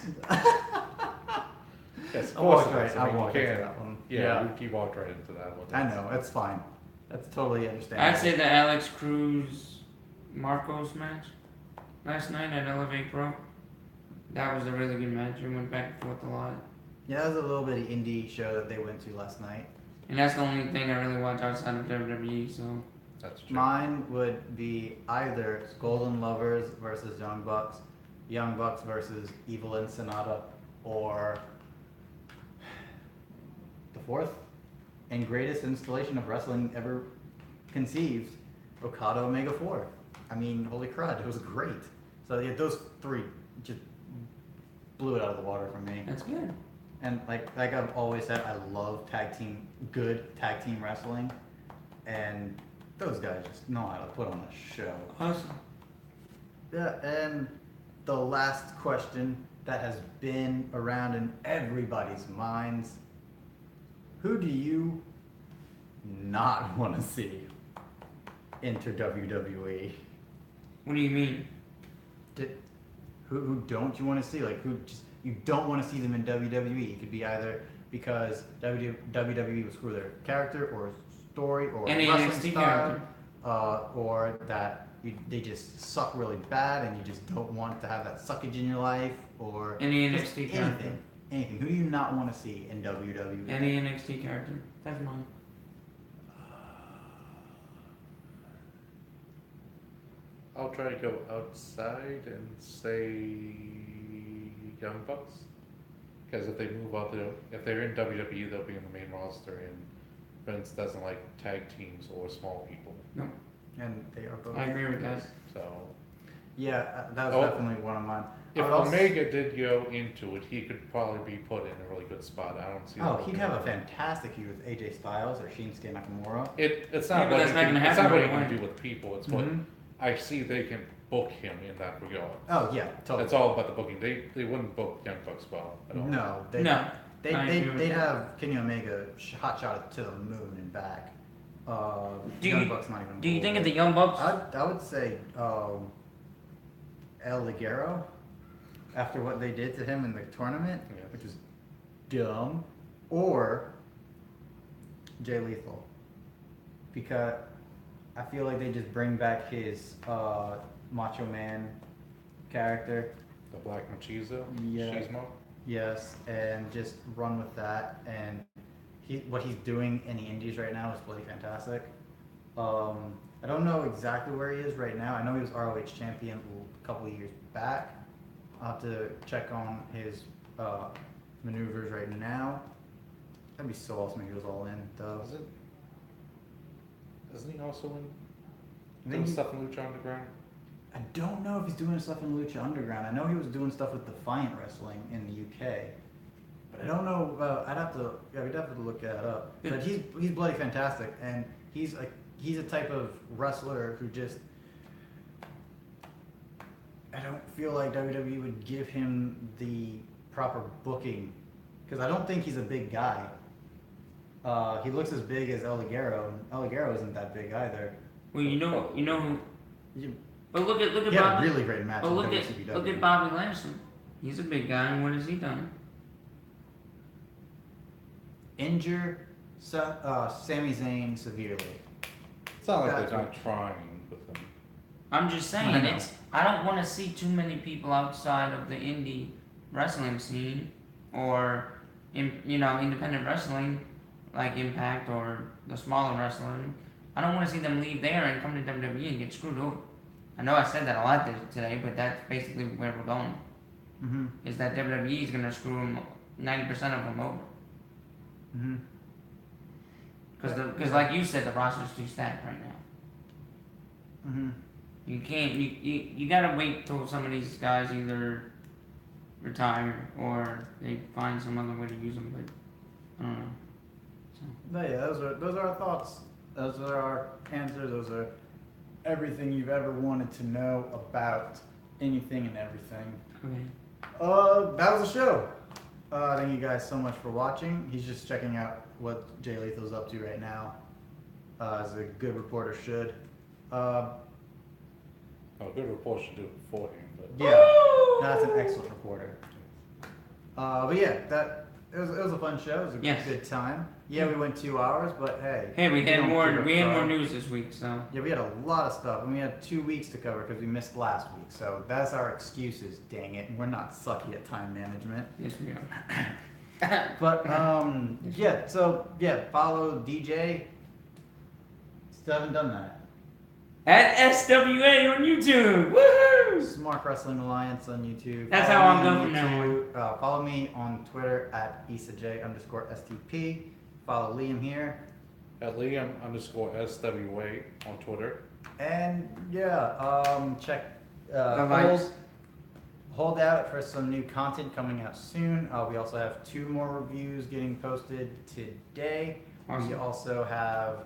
Yes, of I course walked it right. is. I mean, you walked into can't- that one. Yeah, you walked right into that one. I know. It's fine. That's totally understandable. I'd say the Alex Cruz Marcos match last night at Elevate Pro. That was a really good match. It went back and forth a lot. Yeah, that was a little bit of indie show that they went to last night. And that's the only thing I really watch outside of WWE, so That's true. Mine would be either Golden Lovers versus Young Bucks versus Evil and Sonata, or the fourth and greatest installation of wrestling ever conceived, Okada Omega 4. I mean, holy crud, it was great. So yeah, those three just blew it out of the water for me. that's good. And like I've always said, I love good tag team wrestling, and those guys just know how to put on a show. Awesome. Yeah, and the last question that has been around in everybody's minds: who do you not want to see enter WWE? What do you mean? Who don't you want to see? Like, who just you don't want to see them in WWE? It could be either because WWE will screw their character or story or Any wrestling NXT style, character. or that they just suck really bad and you just don't want to have that suckage in your life, or Any just NXT character. anything. Who do you not want to see in WWE? Any NXT character. That's mine. I'll try to go outside and say Young Bucks. Because if they move up, if they're in WWE, they'll be in the main roster, and Vince doesn't like tag teams or small people. And they are both. I agree with that. So, Yeah, that was Oh. definitely one of mine. if I would also- Omega did go into it, he could probably be put in a really good spot. I don't see. Oh, that he'd have a working out. fantastic feud with AJ Styles or Shinsuke Nakamura. It's Yeah, not but what that's he not can, gonna it's not happen what he right can away. do with people. It's what Mhm. I see they can book him in that regard. Oh yeah, totally. That's all about the booking. They wouldn't book Young Bucks well at all. No, No. They'd, I agree with they'd that. have Kenny Omega hot shot it to the moon and back. Do Young you- Bucks not even. Do you think cool. of the Young Bucks? I would say El Ligero, after what they did to him in the tournament, Yes. which is dumb, or Jay Lethal, because I feel like they just bring back his Macho Man character. The Black Machismo. Yeah. Machismo. Yes, and just run with that. And what he's doing in the Indies right now is bloody fantastic. I don't know exactly where he is right now. I know he was ROH champion a couple of years back. I'll have to check on his maneuvers right now. That'd be so awesome if he was all in, though. Is it? Isn't he also in Doing stuff in Lucha Underground? I don't know if he's doing stuff in Lucha Underground. I know he was doing stuff with Defiant Wrestling in the UK, but I don't know. We'd have to look that up. But he's bloody fantastic, and he's a type of wrestler who just. I don't feel like WWE would give him the proper booking, because I don't think he's a big guy. He looks as big as El Ligero, and El Ligero isn't that big either. Well, you know who. You, But look at he had Bobby. a really great match. But in look WCW. at Bobby Lashley. He's a big guy, and what has he done? Injure Sami Zayn severely. It's not like they're not trying with him. I'm just I saying, know. I don't want to see too many people outside of the indie wrestling scene, or independent wrestling, like Impact or the smaller wrestling. I don't want to see them leave there and come to WWE and get screwed over. I know I said that a lot today, but that's basically where we're going. Mm-hmm. Is that WWE is going to screw them 90% of them over? Mm-hmm. Because like you said, the roster's too stacked right now. Mm-hmm. You can't. You gotta wait till some of these guys either retire or they find some other way to use them. But I don't know. So. But yeah, those are our thoughts. Those are our answers. Those are everything you've ever wanted to know about anything and everything. Okay. That was the show. Thank you guys so much for watching. He's just checking out what Jay Lethal's up to right now, as a good reporter should. A good report should do it beforehand, but Yeah, that's an excellent reporter. But yeah, it was a fun show. It was a Yes. good time. Yeah, we went 2 hours, but hey. Hey, we had don't more. give a We had more fuck. news this week, so. Yeah, we had a lot of stuff, and we had 2 weeks to cover because we missed last week. So that's our excuses. Dang it, we're not sucky at time management. Yes, we are. But yeah. So yeah, follow DJ. Still haven't done that. At SWA on YouTube. Woohoo! Smart Wrestling Alliance on YouTube. That's Follow how I'm me on going from now YouTube. Follow me on Twitter at IsaJ_STP. Follow Liam here. at Liam_SWA on Twitter. And yeah, check The lights. hold out for some new content coming out soon. We also have 2 more reviews getting posted today. We Awesome. also have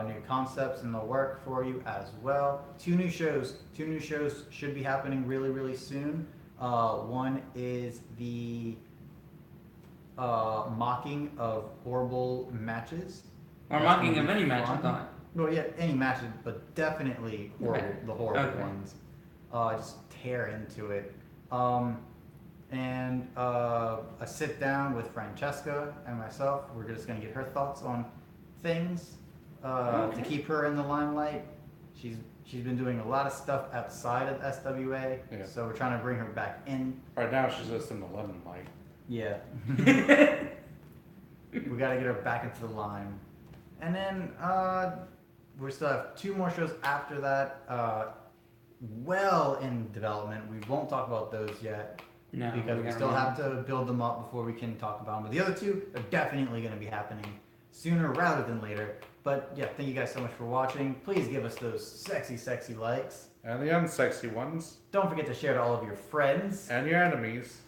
new concepts in the work for you as well. 2 new shows. 2 new shows should be happening really, really soon. One is the mocking of horrible matches. Or That's mocking gonna of be any match, I fun. thought. Well, yeah, any matches, but definitely horrible, Okay. the horrible Okay. ones. Just tear into it. And a sit down with Francesca and myself. We're just gonna get her thoughts on things to Okay. keep her in the limelight. She's been doing a lot of stuff outside of SWA, Yeah. so we're trying to bring her back in. Right now, she's just in the lemon light. Yeah. We gotta get her back into the line. And then we still have 2 more shows after that, well in development. We won't talk about those yet No. because we gotta still run. have to build them up before we can talk about them. But the other 2 are definitely going to be happening sooner rather than later. But yeah, thank you guys so much for watching. Please give us those sexy, sexy likes. And the unsexy ones. Don't forget to share to all of your friends. And your enemies.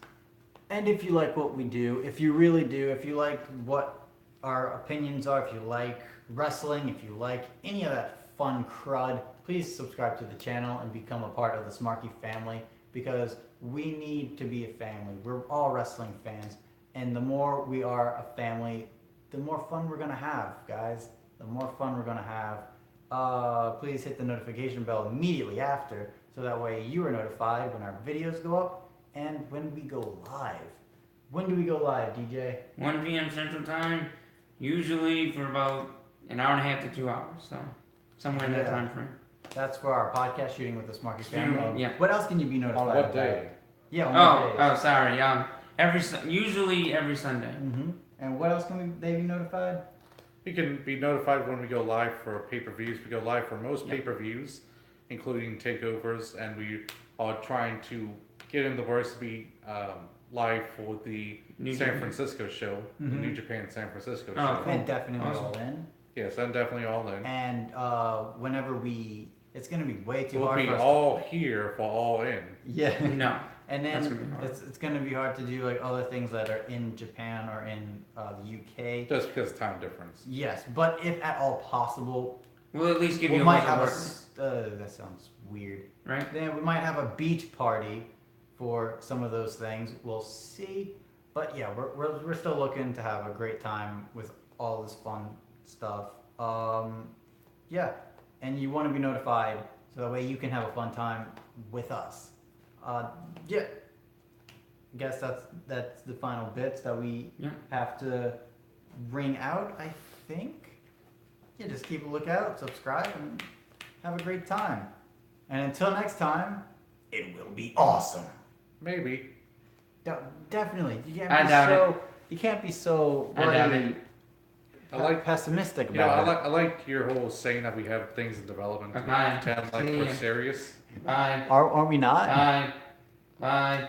And if you like what we do, if you really do, if you like what our opinions are, if you like wrestling, if you like any of that fun crud, please subscribe to the channel and become a part of the Smarky family, because we need to be a family. We're all wrestling fans, and the more we are a family, the more fun we're gonna have, guys. The more fun we're gonna have. Please hit the notification bell immediately after, so that way you are notified when our videos go up and when we go live. When do we go live, DJ? 1 p.m. Central Time, usually for about an hour and a half to 2 hours. So somewhere in that Yeah. time frame. That's for our podcast shooting with the Smarky family. Yeah. What else can you be notified On what about? day? Yeah, on what day? Oh, sorry. Usually every Sunday. Mm-hmm. And what else can they be notified? You can be notified when we go live for pay-per-views. We go live for most Yep. pay-per-views, including takeovers, and we are trying to get in the works to be live for the New San Japan. Francisco show, the Mhm. New Japan San Francisco Oh, show. cool. And definitely Awesome. all in. Yes, I'm definitely all in. And whenever we it's gonna be way too We'll hard be for us. all here for all in. Yeah. No. And That's then gonna be hard. it's gonna be hard to do like other things that are in Japan or in the UK. Just because of time difference. Yes, but if at all possible, We'll at least give we you a might bunch have of work, that sounds weird. right? Then we might have a beach party for some of those things. We'll see. But yeah, we're still looking to have a great time with all this fun stuff. Yeah, and you want to be notified so that way you can have a fun time with us. Yeah, I guess that's the final bits that we Yeah. have to ring out. I think. Yeah, just keep a lookout, subscribe, and have a great time. And until next time, it will be awesome. Maybe. Definitely, you can't I be doubt so. You can't be so I doubt bloody it. I like, pessimistic you know, about I like your whole saying that we have things in development. Bye. Pretend like See we're ya. serious. Bye. it. Aren't we not? Bye. Bye.